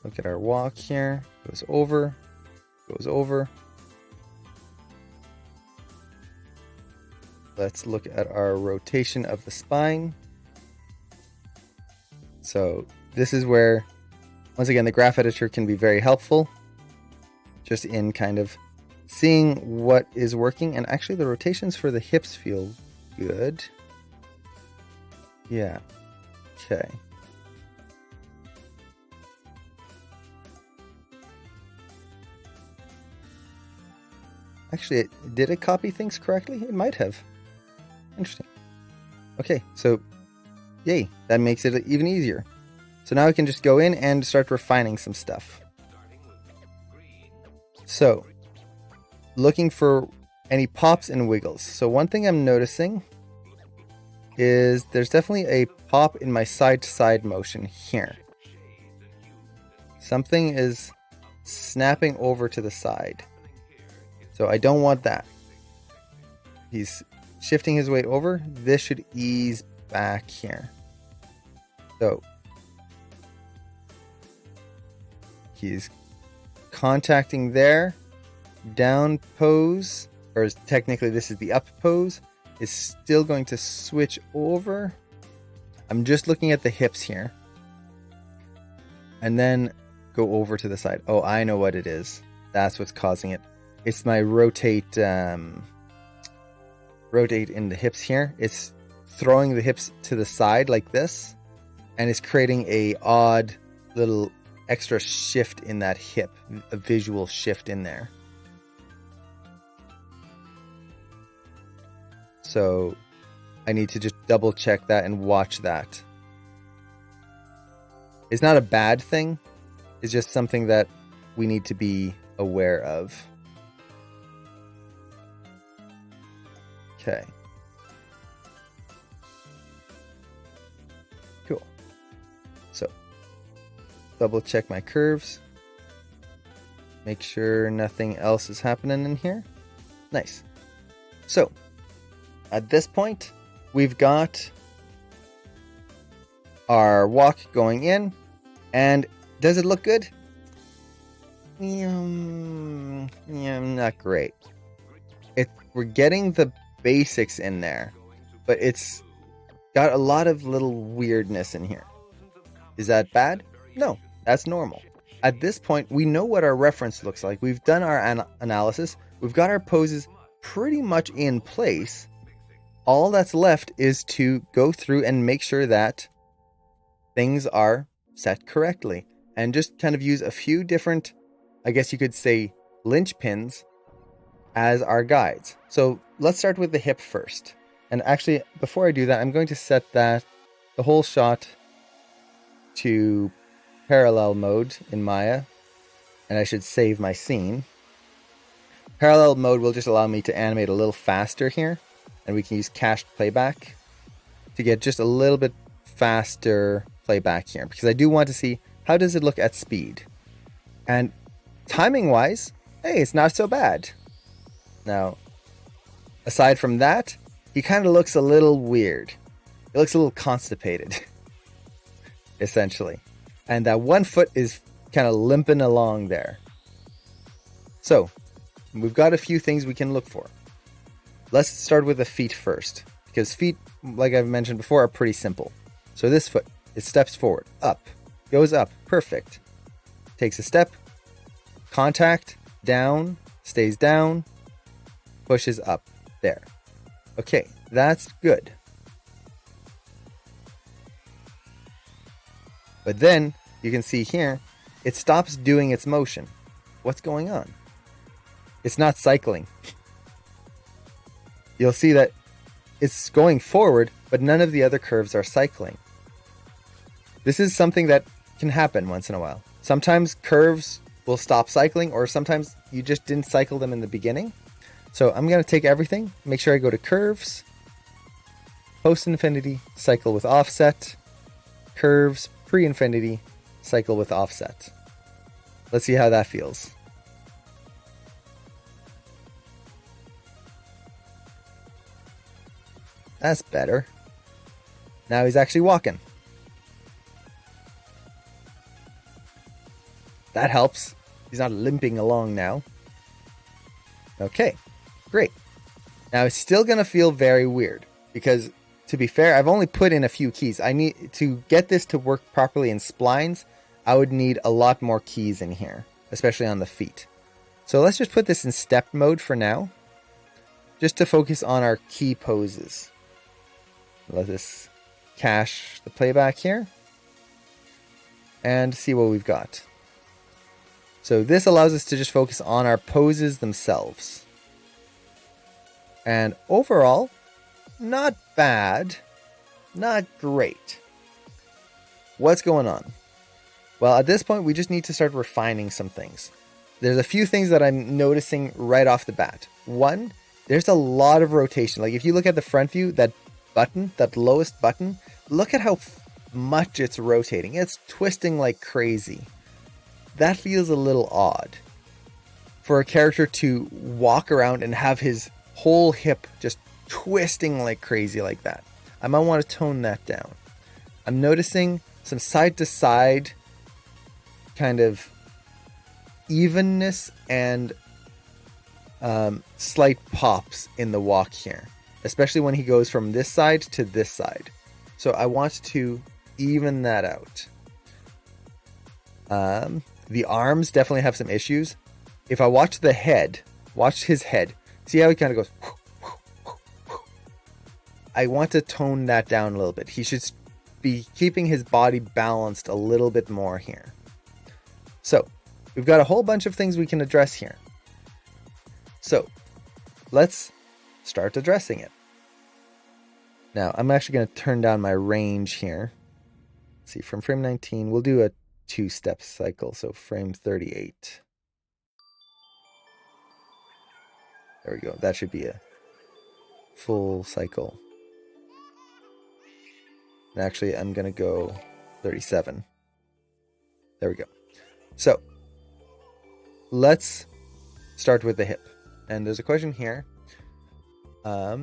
Look at our walk here. Goes over. Goes over. Let's look at our rotation of the spine. So this is where, once again, the graph editor can be very helpful. Just in kind of seeing what is working. And actually the rotations for the hips feel good. Yeah. Okay. Actually, did it copy things correctly? It might have. Interesting. Okay, so yay, that makes it even easier. So now we can just go in and start refining some stuff. So, looking for any pops and wiggles. So one thing I'm noticing is there's definitely a pop in my side-to-side motion here. Something is snapping over to the side. So I don't want that. He's shifting his weight over. This should ease back here. So he's contacting there. Down pose, or technically this is the up pose, is still going to switch over. I'm just looking at the hips here. And then go over to the side. Oh, I know what it is. That's what's causing it. It's my rotate in the hips here. It's throwing the hips to the side like this, and it's creating a odd little extra shift in that hip, a visual shift in there. So I need to just double check that and watch that. It's not a bad thing. It's just something that we need to be aware of. Okay. Cool. So double check my curves. Make sure nothing else is happening in here. Nice. So at this point, we've got our walk going in. And does it look good? Not great. We're getting the basics in there, but it's got a lot of little weirdness in here. Is that bad? No, that's normal. At this point, we know what our reference looks like. We've done our analysis. We've got our poses pretty much in place. All that's left is to go through and make sure that things are set correctly and just kind of use a few different, I guess you could say, linchpins as our guides. So let's start with the hip first. And actually, before I do that, I'm going to set the whole shot to parallel mode in Maya. And I should save my scene. Parallel mode will just allow me to animate a little faster here. And we can use cached playback to get just a little bit faster playback here. Because I do want to see how does it look at speed. And timing wise, hey, it's not so bad. Now, aside from that, he kind of looks a little weird. He looks a little constipated, essentially. And that one foot is kind of limping along there. So, we've got a few things we can look for. Let's start with the feet first. Because feet, like I've mentioned before, are pretty simple. So this foot, it steps forward, up, goes up, perfect. Takes a step, contact, down, stays down, pushes up, there. Okay, that's good. But then, you can see here, it stops doing its motion. What's going on? It's not cycling. You'll see that it's going forward, but none of the other curves are cycling. This is something that can happen once in a while. Sometimes curves will stop cycling, or sometimes you just didn't cycle them in the beginning. So I'm going to take everything, make sure I go to curves, post-infinity, cycle with offset, curves, pre-infinity, cycle with offset. Let's see how that feels. That's better. Now he's actually walking. That helps. He's not limping along now. Okay, great. Now it's still going to feel very weird because, to be fair, I've only put in a few keys. I need to get this to work properly in splines. I would need a lot more keys in here, especially on the feet. So let's just put this in step mode for now, just to focus on our key poses. Let this cache the playback here and see what we've got. So this allows us to just focus on our poses themselves. And overall, not bad, not great. What's going on? Well, at this point, we just need to start refining some things. There's a few things that I'm noticing right off the bat. One, there's a lot of rotation. Like if you look at the front view, that button, that lowest button, look at how much it's rotating. It's twisting like crazy. That feels a little odd for a character to walk around and have his whole hip just twisting like crazy like that. I might want to tone that down. I'm noticing some side to side kind of evenness and slight pops in the walk here, especially when he goes from this side to this side. So I want to even that out. The arms definitely have some issues. If I watch the head, watch his head, see how he kind of goes. I want to tone that down a little bit. He should be keeping his body balanced a little bit more here. So we've got a whole bunch of things we can address here. So let's start addressing it. Now I'm actually going to turn down my range here. Let's see, from frame 19, we'll do a 2-step cycle. So frame 38. There we go. That should be a full cycle. And actually, I'm going to go 37. There we go. So let's start with the hip. And there's a question here. I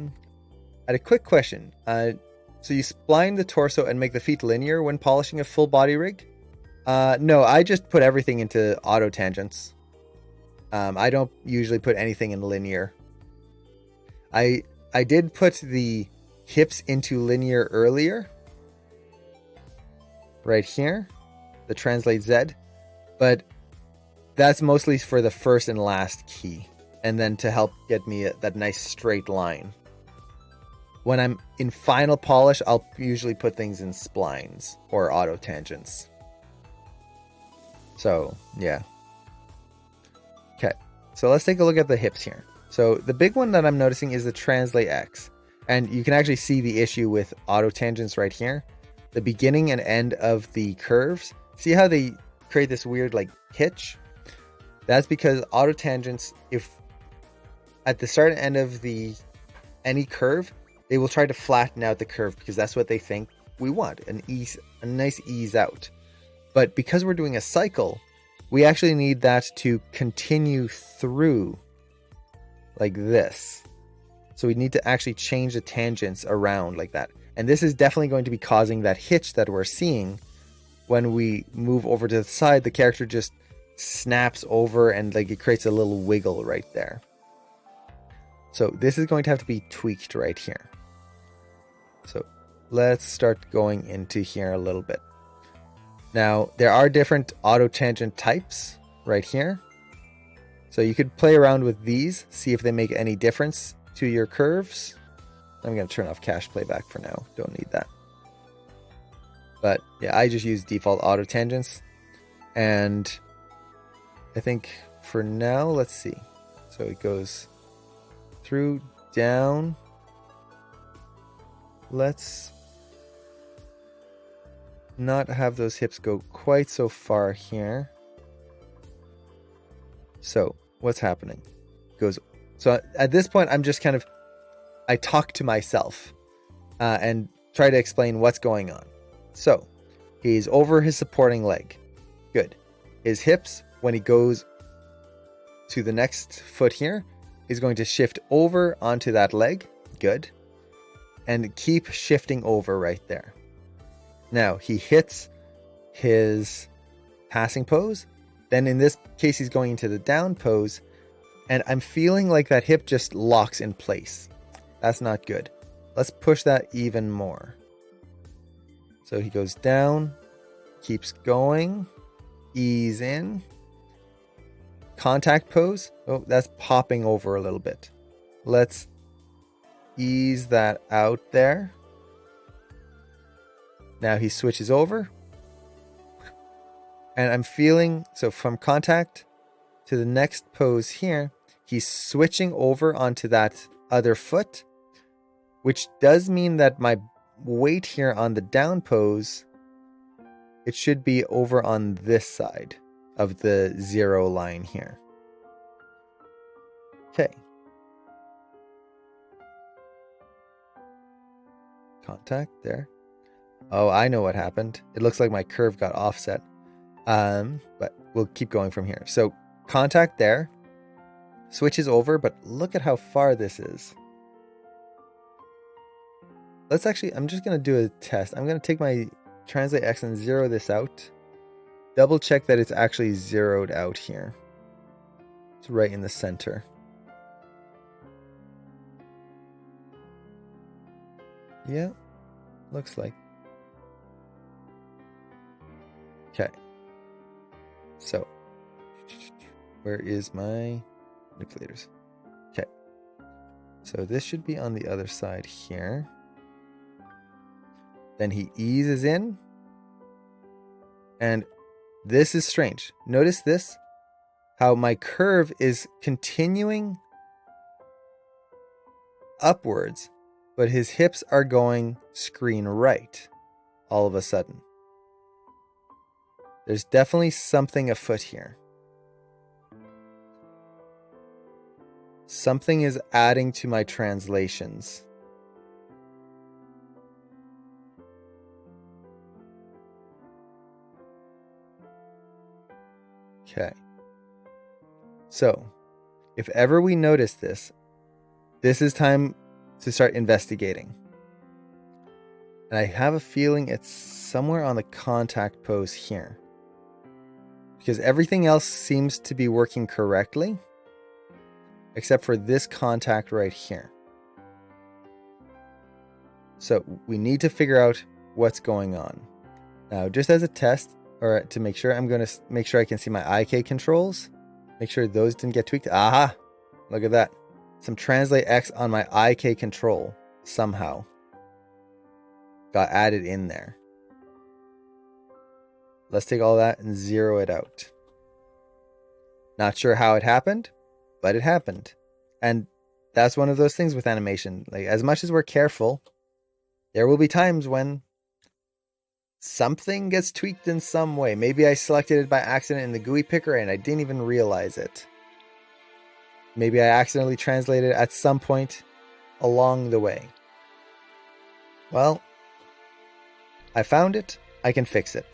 had a quick question. So you spline the torso and make the feet linear when polishing a full body rig? No, I just put everything into auto tangents. I don't usually put anything in linear. I did put the hips into linear earlier. Right here. The translate Z. But that's mostly for the first and last key. And then to help get me that nice straight line. When I'm in final polish, I'll usually put things in splines or auto tangents. So, yeah. Okay, so let's take a look at the hips here. So the big one that I'm noticing is the translate X. And you can actually see the issue with auto tangents right here. The beginning and end of the curves. See how they create this weird like hitch? That's because auto tangents, if at the start and end of any curve, they will try to flatten out the curve because that's what they think we want, a nice ease out. But because we're doing a cycle, we actually need that to continue through like this. So we need to actually change the tangents around like that. And this is definitely going to be causing that hitch that we're seeing when we move over to the side. The character just snaps over and like it creates a little wiggle right there. So this is going to have to be tweaked right here. So let's start going into here a little bit. Now, there are different auto tangent types right here. So you could play around with these, see if they make any difference to your curves. I'm going to turn off cache playback for now. Don't need that. But yeah, I just use default auto tangents. And I think for now, let's see. So it goes through, down. Let's not have those hips go quite so far here. So what's happening? So at this point, I'm just kind of, I talk to myself and try to explain what's going on. So he's over his supporting leg. Good. His hips, when he goes to the next foot here, is going to shift over onto that leg. Good. And keep shifting over right there. Now he hits his passing pose. Then in this case, he's going into the down pose. And I'm feeling like that hip just locks in place. That's not good. Let's push that even more. So he goes down, keeps going, ease in. Contact pose. Oh, that's popping over a little bit. Let's ease that out there. Now he switches over. And I'm feeling, so from contact to the next pose here, he's switching over onto that other foot, which does mean that my weight here on the down pose, it should be over on this side of the 0 line here. Okay. Contact there. Oh, I know what happened. It looks like my curve got offset. But we'll keep going from here. So contact there. Switches over, but look at how far this is. Let's actually, I'm just going to do a test. I'm going to take my translate X and zero this out. Double check that it's actually zeroed out here. It's right in the center. Yeah, looks like. Okay. So, where is my manipulators? Okay. So this should be on the other side here. Then he eases in. And this is strange. Notice this. How my curve is continuing upwards, but his hips are going screen right all of a sudden. There's definitely something afoot here. Something is adding to my translations. Okay. So, if ever we notice this, this is time to start investigating. And I have a feeling it's somewhere on the contact pose here. Because everything else seems to be working correctly, except for this contact right here. So we need to figure out what's going on. Now, just as a test, or to make sure, I'm going to make sure I can see my IK controls. Make sure those didn't get tweaked. Aha! Look at that. Some translate X on my IK control somehow got added in there. Let's take all that and zero it out. Not sure how it happened, but it happened. And that's one of those things with animation. Like, as much as we're careful, there will be times when something gets tweaked in some way. Maybe I selected it by accident in the GUI picker and I didn't even realize it. Maybe I accidentally translated at some point along the way. Well, I found it. I can fix it.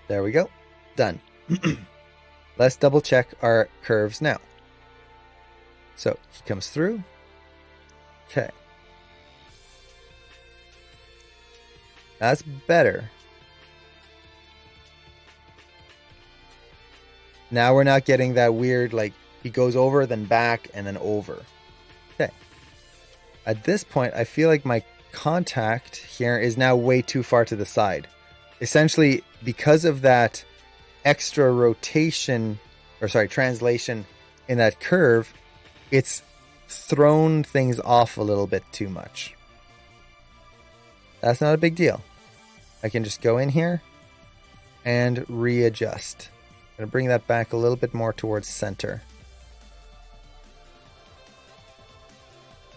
There we go. Done. Let's double check our curves now. So he comes through. Okay. That's better. Now we're not getting that weird, like, he goes over, then back, and then over. Okay. At this point, I feel like my contact here is now way too far to the side. Essentially, because of that extra rotation, or sorry, translation in that curve, it's thrown things off a little bit too much. That's not a big deal. I can just go in here and readjust. I'm going to bring that back a little bit more towards center.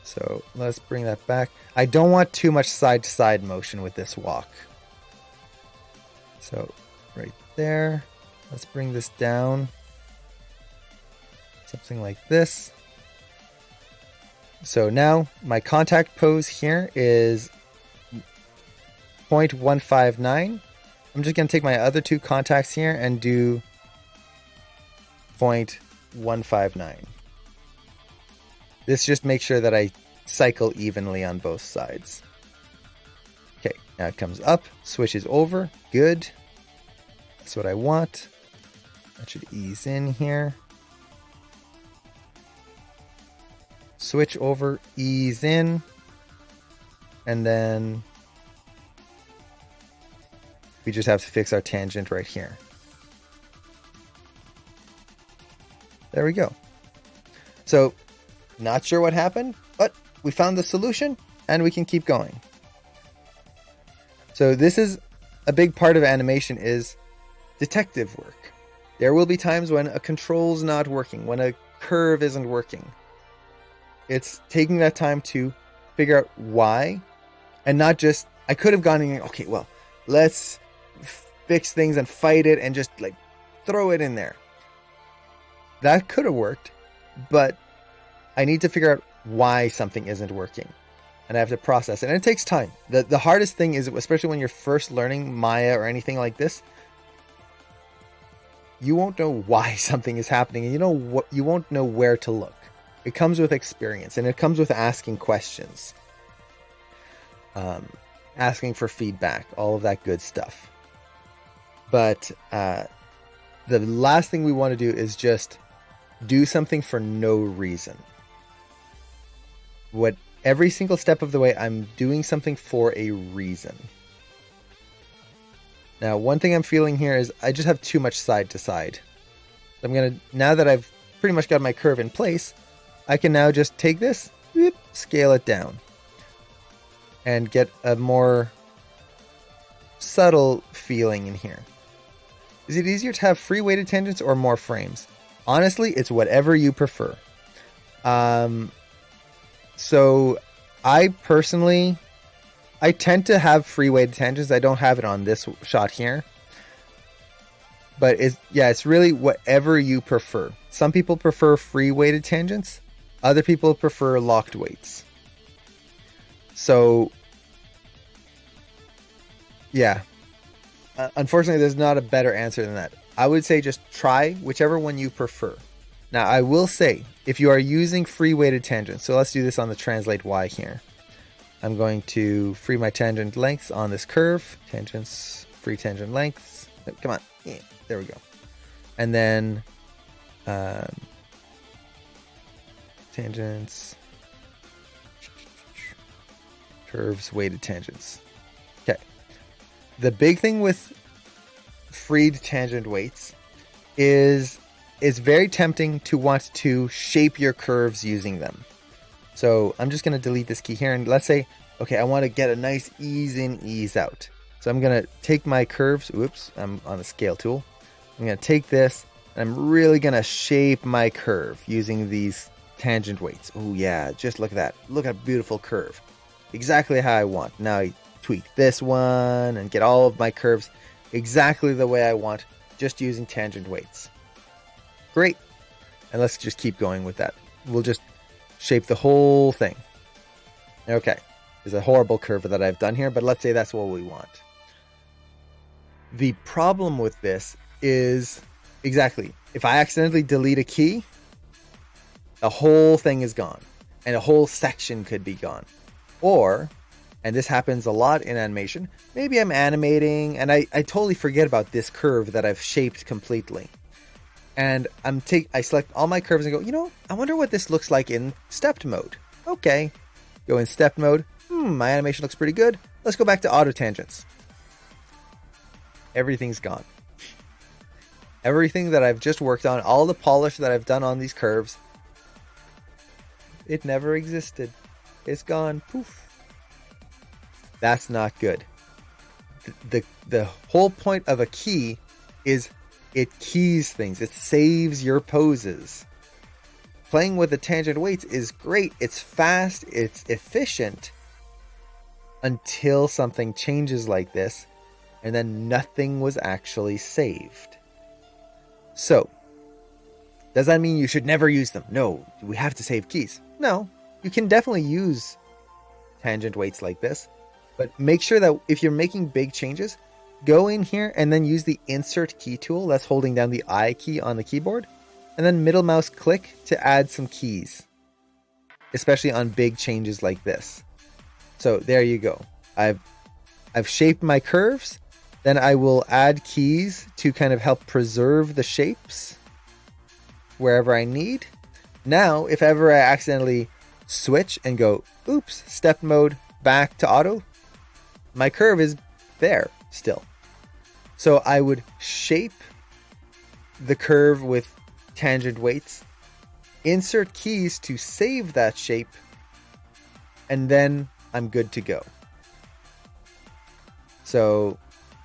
So let's bring that back. I don't want too much side-to-side motion with this walk. So right there. Let's bring this down. Something like this. So now my contact pose here is 0.159. I'm just going to take my other two contacts here and do 0.159. This just makes sure that I cycle evenly on both sides. Okay, now it comes up, switches over. Good. That's what I want. That should ease in here. Switch over, ease in. And then we just have to fix our tangent right here. There we go. So, not sure what happened, but we found the solution and we can keep going. So this is a big part of animation, is detective work. There will be times when a control's not working, when a curve isn't working. It's taking that time to figure out why, and not just, I could have gone in, okay, well, let's fix things and fight it and just like throw it in there. That could have worked, but I need to figure out why something isn't working. And I have to process it. And it takes time. The hardest thing is, especially when you're first learning Maya or anything like this, you won't know why something is happening, and you won't know where to look. It comes with experience, and it comes with asking questions. Asking for feedback, all of that good stuff. But the last thing we want to do is just do something for no reason. Every single step of the way, I'm doing something for a reason. Now, one thing I'm feeling here is I just have too much side to side. Now that I've pretty much got my curve in place, I can now just take this, scale it down, and get a more subtle feeling in here. Is it easier to have free weighted tangents or more frames? Honestly, it's whatever you prefer. So I personally, I tend to have free weighted tangents. I don't have it on this shot here. But it's really whatever you prefer. Some people prefer free weighted tangents. Other people prefer locked weights. So, yeah. Unfortunately, there's not a better answer than that. I would say just try whichever one you prefer. Now, I will say, if you are using free weighted tangents, so let's do this on the translate Y here. I'm going to free my tangent lengths on this curve. Tangents, free tangent lengths. Oh, come on. Yeah, there we go. And then tangents, curves, weighted tangents. Okay. The big thing with freed tangent weights is it's very tempting to want to shape your curves using them. So I'm just going to delete this key here, and let's say, okay, I want to get a nice ease in, ease out. So I'm going to take my curves. Oops, I'm on the scale tool. I'm going to take this, and I'm really going to shape my curve using these tangent weights. Oh yeah, just look at that. Look at a beautiful curve. Exactly how I want. Now I tweak this one and get all of my curves exactly the way I want, just using tangent weights. Great. And let's just keep going with that. We'll just shape the whole thing. Okay. There's a horrible curve that I've done here, but let's say that's what we want. The problem with this is exactly, if I accidentally delete a key, the whole thing is gone and a whole section could be gone. Or, and this happens a lot in animation, maybe I'm animating and I totally forget about this curve that I've shaped completely. And I select all my curves and go, you know, I wonder what this looks like in stepped mode. Okay, go in stepped mode. My animation looks pretty good. Let's go back to auto tangents. Everything's gone. Everything that I've just worked on, all the polish that I've done on these curves, it never existed. It's gone. Poof. That's not good. The whole point of a key is it keys things. It saves your poses. Playing with the tangent weights is great. It's fast. It's efficient. Until something changes like this. And then nothing was actually saved. So, does that mean you should never use them? No, we have to save keys. No, you can definitely use tangent weights like this. But make sure that if you're making big changes, go in here and then use the insert key tool that's holding down the I key on the keyboard. And then middle mouse click to add some keys. Especially on big changes like this. So there you go. I've shaped my curves. Then I will add keys to kind of help preserve the shapes wherever I need. Now, if ever I accidentally switch and go, oops, step mode, back to auto, my curve is there still. So I would shape the curve with tangent weights, insert keys to save that shape, and then I'm good to go. So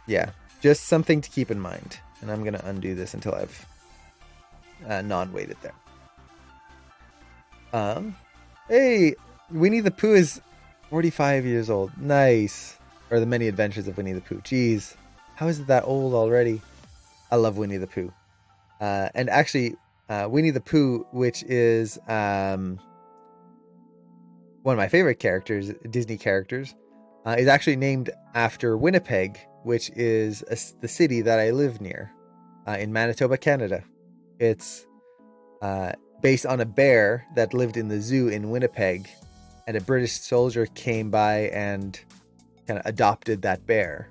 yeah, just something to keep in mind. And I'm going to undo this until I've non-weighted there. Hey, Winnie the Pooh is 45 years old. Nice. Or The Many Adventures of Winnie the Pooh. Jeez, how is it that old already? I love Winnie the Pooh. And actually, Winnie the Pooh, which is one of my favorite characters, Disney characters, is actually named after Winnipeg, which is the city that I live near in Manitoba, Canada. It's based on a bear that lived in the zoo in Winnipeg, and a British soldier came by and kind of adopted that bear.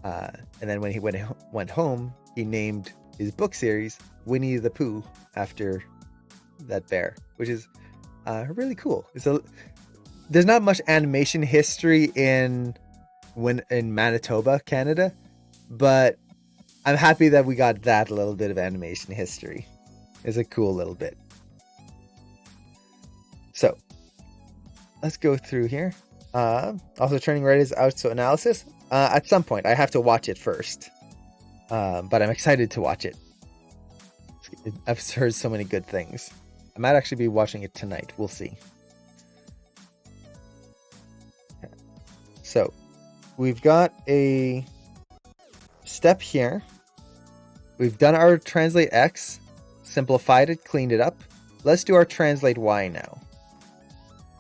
And then when he went home, he named his book series Winnie the Pooh after that bear, which is really cool. There's not much animation history in Manitoba, Canada, but I'm happy that we got that little bit of animation history. It's a cool little bit. So let's go through here. Also, Turning Red is out, so analysis. At some point, I have to watch it first, but I'm excited to watch it. I've heard so many good things. I might actually be watching it tonight. We'll see. Okay. So we've got a step here. We've done our translate X, simplified it, cleaned it up. Let's do our translate Y now.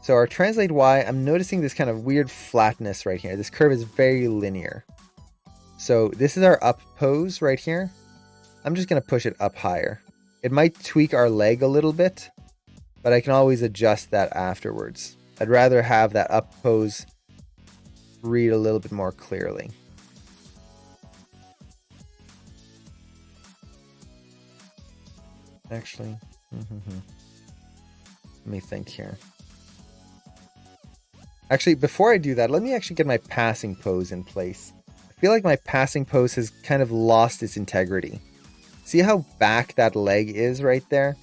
So our translate Y, I'm noticing this kind of weird flatness right here. This curve is very linear. So this is our up pose right here. I'm just going to push it up higher. It might tweak our leg a little bit, but I can always adjust that afterwards. I'd rather have that up pose read a little bit more clearly. Actually, let me think here. Actually, before I do that, let me actually get my passing pose in place. I feel like my passing pose has kind of lost its integrity. See how back that leg is right there?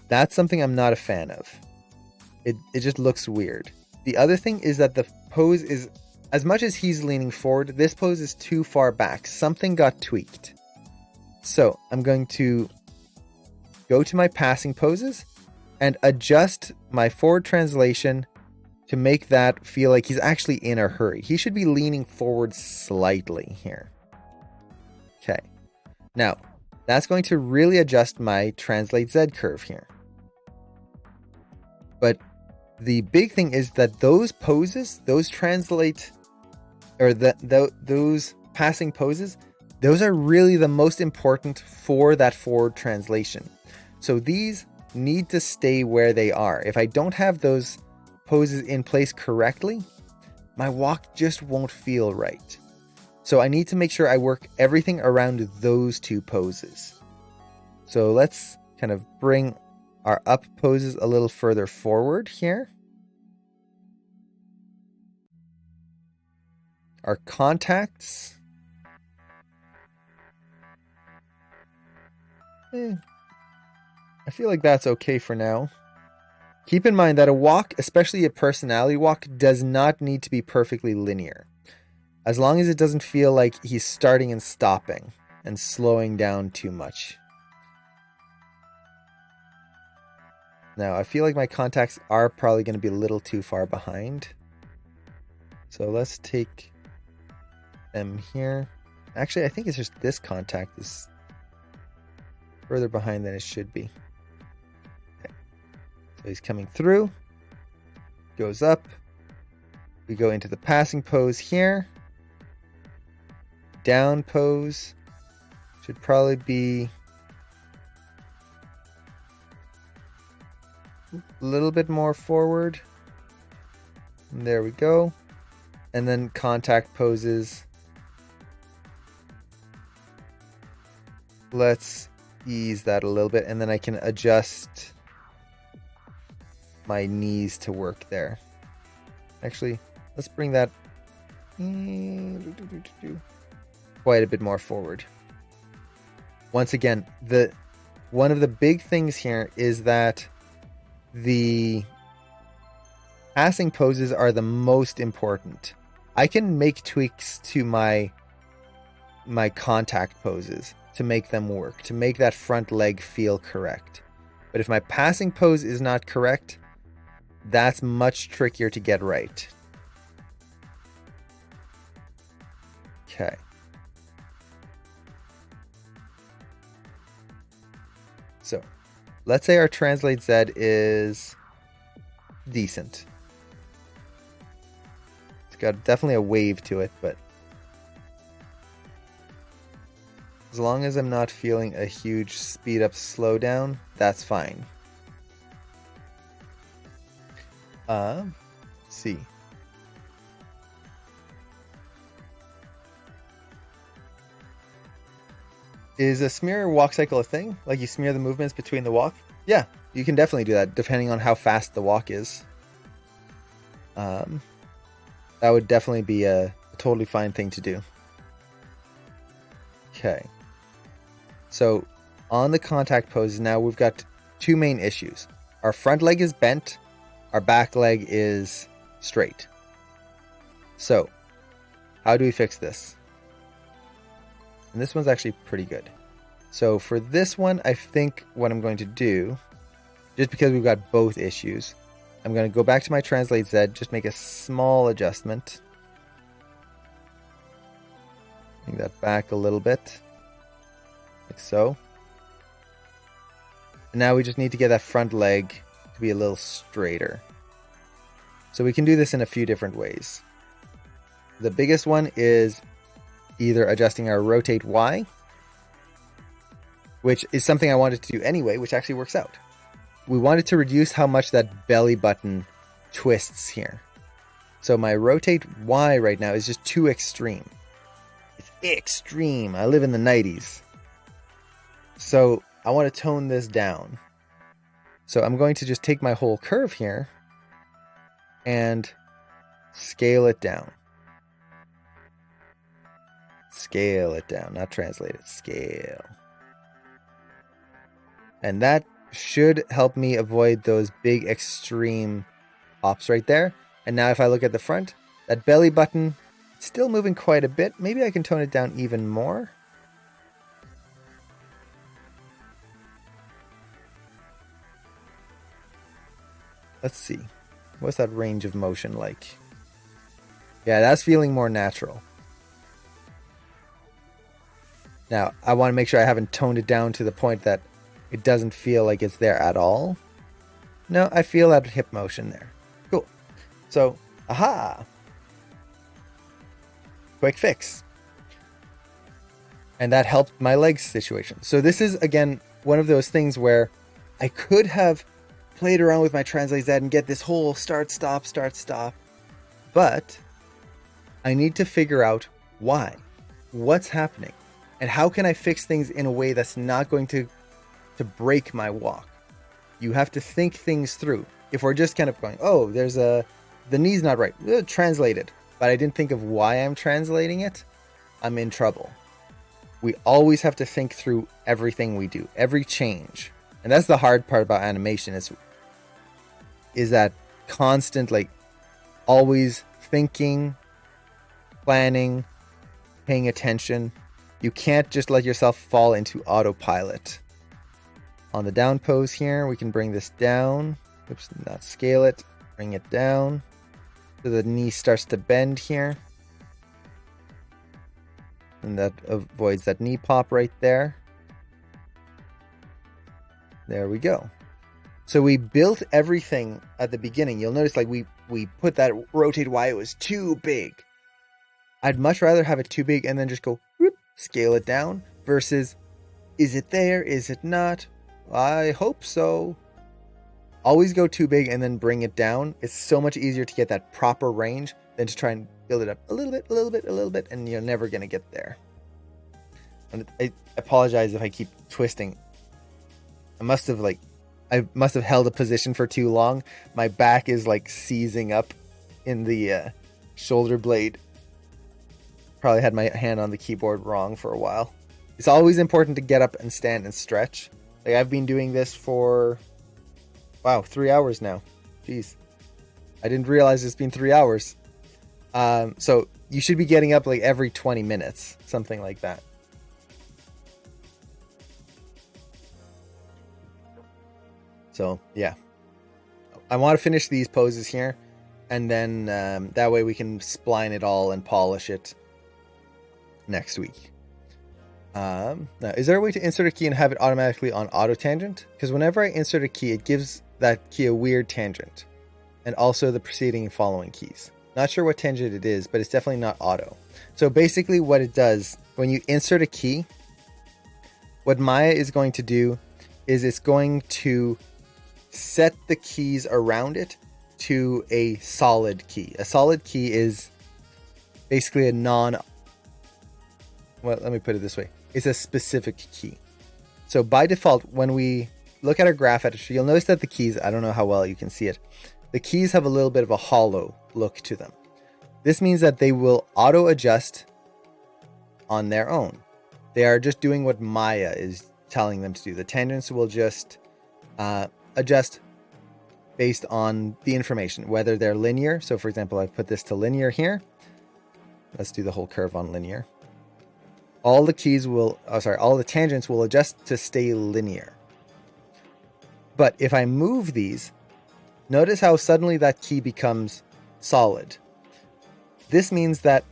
That's something I'm not a fan of. It just looks weird. The other thing is that the pose is, as much as he's leaning forward, this pose is too far back. Something got tweaked. So I'm going to go to my passing poses and adjust my forward translation to make that feel like he's actually in a hurry. He should be leaning forward slightly here. Okay. Now, that's going to really adjust my translate Z curve here. But the big thing is that those poses, those translate, or those passing poses, those are really the most important for that forward translation. So these need to stay where they are. If I don't have those poses in place correctly, my walk just won't feel right. So I need to make sure I work everything around those two poses. So let's kind of bring our up poses a little further forward here. Our contacts. I feel like that's okay for now. Keep in mind that a walk, especially a personality walk, does not need to be perfectly linear. As long as it doesn't feel like he's starting and stopping and slowing down too much. Now, I feel like my contacts are probably going to be a little too far behind. So let's take them here. Actually, I think it's just this contact is further behind than it should be. Okay. So he's coming through. Goes up. We go into the passing pose here. Down pose should probably be a little bit more forward. And there we go. And then contact poses. Let's ease that a little bit, and then I can adjust my knees to work there. Actually, let's bring that quite a bit more forward. Once again, one of the big things here is that the passing poses are the most important. I can make tweaks to my contact poses to make them work, to make that front leg feel correct. But if my passing pose is not correct, that's much trickier to get right. Okay. So, let's say our translate Z is decent. It's got definitely a wave to it, but as long as I'm not feeling a huge speed up slowdown, that's fine. See. Is a smear walk cycle a thing? Like you smear the movements between the walk? Yeah, you can definitely do that depending on how fast the walk is. That would definitely be a totally fine thing to do. Okay. So on the contact poses now, we've got two main issues. Our front leg is bent. Our back leg is straight. So how do we fix this? And this one's actually pretty good. So for this one, I think what I'm going to do, just because we've got both issues, I'm going to go back to my translate Z, just make a small adjustment. Bring that back a little bit. Like so. And now we just need to get that front leg to be a little straighter. So we can do this in a few different ways. The biggest one is either adjusting our rotate Y which is something I wanted to do anyway, which actually works out. We wanted to reduce how much that belly button twists here. So my rotate Y right now is just too extreme. It's extreme. I live in the 90s. So I want to tone this down. So I'm going to just take my whole curve here and scale it down. Scale it down, not translate it. Scale. And that should help me avoid those big extreme pops right there. And now if I look at the front, that belly button still moving quite a bit. Maybe I can tone it down even more. Let's see. What's that range of motion like? Yeah, that's feeling more natural. Now, I want to make sure I haven't toned it down to the point that it doesn't feel like it's there at all. No, I feel that hip motion there. Cool. So, aha! Quick fix. And that helped my legs situation. So this is, again, one of those things where I could have played around with my Translate Z and get this whole start, stop, but I need to figure out why. What's happening? And how can I fix things in a way that's not going to break my walk? You have to think things through. If we're just kind of going, oh, the knee's not right, translate it. But I didn't think of why I'm translating it, I'm in trouble. We always have to think through everything we do, every change. And that's the hard part about animation is that constant, like, always thinking, planning, paying attention. You can't just let yourself fall into autopilot. On the down pose here, we can bring this down. Oops, not scale it. Bring it down. So the knee starts to bend here. And that avoids that knee pop right there. There we go. So we built everything at the beginning. You'll notice like we put that rotate Y, it was too big. I'd much rather have it too big and then just go whoop, scale it down versus is it there? Is it not? I hope so. Always go too big and then bring it down. It's so much easier to get that proper range than to try and build it up a little bit, and you're never going to get there. And I apologize if I keep twisting. I must have held a position for too long. My back is like seizing up in the shoulder blade. Probably had my hand on the keyboard wrong for a while. It's always important to get up and stand and stretch. Like I've been doing this for, wow, 3 hours now. Jeez. I didn't realize it's been 3 hours. So you should be getting up like every 20 minutes, something like that. So yeah, I want to finish these poses here, and then that way we can spline it all and polish it next week. Now, is there a way to insert a key and have it automatically on auto tangent? Because whenever I insert a key, it gives that key a weird tangent, and also the preceding and following keys. Not sure what tangent it is, but it's definitely not auto. So basically what it does, when you insert a key, what Maya is going to do is it's going to set the keys around it to a solid key. A solid key is basically a well, let me put it this way. It's a specific key. So by default, when we look at our graph editor, you'll notice that the keys, I don't know how well you can see it, the keys have a little bit of a hollow look to them. This means that they will auto adjust on their own. They are just doing what Maya is telling them to do. The tangents will just adjust based on the information, whether they're linear. So for example, I put this to linear here. Let's do the whole curve on linear. All the keys will, all the tangents will adjust to stay linear. But if I move these, notice how suddenly that key becomes solid. This means that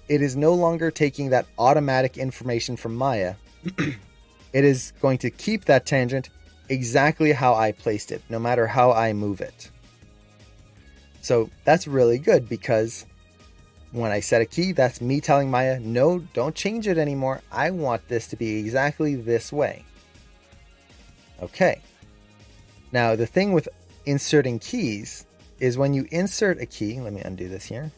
it is no longer taking that automatic information from Maya. It is going to keep that tangent exactly how I placed it, no matter how I move it. So that's really good, because when I set a key, that's me telling Maya, no, don't change it anymore. I want this to be exactly this way. Okay. Now, the thing with inserting keys is when you insert a key, let me undo this here.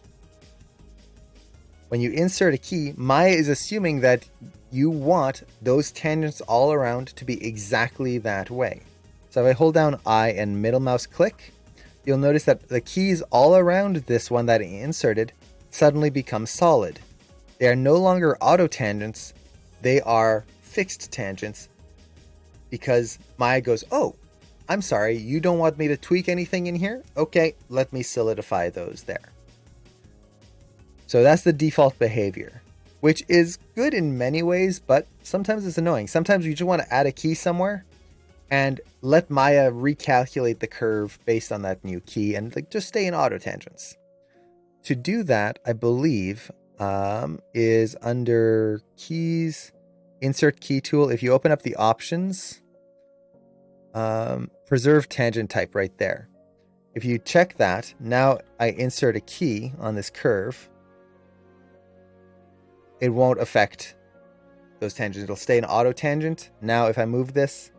When you insert a key, Maya is assuming that you want those tangents all around to be exactly that way. So if I hold down I and middle mouse click, you'll notice that the keys all around this one that I inserted suddenly become solid. They are no longer auto tangents, they are fixed tangents, because Maya goes, oh, I'm sorry, you don't want me to tweak anything in here? Okay, let me solidify those there. So that's the default behavior, which is good in many ways, but sometimes it's annoying. Sometimes you just want to add a key somewhere and let Maya recalculate the curve based on that new key and like just stay in auto tangents. To do that, I believe, is under keys, insert key tool. If you open up the options, preserve tangent type right there. If you check that, now I insert a key on this curve. It won't affect those tangents. It'll stay an auto tangent. Now, if I move this,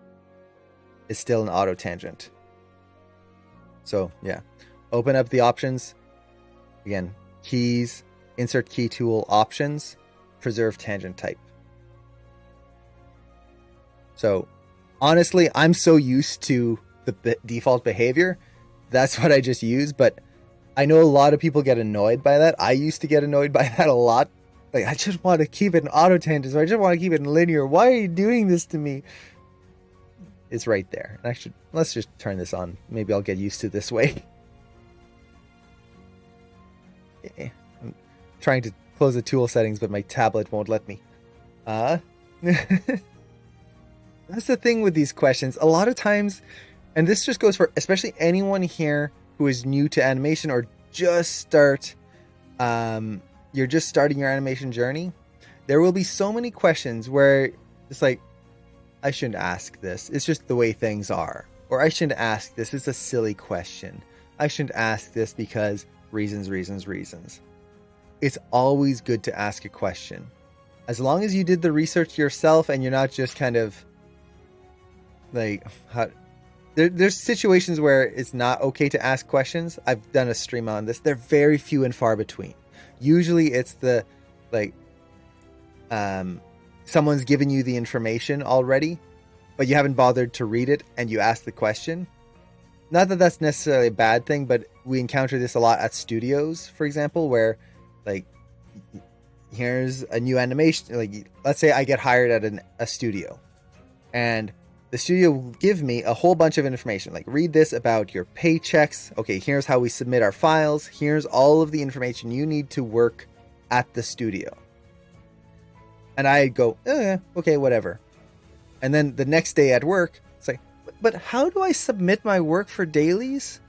it's still an auto tangent. So yeah, open up the options. Again, keys, insert key tool, options, preserve tangent type. So honestly, I'm so used to the default behavior. That's what I just use. But I know a lot of people get annoyed by that. I used to get annoyed by that a lot. Like, I just want to keep it in auto tangents, or I just want to keep it in linear. Why are you doing this to me? It's right there. And actually, let's just turn this on. Maybe I'll get used to this way. I'm trying to close the tool settings, but my tablet won't let me. That's the thing with these questions. A lot of times, and this just goes for especially anyone here who is new to animation or just start... you're just starting your animation journey, there will be so many questions where it's like, I shouldn't ask this. It's just the way things are. Or I shouldn't ask this. It's a silly question. I shouldn't ask this because reasons. It's always good to ask a question. As long as you did the research yourself and you're not just kind of like... There's situations where it's not okay to ask questions. I've done a stream on this. They're very few and far between. Usually it's the, like, someone's given you the information already, but you haven't bothered to read it and you ask the question. Not that that's necessarily a bad thing, but we encounter this a lot at studios, for example, where, like, here's a new animation. Like, let's say I get hired at a studio, and the studio will give me a whole bunch of information. Like, read this about your paychecks. Okay, here's how we submit our files. Here's all of the information you need to work at the studio. And I go, okay, whatever. And then the next day at work, it's like, but how do I submit my work for dailies?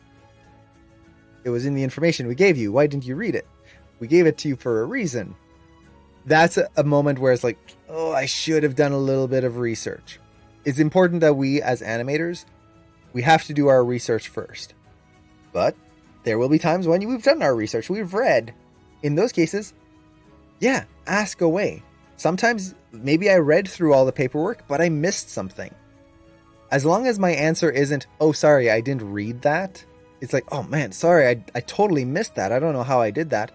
It was in the information we gave you. Why didn't you read it? We gave it to you for a reason. That's a moment where it's like, oh, I should have done a little bit of research. It's important that we, as animators, we have to do our research first. But there will be times when we've done our research, we've read. In those cases, yeah, ask away. Sometimes maybe I read through all the paperwork, but I missed something. As long as my answer isn't, oh, sorry, I didn't read that. It's like, oh man, sorry, I totally missed that. I don't know how I did that.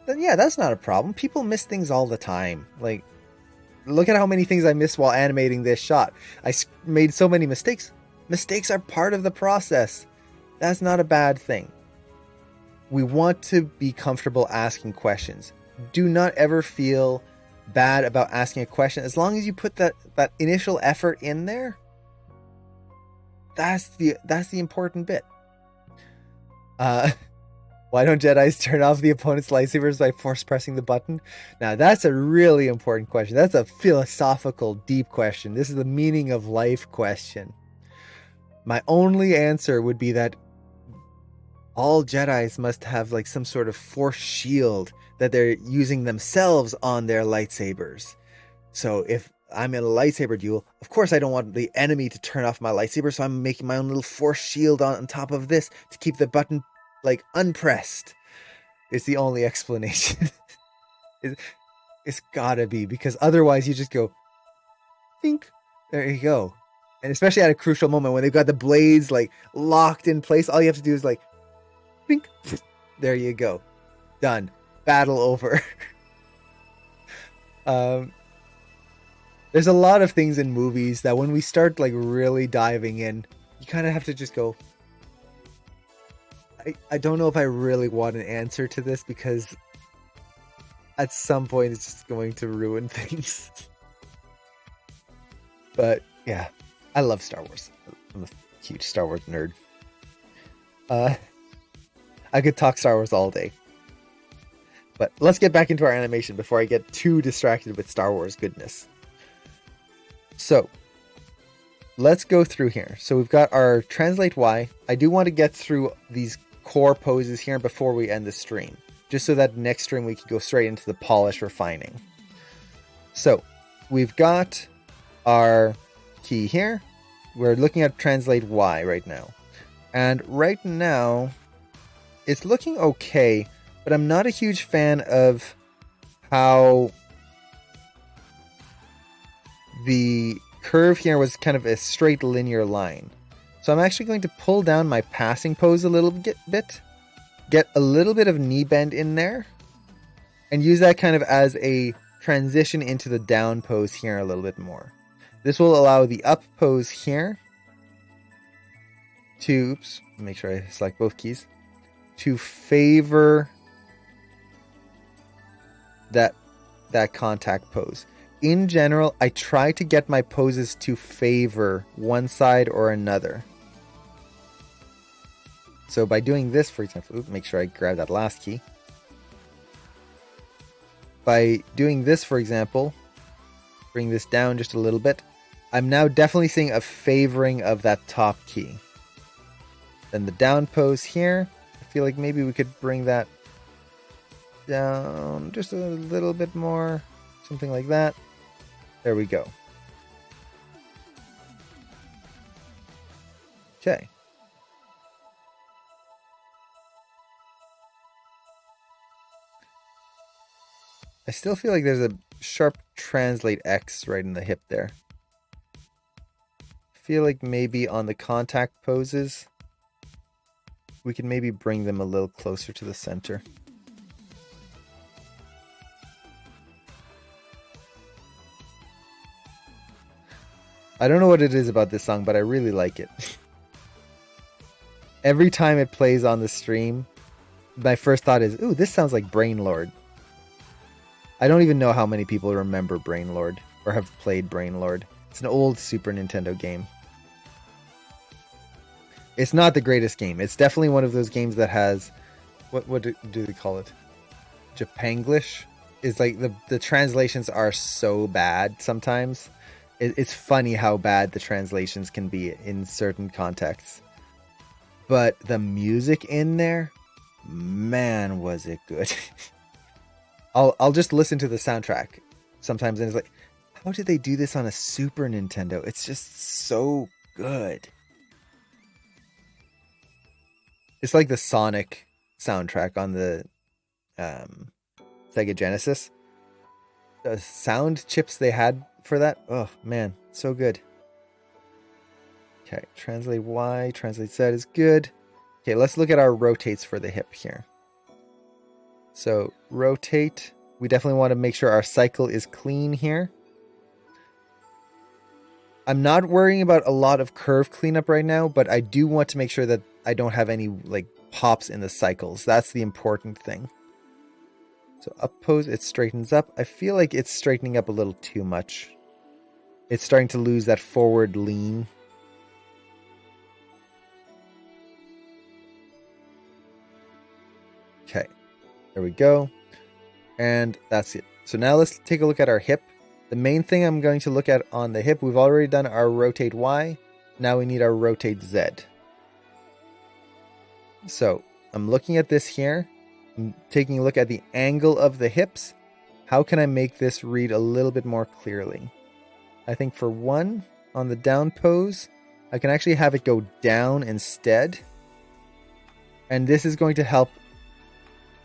Then yeah, that's not a problem. People miss things all the time. Like, look at how many things I missed while animating this shot. I made so many mistakes. Mistakes are part of the process. That's not a bad thing. We want to be comfortable asking questions. Do not ever feel bad about asking a question. As long as you put that initial effort in there, that's the important bit. Why don't Jedis turn off the opponent's lightsabers by force pressing the button? Now, that's a really important question. That's a philosophical, deep question. This is the meaning of life question. My only answer would be that all Jedis must have like some sort of force shield that they're using themselves on their lightsabers. So if I'm in a lightsaber duel, of course I don't want the enemy to turn off my lightsaber, so I'm making my own little force shield on top of this to keep the button like unpressed. It's the only explanation. It's gotta be, because otherwise you just go think, there you go. And especially at a crucial moment when they've got the blades like locked in place, all you have to do is like, bink, there you go, done, battle over. There's a lot of things in movies that when we start like really diving in, you kind of have to just go, I don't know if I really want an answer to this, because at some point it's just going to ruin things. But yeah, I love Star Wars. I'm a huge Star Wars nerd. I could talk Star Wars all day. But let's get back into our animation before I get too distracted with Star Wars goodness. So, let's go through here. So we've got our Translate Y. I do want to get through these core poses here before we end the stream, just so that next stream we can go straight into the polish refining. So, we've got our key here. We're looking at Translate Y right now. And right now, it's looking okay, but I'm not a huge fan of how the curve here was kind of a straight linear line. So I'm actually going to pull down my passing pose a little bit, get a little bit of knee bend in there, and use that kind of as a transition into the down pose here a little bit more. This will allow the up pose here to, oops, make sure I select both keys, to favor that contact pose. In general, I try to get my poses to favor one side or another. So by doing this, for example, make sure I grab that last key. By doing this, for example, bring this down just a little bit, I'm now definitely seeing a favoring of that top key. Then the down pose here, I feel like maybe we could bring that down just a little bit more, something like that. There we go. Okay. I still feel like there's a sharp Translate X right in the hip there. I feel like maybe on the contact poses, we can maybe bring them a little closer to the center. I don't know what it is about this song, but I really like it. Every time it plays on the stream, my first thought is, ooh, this sounds like Brainlord. I don't even know how many people remember Brainlord or have played Brainlord. It's an old Super Nintendo game. It's not the greatest game. It's definitely one of those games that has, what do they call it? Japanglish? It's like the translations are so bad sometimes. It's funny how bad the translations can be in certain contexts. But the music in there, man, was it good. I'll just listen to the soundtrack sometimes and it's like, how did they do this on a Super Nintendo? It's just so good. It's like the Sonic soundtrack on the Sega Genesis. The sound chips they had for that, oh man, so good. Okay, Translate Y, Translate Z is good. Okay, let's look at our rotates for the hip here. So rotate, we definitely want to make sure our cycle is clean here. I'm not worrying about a lot of curve cleanup right now, but I do want to make sure that I don't have any like pops in the cycles. That's the important thing. So up pose, it straightens up. I feel like it's straightening up a little too much. It's starting to lose that forward lean. Okay, there we go. And that's it. So now let's take a look at our hip. The main thing I'm going to look at on the hip, we've already done our rotate Y. Now we need our rotate Z. So I'm looking at this here. I'm taking a look at the angle of the hips. How can I make this read a little bit more clearly? I think for one, on the down pose, I can actually have it go down instead. And this is going to help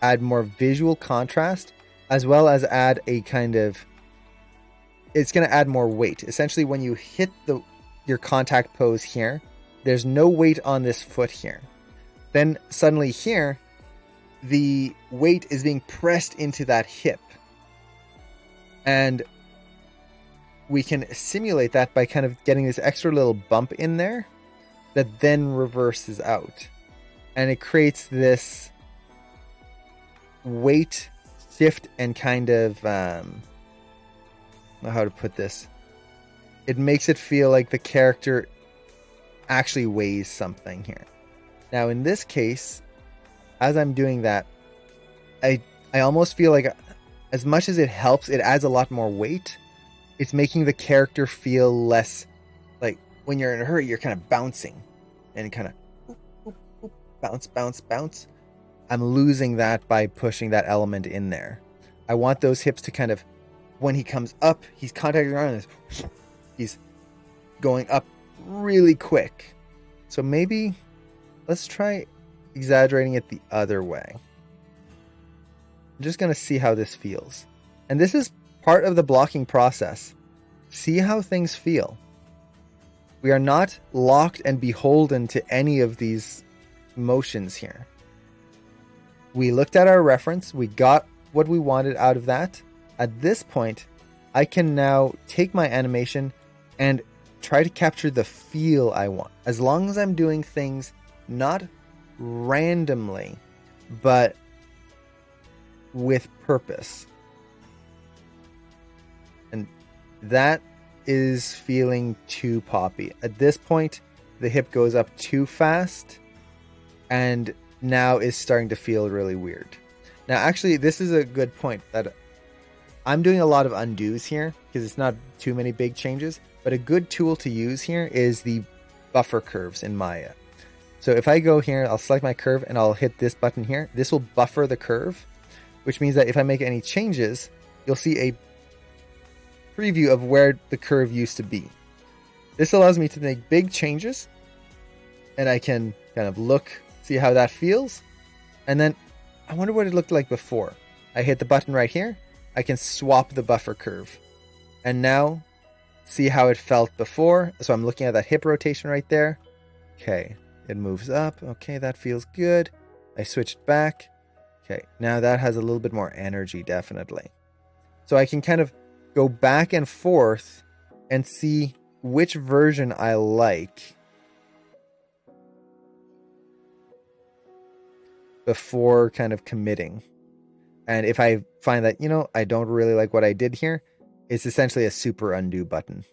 add more visual contrast, as well as add a kind of, it's going to add more weight. Essentially, when you hit the your contact pose here, there's no weight on this foot here. Then suddenly here, the weight is being pressed into that hip. And we can simulate that by kind of getting this extra little bump in there that then reverses out. And it creates this weight shift and kind of, I don't know how to put this. It makes it feel like the character actually weighs something here. Now in this case, as I'm doing that, I almost feel like as much as it helps, it adds a lot more weight. It's making the character feel less like when you're in a hurry, you're kind of bouncing and kind of bounce, bounce, bounce. I'm losing that by pushing that element in there. I want those hips to kind of, when he comes up, he's contacting around, he's going up really quick. So maybe let's try exaggerating it the other way. I'm just going to see how this feels. And this is part of the blocking process. See how things feel. We are not locked and beholden to any of these motions here. We looked at our reference. We got what we wanted out of that. At this point, I can now take my animation and try to capture the feel I want. As long as I'm doing things not randomly, but with purpose. And that is feeling too poppy. At this point, the hip goes up too fast and now is starting to feel really weird. Now, actually, this is a good point that I'm doing a lot of undos here because it's not too many big changes, but a good tool to use here is the buffer curves in Maya. So if I go here, I'll select my curve and I'll hit this button here. This will buffer the curve, which means that if I make any changes, you'll see a preview of where the curve used to be. This allows me to make big changes and I can kind of look, see how that feels. And then I wonder what it looked like before. I hit the button right here. I can swap the buffer curve. And now see how it felt before. So I'm looking at that hip rotation right there. Okay, it moves up. Okay, that feels good. I switched back. Okay, now that has a little bit more energy, definitely. So I can kind of go back and forth and see which version I like before kind of committing. And if I find that, I don't really like what I did here, it's essentially a super undo button.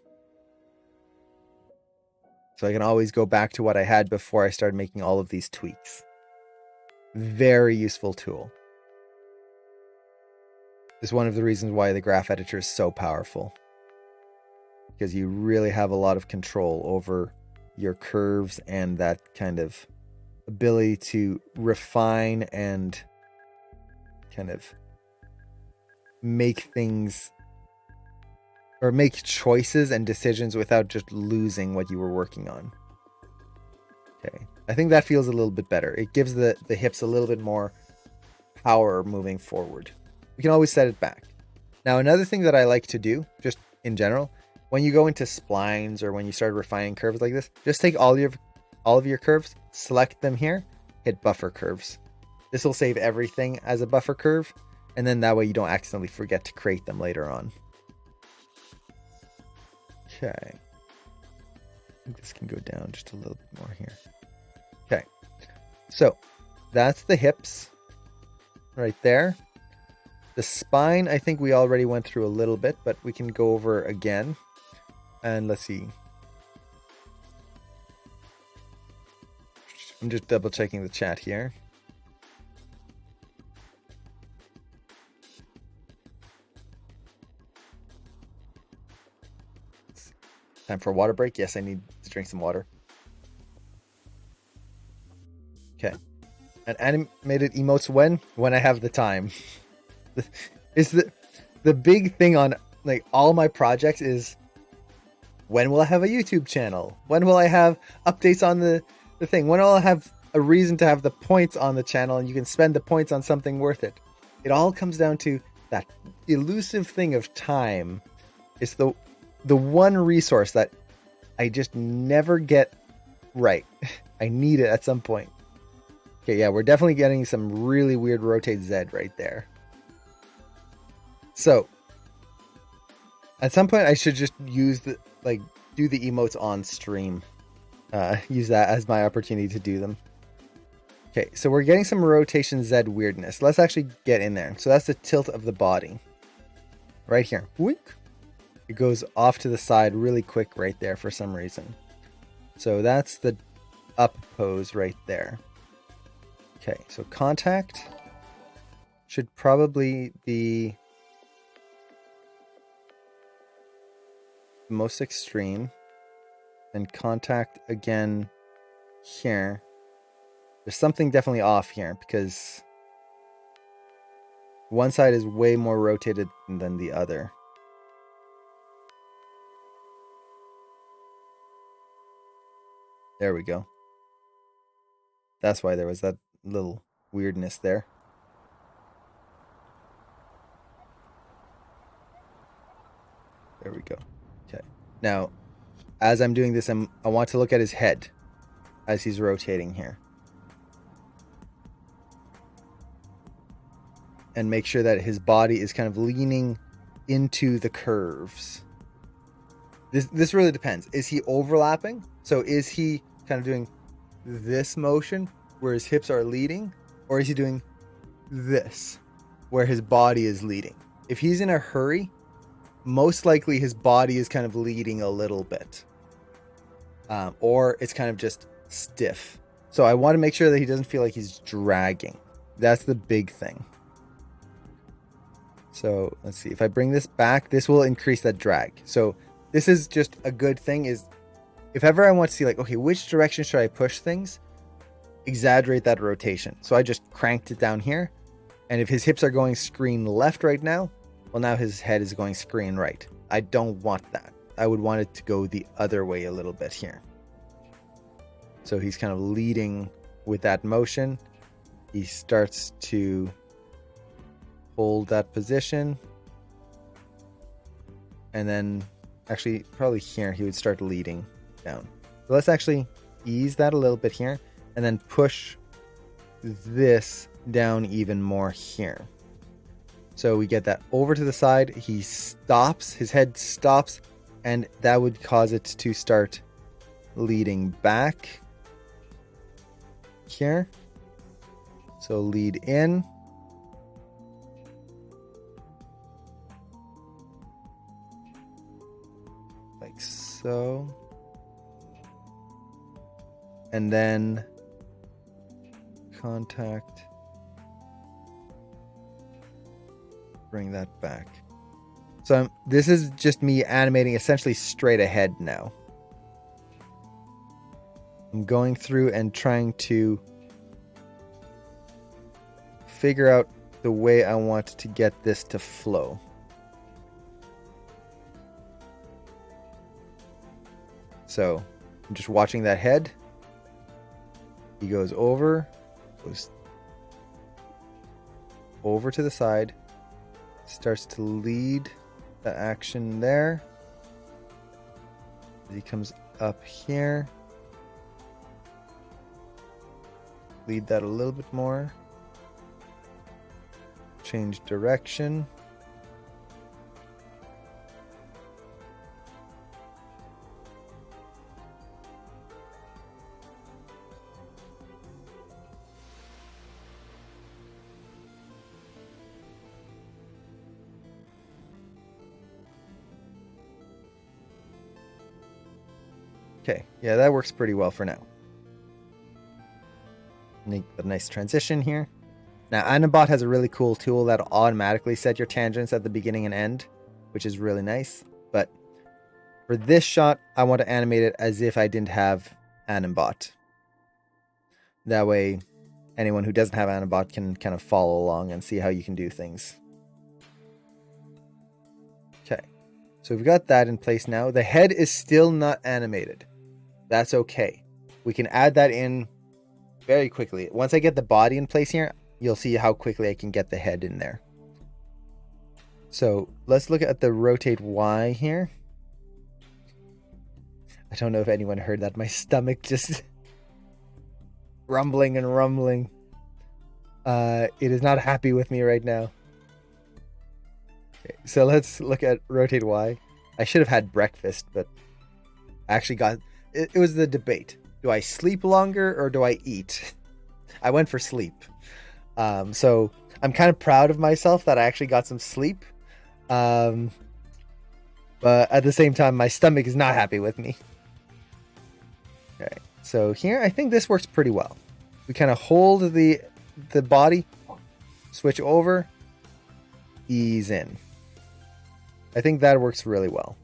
So I can always go back to what I had before I started making all of these tweaks. Very useful tool. It's one of the reasons why the graph editor is so powerful. Because you really have a lot of control over your curves and that kind of ability to refine and kind of make things or make choices and decisions without just losing what you were working on. Okay, I think that feels a little bit better. It gives the hips a little bit more power moving forward. We can always set it back. Now, another thing that I like to do, just in general, when you go into splines or when you start refining curves like this, just take all of your curves, select them here, hit buffer curves. This will save everything as a buffer curve, and then that way you don't accidentally forget to create them later on. Okay. I think this can go down just a little bit more here. Okay. So that's the hips right there. The spine, I think we already went through a little bit, but we can go over again. And let's see. I'm just double checking the chat here. Time for a water break. Yes, I need to drink some water. Okay. And animated emotes when I have the time. Is the big thing on like all my projects is when will I have a YouTube channel? When will I have updates on the thing? When will I have a reason to have the points on the channel and you can spend the points on something worth it? It all comes down to that elusive thing of time. It's the one resource that I just never get right. I need it at some point. Okay, yeah, we're definitely getting some really weird rotate Z right there. So at some point I should just use the, like, do the emotes on stream. Use that as my opportunity to do them. Okay, so we're getting some rotation Z weirdness. Let's actually get in there. So that's the tilt of the body. Right here. It goes off to the side really quick right there for some reason. So that's the up pose right there. Okay, so contact should probably be most extreme. And contact again here. There's something definitely off here because one side is way more rotated than the other. There we go. That's why there was that little weirdness there. There we go. Okay. Now, as I'm doing this, I want to look at his head as he's rotating here. And make sure that his body is kind of leaning into the curves. This really depends. Is he overlapping? So is he kind of doing this motion where his hips are leading? Or is he doing this where his body is leading? If he's in a hurry, most likely his body is kind of leading a little bit. Or it's kind of just stiff. So I want to make sure that he doesn't feel like he's dragging. That's the big thing. So let's see. If I bring this back, this will increase that drag. So this is just a good thing is if ever I want to see like, okay, which direction should I push things? Exaggerate that rotation. So I just cranked it down here. And if his hips are going screen left right now, well, now his head is going screen right. I don't want that. I would want it to go the other way a little bit here. So he's kind of leading with that motion. He starts to hold that position. And then actually probably here he would start leading down. So let's actually ease that a little bit here and then push this down even more here. So we get that over to the side. He stops, his head stops, and that would cause it to start leading back here. So lead in. Like so. And then contact. Bring that back. So this is just me animating essentially straight ahead now. I'm going through and trying to figure out the way I want to get this to flow. So I'm just watching that head. He goes over to the side, starts to lead the action there. He comes up here. Lead that a little bit more. Change direction. Okay, yeah, that works pretty well for now. Make a nice transition here. Now, Animbot has a really cool tool that automatically set your tangents at the beginning and end, which is really nice. But for this shot, I want to animate it as if I didn't have Animbot. That way, anyone who doesn't have Animbot can kind of follow along and see how you can do things. Okay, so we've got that in place now. The head is still not animated. That's okay. We can add that in very quickly. Once I get the body in place here, you'll see how quickly I can get the head in there. So let's look at the rotate Y here. I don't know if anyone heard that. My stomach just rumbling and rumbling. It is not happy with me right now. Okay, so let's look at rotate Y. I should have had breakfast, but I actually got... It was the debate. Do I sleep longer or do I eat? I went for sleep. So I'm kind of proud of myself that I actually got some sleep. But at the same time, my stomach is not happy with me. Okay, so here, I think this works pretty well. We kind of hold the body, switch over, ease in. I think that works really well.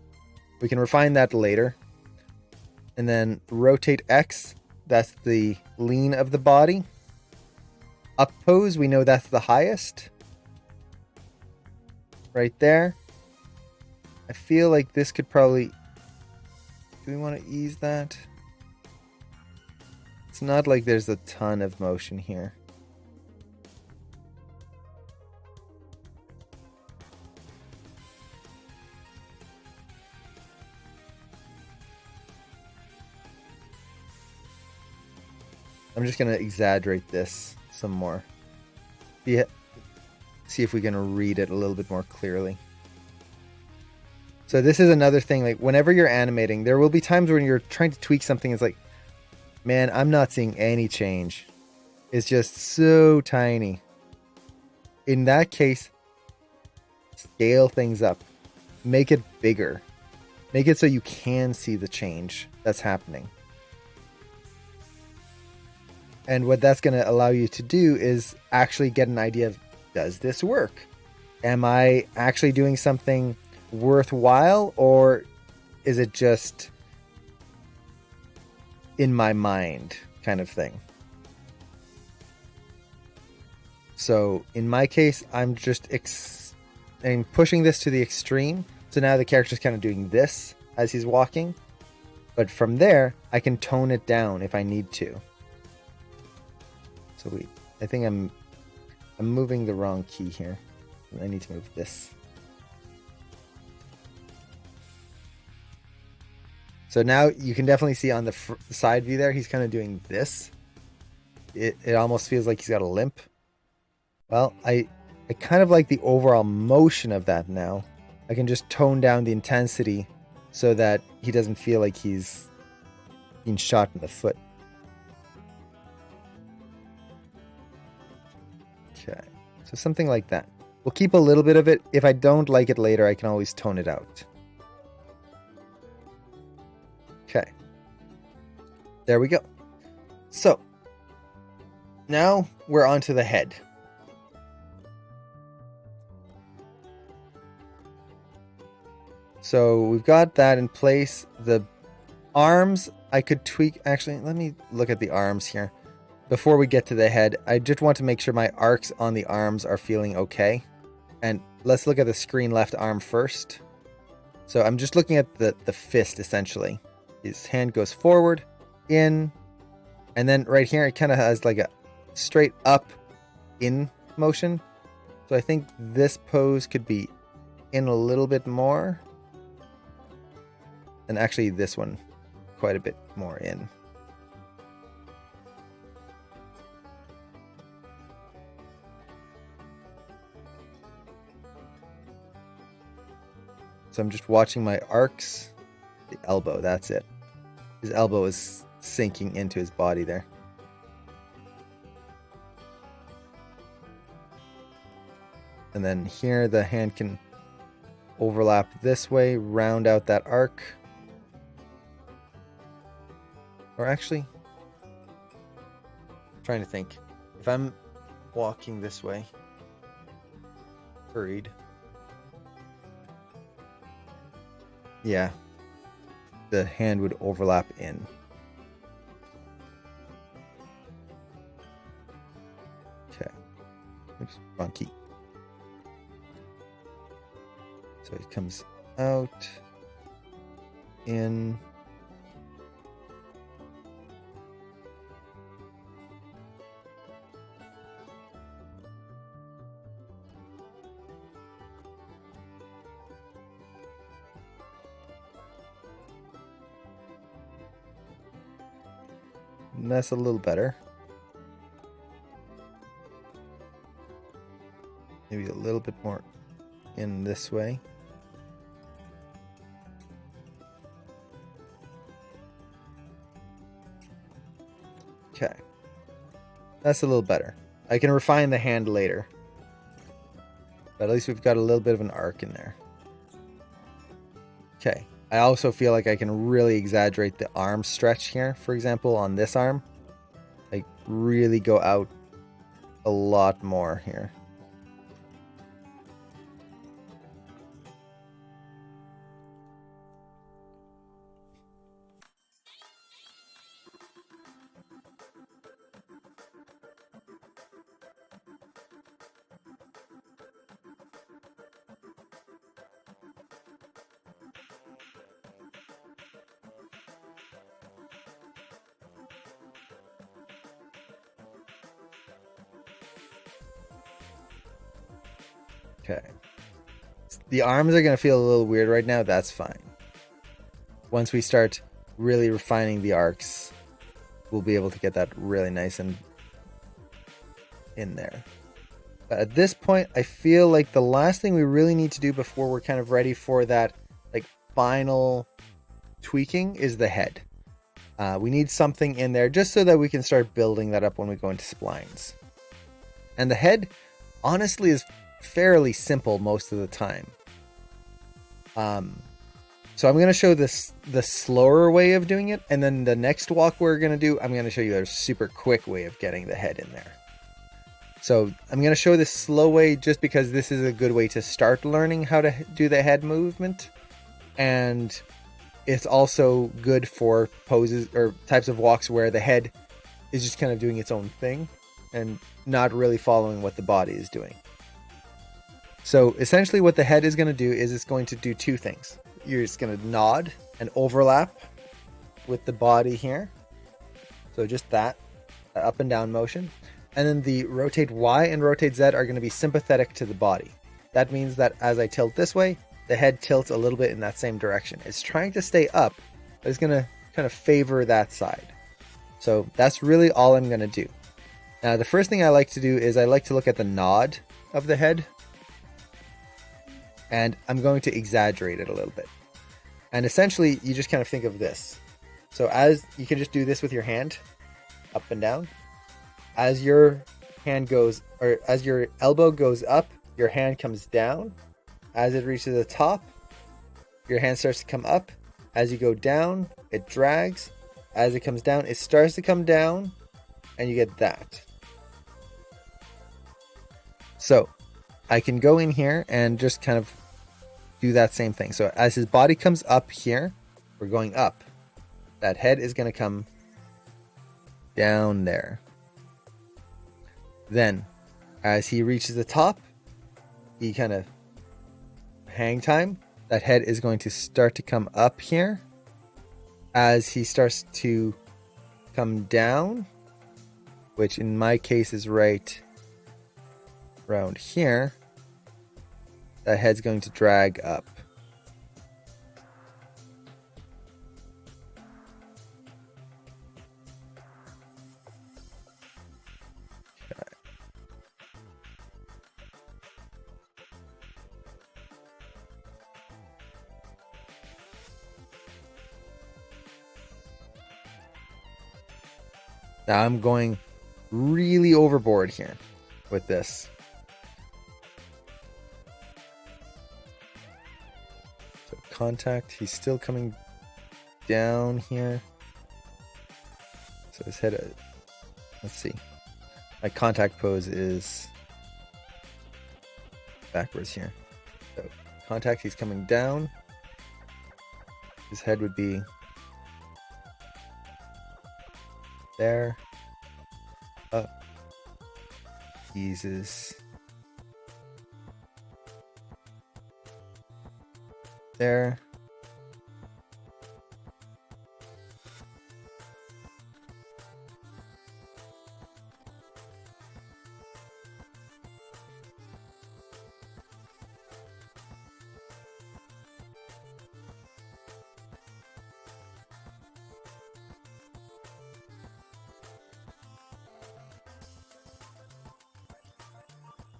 We can refine that later. And then rotate X, that's the lean of the body. Up pose, we know that's the highest. Right there. I feel like this could probably... Do we want to ease that? It's not like there's a ton of motion here. I'm just going to exaggerate this some more. See if we can read it a little bit more clearly. So this is another thing, like whenever you're animating, there will be times when you're trying to tweak something. It's like, man, I'm not seeing any change. It's just so tiny. In that case, scale things up. Make it bigger. Make it so you can see the change that's happening. And what that's going to allow you to do is actually get an idea of, does this work? Am I actually doing something worthwhile, or is it just in my mind kind of thing? So in my case, I'm just I'm pushing this to the extreme. So now the character's kind of doing this as he's walking. But from there, I can tone it down if I need to. So I think I'm moving the wrong key here. I need to move this. So now you can definitely see on the side view there, he's kind of doing this. It almost feels like he's got a limp. Well, I kind of like the overall motion of that now. I can just tone down the intensity so that he doesn't feel like he's being shot in the foot. Okay, so something like that. We'll keep a little bit of it. If I don't like it later, I can always tone it out. Okay. There we go. So, now we're onto the head. So we've got that in place. The arms, I could tweak. Actually, let me look at the arms here. Before we get to the head, I just want to make sure my arcs on the arms are feeling okay. And let's look at the screen left arm first. So I'm just looking at the fist, essentially. His hand goes forward, in, and then right here, it kind of has like a straight up in motion. So I think this pose could be in a little bit more. And actually this one quite a bit more in. So I'm just watching my arcs. The elbow, that's it. His elbow is sinking into his body there. And then here the hand can overlap this way, round out that arc. Or actually, I'm trying to think. If I'm walking this way, hurried. Yeah, the hand would overlap in. Okay. Oops, wrong key. So it comes out, in. That's a little better. Maybe a little bit more in this way. Okay. That's a little better. I can refine the hand later. But at least we've got a little bit of an arc in there. Okay. I also feel like I can really exaggerate the arm stretch here. For example, on this arm. Like, really go out a lot more here. Okay. The arms are going to feel a little weird right now. That's fine. Once we start really refining the arcs, we'll be able to get that really nice and in there. But at this point, I feel like the last thing we really need to do before we're kind of ready for that like final tweaking is the head. We need something in there just so that we can start building that up when we go into splines. And the head, honestly, is fairly simple most of the time. So I'm going to show this the slower way of doing it, and then the next walk we're going to do, I'm going to show you a super quick way of getting the head in there. So I'm going to show this slow way just because this is a good way to start learning how to do the head movement, and it's also good for poses or types of walks where the head is just kind of doing its own thing and not really following what the body is doing. So essentially what the head is going to do is it's going to do two things. You're just going to nod and overlap with the body here. So just that up and down motion. And then the rotate Y and rotate Z are going to be sympathetic to the body. That means that as I tilt this way, the head tilts a little bit in that same direction. It's trying to stay up, but it's going to kind of favor that side. So that's really all I'm going to do. Now, the first thing I like to do is I like to look at the nod of the head. And I'm going to exaggerate it a little bit. And essentially, you just kind of think of this. So as you can just do this with your hand, up and down. As your hand goes, or as your elbow goes up, your hand comes down. As it reaches the top, your hand starts to come up. As you go down, it drags. As it comes down, it starts to come down, and you get that. So I can go in here and just kind of do that same thing. So as his body comes up here, we're going up. That head is going to come down there. Then, as he reaches the top, he kind of hang time. That head is going to start to come up here. As he starts to come down, which in my case is right around here, that head's going to drag up. Okay. Now I'm going really overboard here with this. Contact, he's still coming down here. So his head, let's see. My contact pose is backwards here. So contact, he's coming down. His head would be there. Up. Eases. There.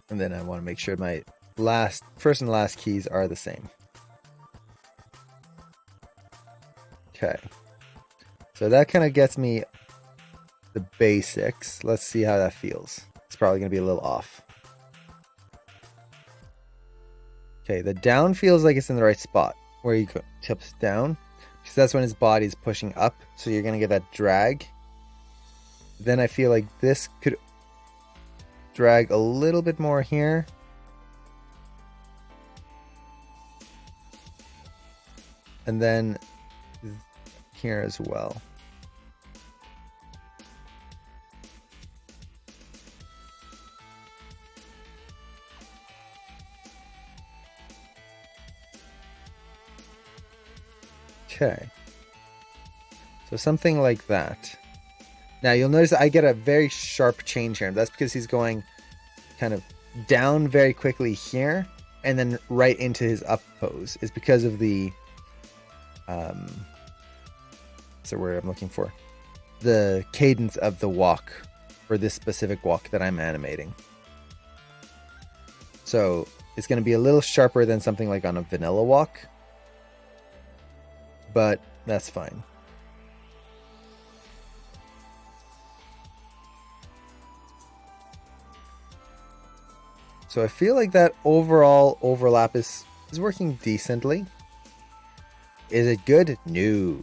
And then I want to make sure my first and last keys are the same. Okay. So that kind of gets me the basics. Let's see how that feels. It's probably going to be a little off. Okay, the down feels like it's in the right spot where he tips down, because that's when his body is pushing up. So you're going to get that drag. Then I feel like this could drag a little bit more here. And then here as well. Okay. So something like that. Now you'll notice I get a very sharp change here. That's because he's going kind of down very quickly here and then right into his up pose. Is because of the what's the word I'm looking for? The cadence of the walk for this specific walk that I'm animating. So it's going to be a little sharper than something like on a vanilla walk. But that's fine. So I feel like that overall overlap is working decently. Is it good? No.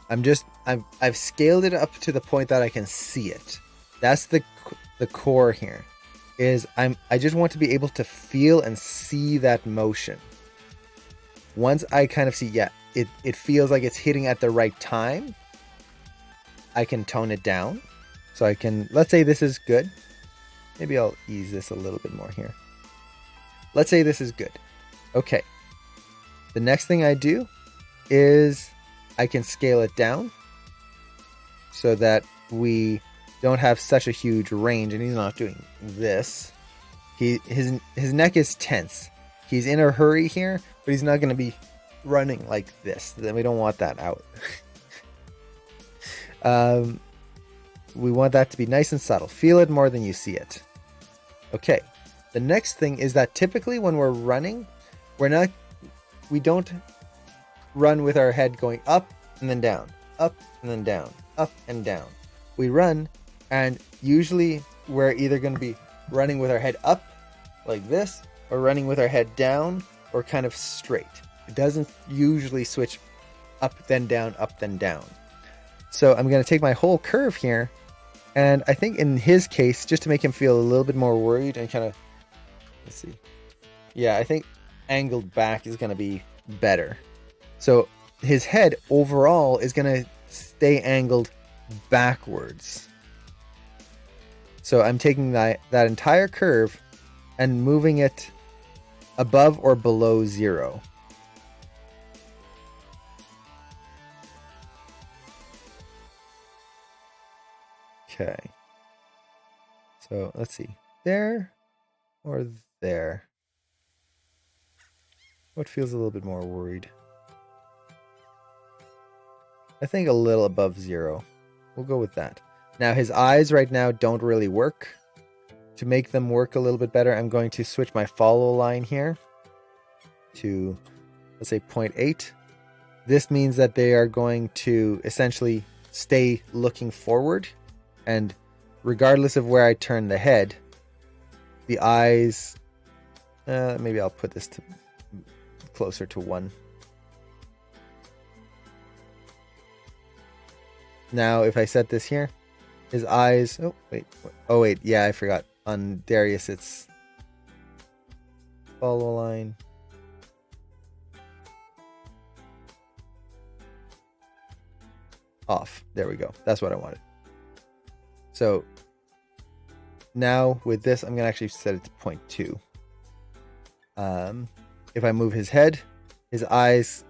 I've scaled it up to the point that I can see it. That's the core here. I just want to be able to feel and see that motion. Once I kind of see, yeah, it feels like it's hitting at the right time, I can tone it down. So I can, let's say this is good. Maybe I'll ease this a little bit more here. Let's say this is good. Okay. The next thing I do is I can scale it down so that we don't have such a huge range, and he's not doing this. His neck is tense. He's in a hurry here, but he's not going to be running like this. Then we don't want that out. We want that to be nice and subtle. Feel it more than you see it. Okay. The next thing is that typically when we're running, we don't run with our head going up and then down, up and then down, up and down. We run, and usually we're either going to be running with our head up like this, or running with our head down, or kind of straight. It doesn't usually switch up then down, up then down. So I'm going to take my whole curve here, and I think in his case, just to make him feel a little bit more worried and kind of, let's see. Yeah, I think angled back is going to be better. So his head overall is going to stay angled backwards. So I'm taking that entire curve and moving it above or below 0. Okay. So let's see. There or there? What feels a little bit more worried? I think a little above 0. We'll go with that. Now his eyes right now don't really work. To make them work a little bit better, I'm going to switch my follow line here to, let's say, 0.8. This means that they are going to essentially stay looking forward, and regardless of where I turn the head, the eyes, maybe I'll put this to closer to 1. Now, if I set this here, his eyes... Oh, wait. Yeah, I forgot. On Darius, it's follow line. Off. There we go. That's what I wanted. So, now with this, I'm going to actually set it to 0.2. If I move his head, his eyes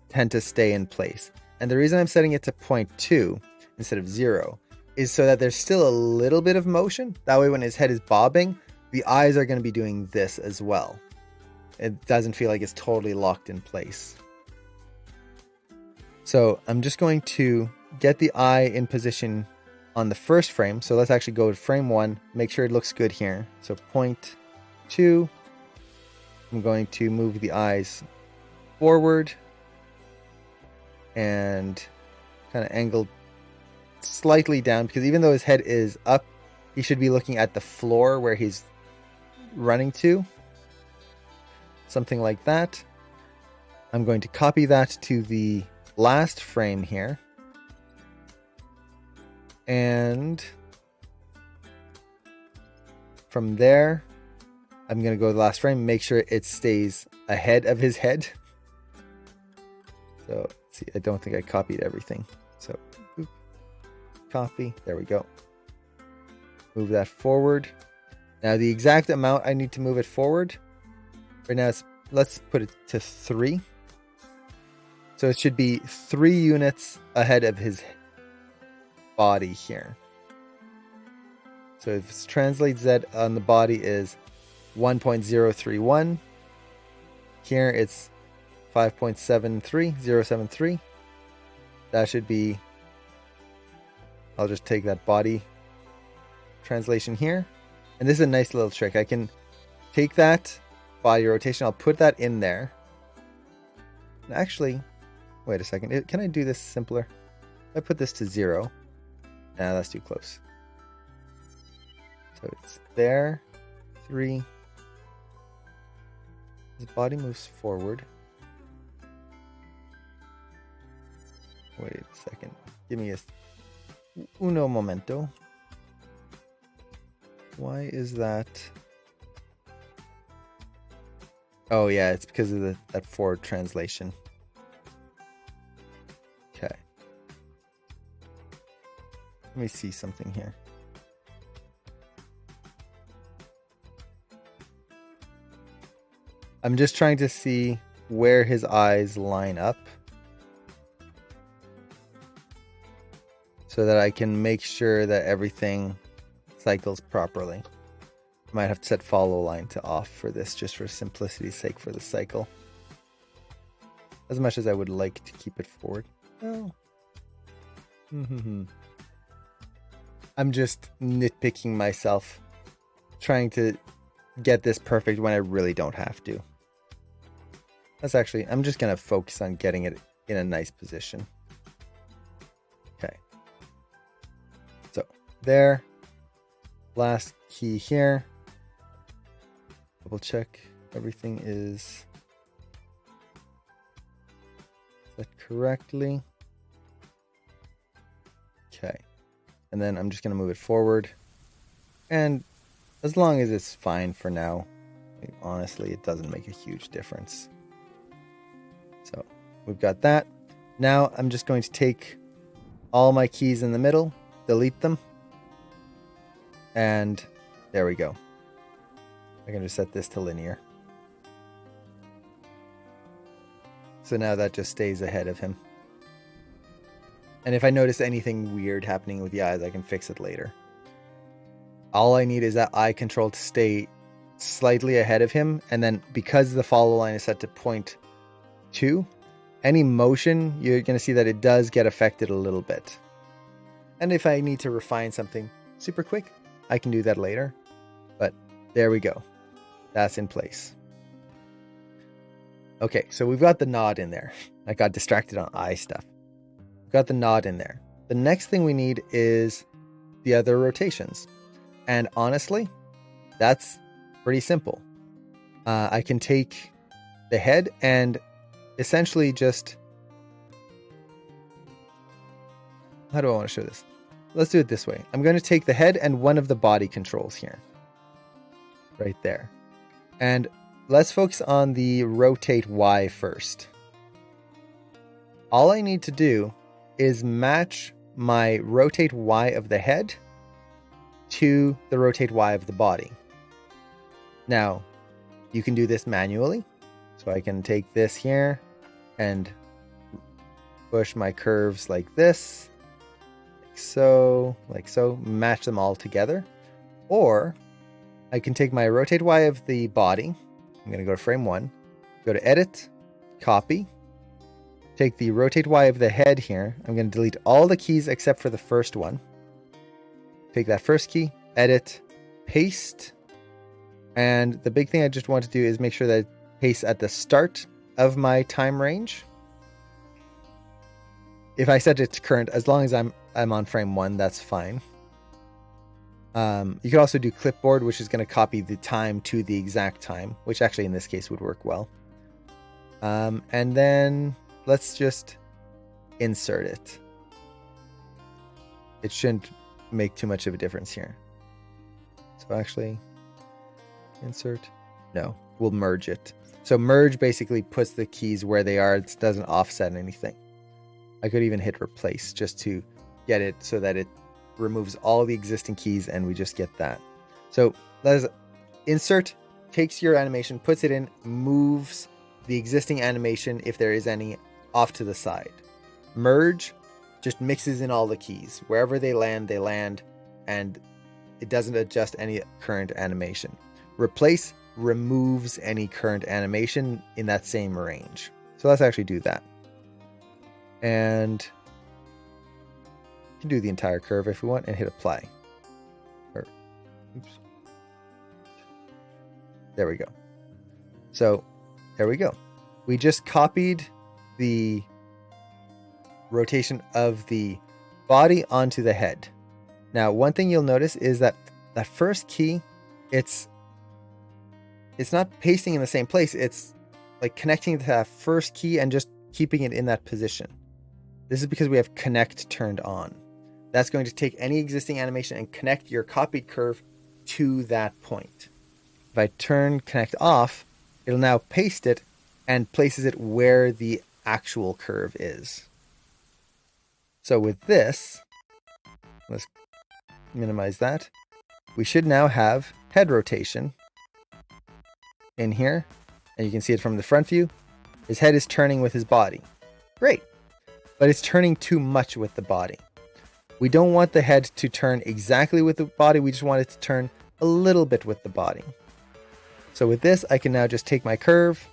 tend to stay in place. And the reason I'm setting it to 0.2 instead of 0 is so that there's still a little bit of motion. That way when his head is bobbing, the eyes are going to be doing this as well. It doesn't feel like it's totally locked in place. So I'm just going to get the eye in position on the first frame. So let's actually go to frame 1, make sure it looks good here. So 0.2, I'm going to move the eyes forward and kind of angled slightly down, because even though his head is up, he should be looking at the floor where he's running to. Something like that. I'm going to copy that to the last frame here. And from there, I'm going to go to the last frame, make sure it stays ahead of his head. So, see, I don't think I copied everything. So, boop, copy. There we go. Move that forward. Now, the exact amount I need to move it forward, right now, let's put it to 3. So it should be 3 units ahead of his body here. So if it's translate Z on the body is 1.031. Here it's 5.73073. That should be, I'll just take that body translation here. And this is a nice little trick. I can take that body rotation, I'll put that in there. And actually, wait a second. Can I do this simpler? I put this to 0. Nah, that's too close. So it's there. 3. His body moves forward. Wait a second. Give me a uno momento. Why is that? Oh yeah, it's because of that forward translation. Okay. Let me see something here. I'm just trying to see where his eyes line up so that I can make sure that everything cycles properly. Might have to set follow line to off for this, just for simplicity's sake for the cycle. As much as I would like to keep it forward. Oh. I'm just nitpicking myself, trying to get this perfect when I really don't have to. That's actually, I'm just going to focus on getting it in a nice position. Okay. So, there. Last key here. Double check everything is set correctly. Okay. And then I'm just going to move it forward. And as long as it's fine for now, honestly, it doesn't make a huge difference. So we've got that. Now I'm just going to take all my keys in the middle, delete them. And there we go. I can just set this to linear. So now that just stays ahead of him. And if I notice anything weird happening with the eyes, I can fix it later. All I need is that eye control to stay slightly ahead of him. And then because the follow line is set to 0.2, any motion, you're going to see that it does get affected a little bit. And if I need to refine something super quick, I can do that later. But there we go. That's in place. Okay, so we've got the nod in there. I got distracted on eye stuff. We've got the nod in there. The next thing we need is the other rotations. And honestly, that's pretty simple. I can take the head and essentially just... How do I want to show this? Let's do it this way. I'm going to take the head and one of the body controls here. Right there. And let's focus on the rotate Y first. All I need to do is match my rotate Y of the head to the rotate Y of the body. Now, you can do this manually. So I can take this here and push my curves like this. Like so, match them all together. Or I can take my rotate Y of the body. I'm going to go to frame 1, go to edit, copy, take the rotate Y of the head here. I'm going to delete all the keys except for the first one. take that first key, edit, paste. And the big thing I just want to do is make sure that it pastes at the start of my time range. If I set it to current, as long as I'm on frame 1, that's fine. You could also do clipboard, which is going to copy the time to the exact time, which actually in this case would work well. And then let's just insert it. It shouldn't make too much of a difference here. So actually, insert. No, we'll merge it. So merge basically puts the keys where they are. It doesn't offset anything. I could even hit replace just to get it so that it removes all the existing keys and we just get that. So let's insert, takes your animation, puts it in, moves the existing animation, if there is any, off to the side. Merge just mixes in all the keys. Wherever they land, and it doesn't adjust any current animation. Replace removes any current animation in that same range. So let's actually do that. And we can do the entire curve if we want and hit apply. Oops. There we go. So there we go. We just copied the rotation of the body onto the head. Now, one thing you'll notice is that that first key, it's not pasting in the same place. It's like connecting to that first key and just keeping it in that position. This is because we have connect turned on. That's going to take any existing animation and connect your copied curve to that point. If I turn connect off, it'll now paste it and places it where the actual curve is. So with this, let's minimize that. We should now have head rotation in here. And you can see it from the front view. His head is turning with his body. Great. But it's turning too much with the body. We don't want the head to turn exactly with the body. We just want it to turn a little bit with the body. So with this, I can now just take my curve,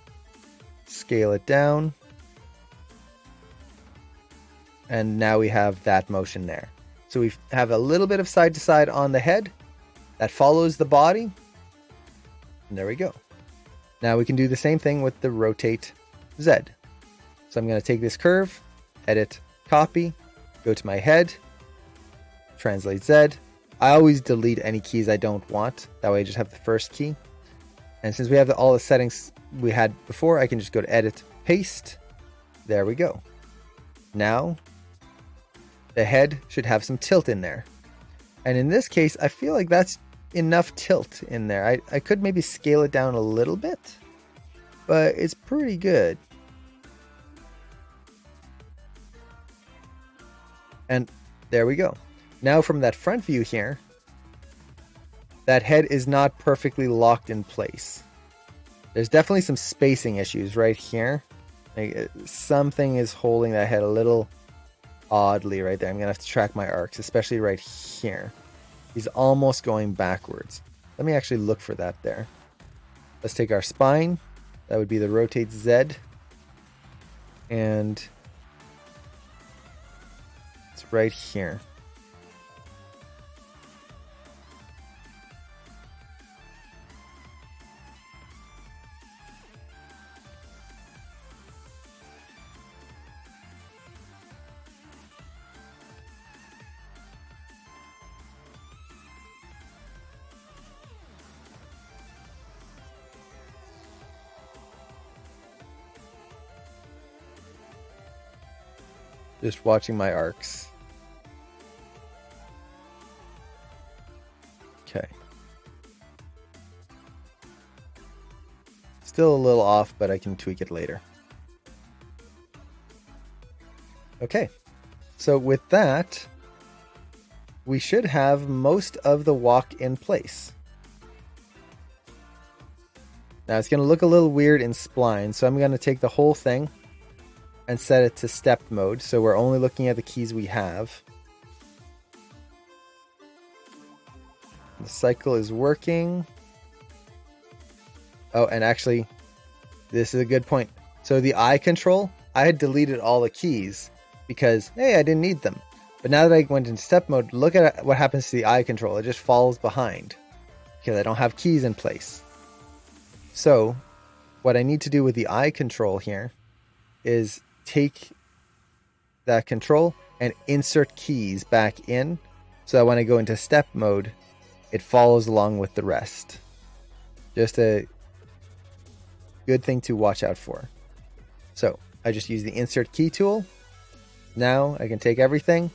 scale it down. And now we have that motion there. So we have a little bit of side to side on the head that follows the body. And there we go. Now we can do the same thing with the rotate Z. So I'm going to take this curve, edit, copy, go to my head, translate Z. I always delete any keys I don't want. That way I just have the first key. And since we have all the settings we had before, I can just go to edit, paste. There we go. Now the head should have some tilt in there. And in this case, I feel like that's enough tilt in there. I could maybe scale it down a little bit, but it's pretty good. And there we go. Now from that front view here, that head is not perfectly locked in place. There's definitely some spacing issues right here. Like something is holding that head a little oddly right there. I'm gonna have to track my arcs, especially right here. He's almost going backwards. Let me actually look for that there. Let's take our spine. That would be the rotate Z. And it's right here. Just watching my arcs. Okay. Still a little off, but I can tweak it later. Okay. So with that, we should have most of the walk in place. Now it's going to look a little weird in spline, so I'm going to take the whole thing and set it to stepped mode, so we're only looking at the keys we have. The cycle is working. Oh, and actually, this is a good point. So the eye control, I had deleted all the keys because, hey, I didn't need them. But now that I went into step mode, look at what happens to the eye control. It just falls behind because I don't have keys in place. So what I need to do with the eye control here is take that control and insert keys back in so that when I go into step mode, it follows along with the rest. Just a good thing to watch out for. So I just use the insert key tool. Now I can take everything,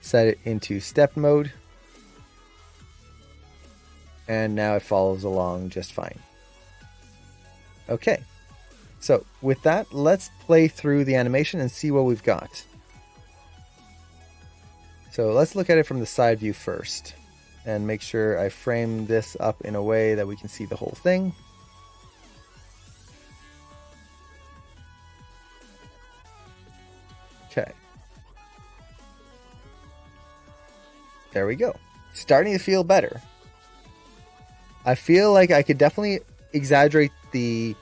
set it into step mode, and now it follows along just fine. Okay, so with that, let's play through the animation and see what we've got. So let's look at it from the side view first and make sure I frame this up in a way that we can see the whole thing. Okay. There we go. Starting to feel better. I feel like I could definitely exaggerate the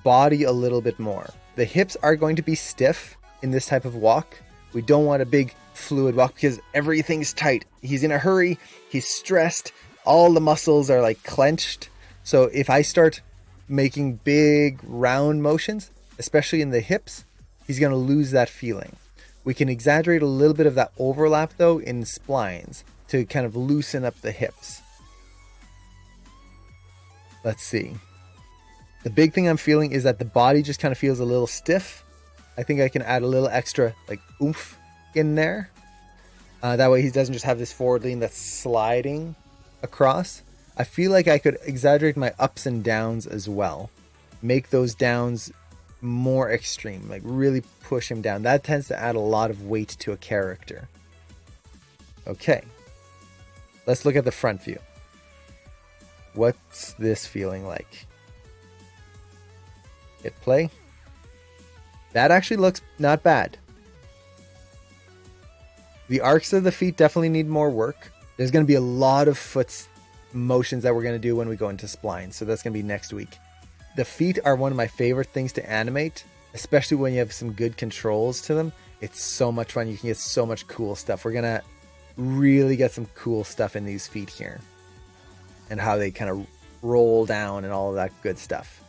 body a little bit more. The hips are going to be stiff in this type of walk. We don't want a big fluid walk because everything's tight. He's in a hurry. He's stressed. All the muscles are like clenched. So if I start making big round motions, especially in the hips, he's going to lose that feeling. We can exaggerate a little bit of that overlap though in splines to kind of loosen up the hips. Let's see. The big thing I'm feeling is that the body just kind of feels a little stiff. I think I can add a little extra like oomph in there. That way he doesn't just have this forward lean that's sliding across. I feel like I could exaggerate my ups and downs as well. Make those downs more extreme, like really push him down. That tends to add a lot of weight to a character. Okay, let's look at the front view. What's this feeling like? Hit play. That actually looks not bad. The arcs of the feet definitely need more work. There's going to be a lot of foot motions that we're going to do when we go into spline, so that's going to be next week. The feet are one of my favorite things to animate, especially when you have some good controls to them. It's so much fun. You can get so much cool stuff. We're going to really get some cool stuff in these feet here and how they kind of roll down and all of that good stuff.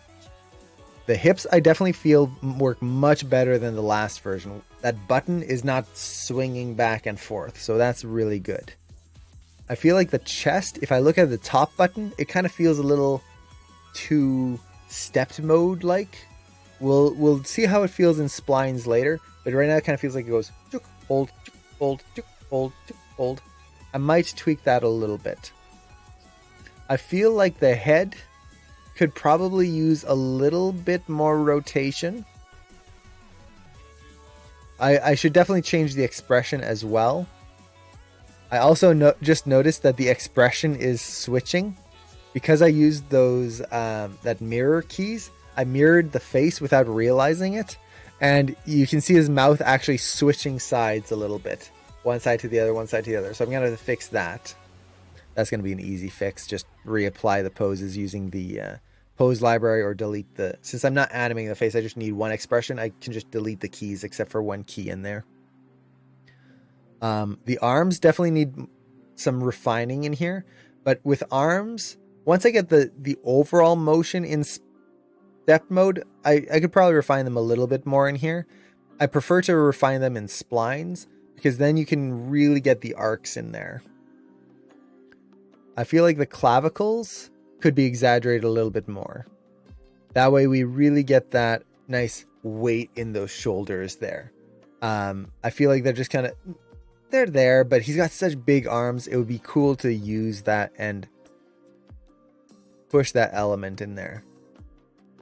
The hips, I definitely feel work much better than the last version. That button is not swinging back and forth, so that's really good. I feel like the chest, if I look at the top button, it kind of feels a little too stepped mode like. We'll see how it feels in splines later, but right now it kind of feels like it goes hold, hold, hold, hold. I might tweak that a little bit. I feel like the head could probably use a little bit more rotation. I should definitely change the expression as well. I also just noticed that the expression is switching. Because I used those that mirror keys, I mirrored the face without realizing it. And you can see his mouth actually switching sides a little bit. One side to the other, one side to the other. So I'm going to have to fix that. That's going to be an easy fix. Just reapply the poses using the pose library or delete the... Since I'm not animating the face, I just need one expression. I can just delete the keys except for one key in there. The arms definitely need some refining in here. But with arms, once I get the overall motion in step mode, I could probably refine them a little bit more in here. I prefer to refine them in splines because then you can really get the arcs in there. I feel like the clavicles could be exaggerated a little bit more. That way we really get that nice weight in those shoulders there. I feel like they're just kind of... They're there, but he's got such big arms. It would be cool to use that and push that element in there.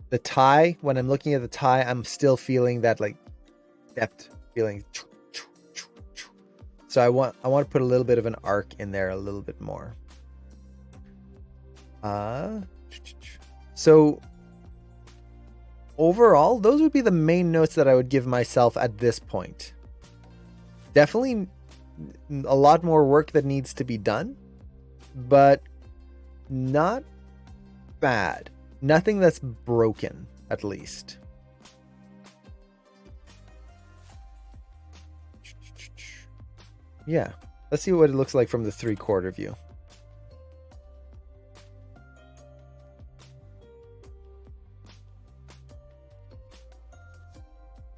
The tie, when I'm looking at the tie, I'm still feeling that like depth feeling. So I want to put a little bit of an arc in there a little bit more. So overall, those would be the main notes that I would give myself at this point. Definitely a lot more work that needs to be done, but not bad. Nothing that's broken, at least. Yeah. Let's see what it looks like from the 3/4 view.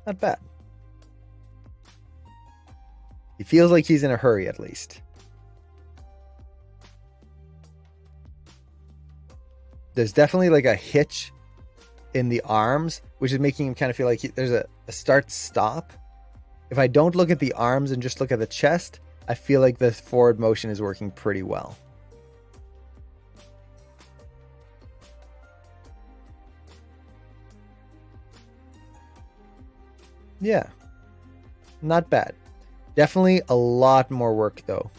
Not bad. He feels like he's in a hurry, at least. There's definitely like a hitch in the arms, which is making him kind of feel like there's a start-stop. If I don't look at the arms and just look at the chest, I feel like the forward motion is working pretty well. Yeah, not bad. Definitely a lot more work, though,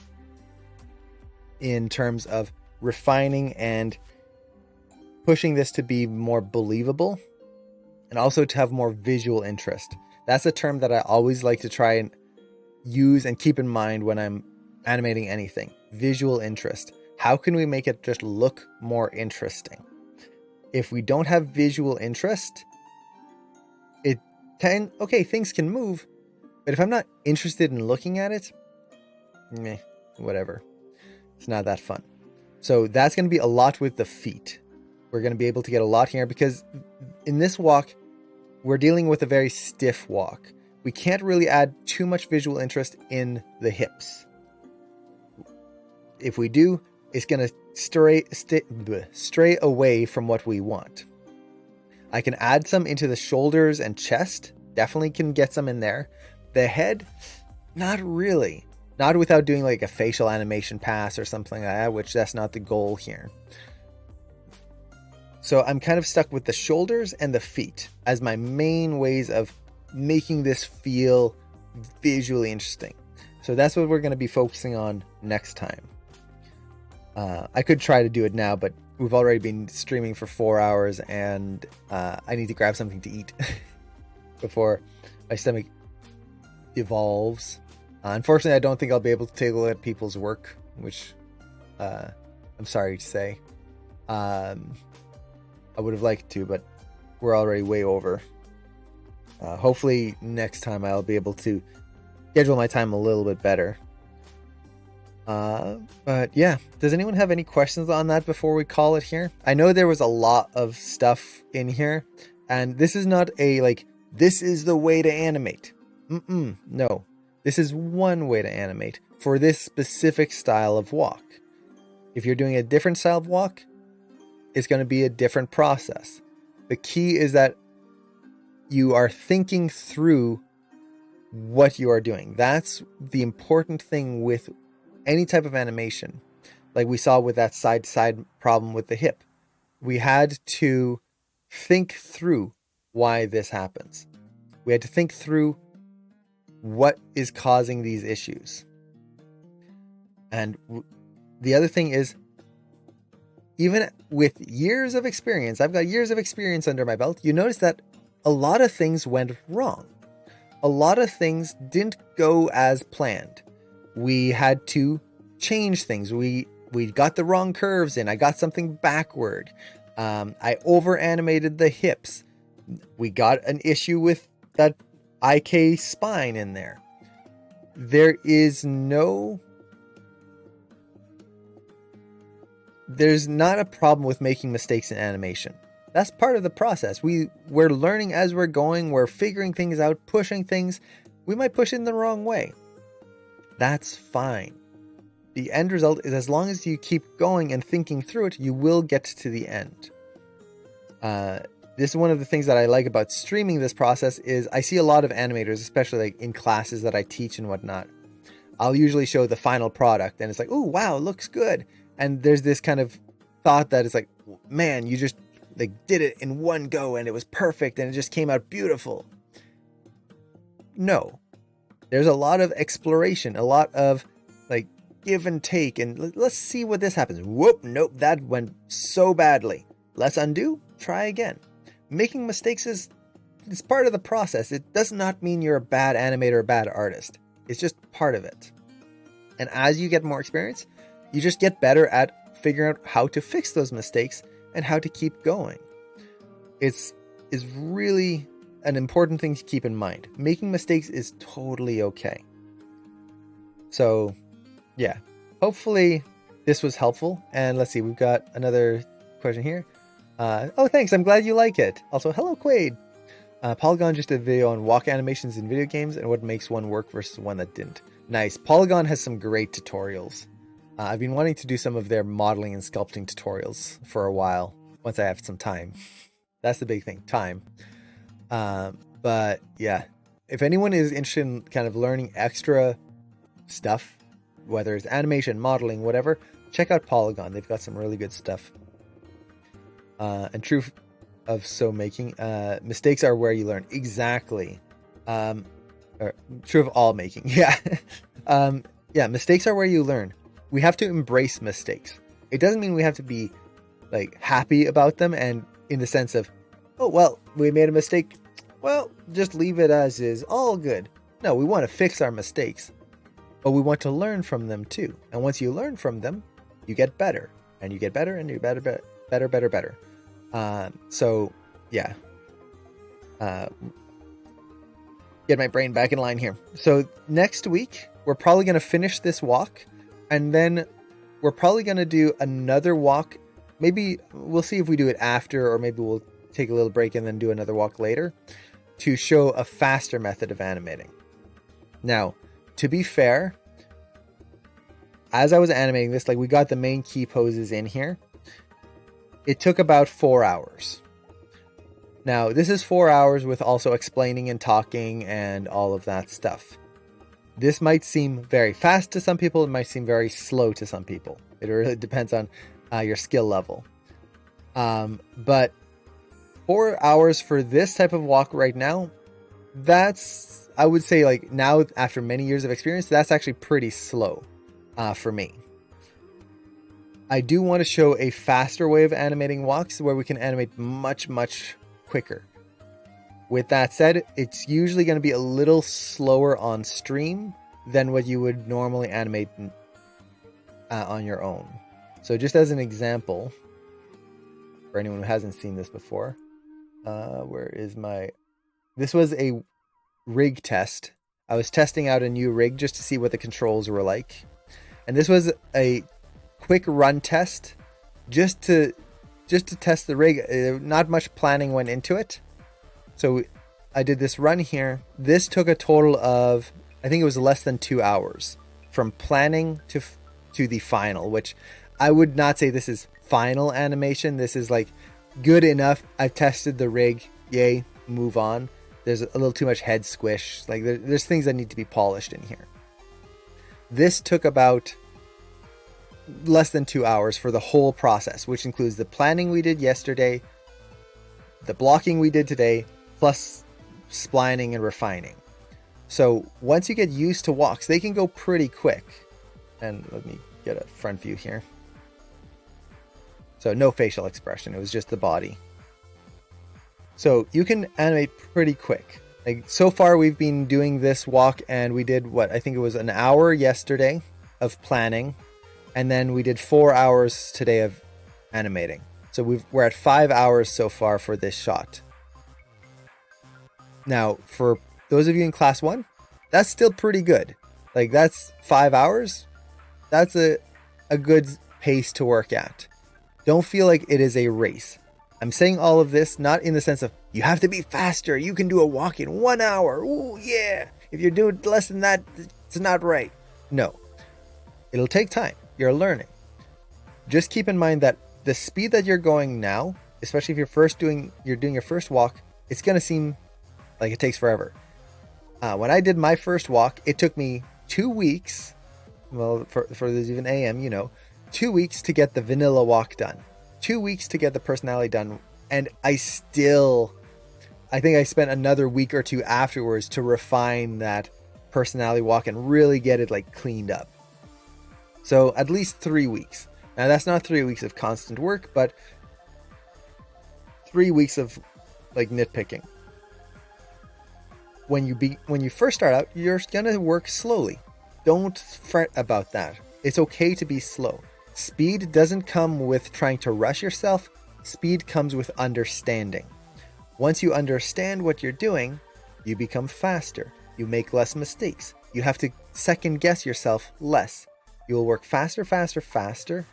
in terms of refining and pushing this to be more believable and also to have more visual interest. That's a term that I always like to try and use and keep in mind when I'm animating anything. Visual interest. How can we make it just look more interesting? If we don't have visual interest, things can move, but if I'm not interested in looking at it, whatever. It's not that fun. So that's going to be a lot with the feet. We're going to be able to get a lot here because in this walk, we're dealing with a very stiff walk. We can't really add too much visual interest in the hips. If we do, it's going to stray away from what we want. I can add some into the shoulders and chest. Definitely can get some in there. The head, not really. Not without doing like a facial animation pass or something like that, which that's not the goal here. So I'm kind of stuck with the shoulders and the feet as my main ways of making this feel visually interesting. So that's what we're going to be focusing on next time. I could try to do it now, but we've already been streaming for 4 hours and I need to grab something to eat before my stomach evolves. Unfortunately, I don't think I'll be able to take a look at people's work, which I'm sorry to say. I would have liked to, but we're already way over. Hopefully next time I'll be able to schedule my time a little bit better. But yeah, does anyone have any questions on that before we call it here? I know there was a lot of stuff in here, and this is not a like, this is the way to animate. No, this is one way to animate for this specific style of walk. If you're doing a different style of walk, it's going to be a different process. The key is that you are thinking through what you are doing. That's the important thing with any type of animation. Like we saw with that side-to-side problem with the hip. We had to think through why this happens. We had to think through what is causing these issues. And the other thing is, even with years of experience, I've got years of experience under my belt, you notice that a lot of things went wrong. A lot of things didn't go as planned. We had to change things. We got the wrong curves in. I got something backward. I over animated the hips. We got an issue with that IK spine in there. There's not a problem with making mistakes in animation. That's part of the process. We're learning as we're going. We're figuring things out, pushing things. We might push in the wrong way. That's fine. The end result is, as long as you keep going and thinking through it, you will get to the end. This is one of the things that I like about streaming this process is I see a lot of animators, especially like in classes that I teach and whatnot. I'll usually show the final product and it's like, oh, wow, it looks good. And there's this kind of thought that it's like, man, you just like did it in one go and it was perfect and it just came out beautiful. No, there's a lot of exploration, a lot of like give and take, and let's see what this happens. Whoop, nope, that went so badly. Let's undo, try again. Making mistakes is part of the process. It does not mean you're a bad animator or a bad artist. It's just part of it. And as you get more experience, you just get better at figuring out how to fix those mistakes and how to keep going. It's really an important thing to keep in mind. Making mistakes is totally okay. So yeah, hopefully this was helpful. And let's see, we've got another question here. Oh, thanks. I'm glad you like it. Also, hello, Quaid. Polygon just did a video on walk animations in video games and what makes one work versus one that didn't. Nice. Polygon has some great tutorials. I've been wanting to do some of their modeling and sculpting tutorials for a while, once I have some time. That's the big thing, time. But yeah, if anyone is interested in kind of learning extra stuff, whether it's animation, modeling, whatever, check out Polygon. They've got some really good stuff. And true of so making, mistakes are where you learn. Exactly. Or true of all making. Yeah. Yeah, mistakes are where you learn. We have to embrace mistakes. It doesn't mean we have to be like happy about them and in the sense of, oh, well, we made a mistake. Well, just leave it as is. All good. No, we want to fix our mistakes, but we want to learn from them too. And once you learn from them, you get better and you get better and you better. So yeah, get my brain back in line here. So next week, we're probably going to finish this walk and then we're probably going to do another walk. Maybe we'll see if we do it after, or maybe we'll take a little break and then do another walk later to show a faster method of animating. Now, to be fair, as I was animating this, like we got the main key poses in here. It took about 4 hours. Now, this is 4 hours with also explaining and talking and all of that stuff. This might seem very fast to some people. It might seem very slow to some people. It really depends on your skill level. But 4 hours for this type of walk right now, that's, I would say, like now after many years of experience, that's actually pretty slow for me. I do want to show a faster way of animating walks where we can animate much, much quicker. With that said, it's usually going to be a little slower on stream than what you would normally animate on your own. So just as an example, for anyone who hasn't seen this before, where is my... This was a rig test. I was testing out a new rig just to see what the controls were like. And this was a quick run test just to test the rig. Not much planning went into it. So I did this run here. This took a total of, I think it was less than 2 hours from planning to the final, which I would not say this is final animation. This is like good enough. I've tested the rig. Yay, move on. There's a little too much head squish. Like there's things that need to be polished in here. This took about less than 2 hours for the whole process, which includes the planning we did yesterday, the blocking we did today, plus splining and refining. So once you get used to walks, they can go pretty quick. And let me get a front view here. So no facial expression, it was just the body. So you can animate pretty quick. Like so far we've been doing this walk and we did what I think it was an hour yesterday of planning. And then we did 4 hours today of animating. So we're at 5 hours so far for this shot. Now, for those of you in class 1, that's still pretty good. Like that's 5 hours. That's a good pace to work at. Don't feel like it is a race. I'm saying all of this not in the sense of you have to be faster. You can do a walk in 1 hour. Ooh, yeah. If you're doing less than that, it's not right. No. It'll take time. You're learning. Just keep in mind that the speed that you're going now, especially if you're doing your first walk, it's going to seem like it takes forever. When I did my first walk, it took me 2 weeks. Well, for those even AM, 2 weeks to get the vanilla walk done. 2 weeks to get the personality done. And I think I spent another week or two afterwards to refine that personality walk and really get it like cleaned up. So at least 3 weeks. Now that's not 3 weeks of constant work, but 3 weeks of like nitpicking. When you first start out, you're gonna work slowly. Don't fret about that. It's okay to be slow. Speed doesn't come with trying to rush yourself. Speed comes with understanding. Once you understand what you're doing, you become faster. You make less mistakes. You have to second guess yourself less. You will work faster, faster, faster.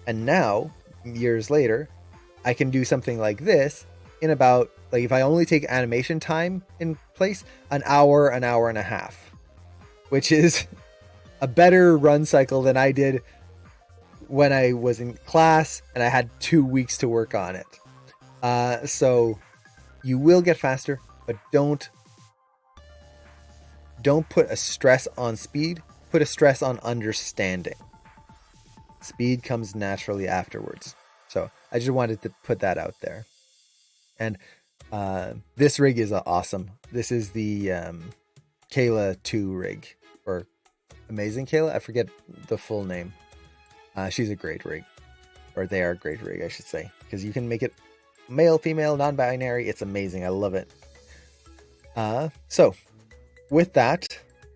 And now, years later, I can do something like this in about, like, if I only take animation time in place, an hour and a half, which is a better run cycle than I did when I was in class and I had 2 weeks to work on it. So you will get faster, but don't put a stress on speed. Put a stress on understanding. Speed comes naturally afterwards. So I just wanted to put that out there. And this rig is awesome. This is the Kayla 2 rig, or Amazing Kayla. I forget the full name. She's a great rig, or they are a great rig, I should say, because you can make it male, female, non-binary. It's amazing. I love it. So with that,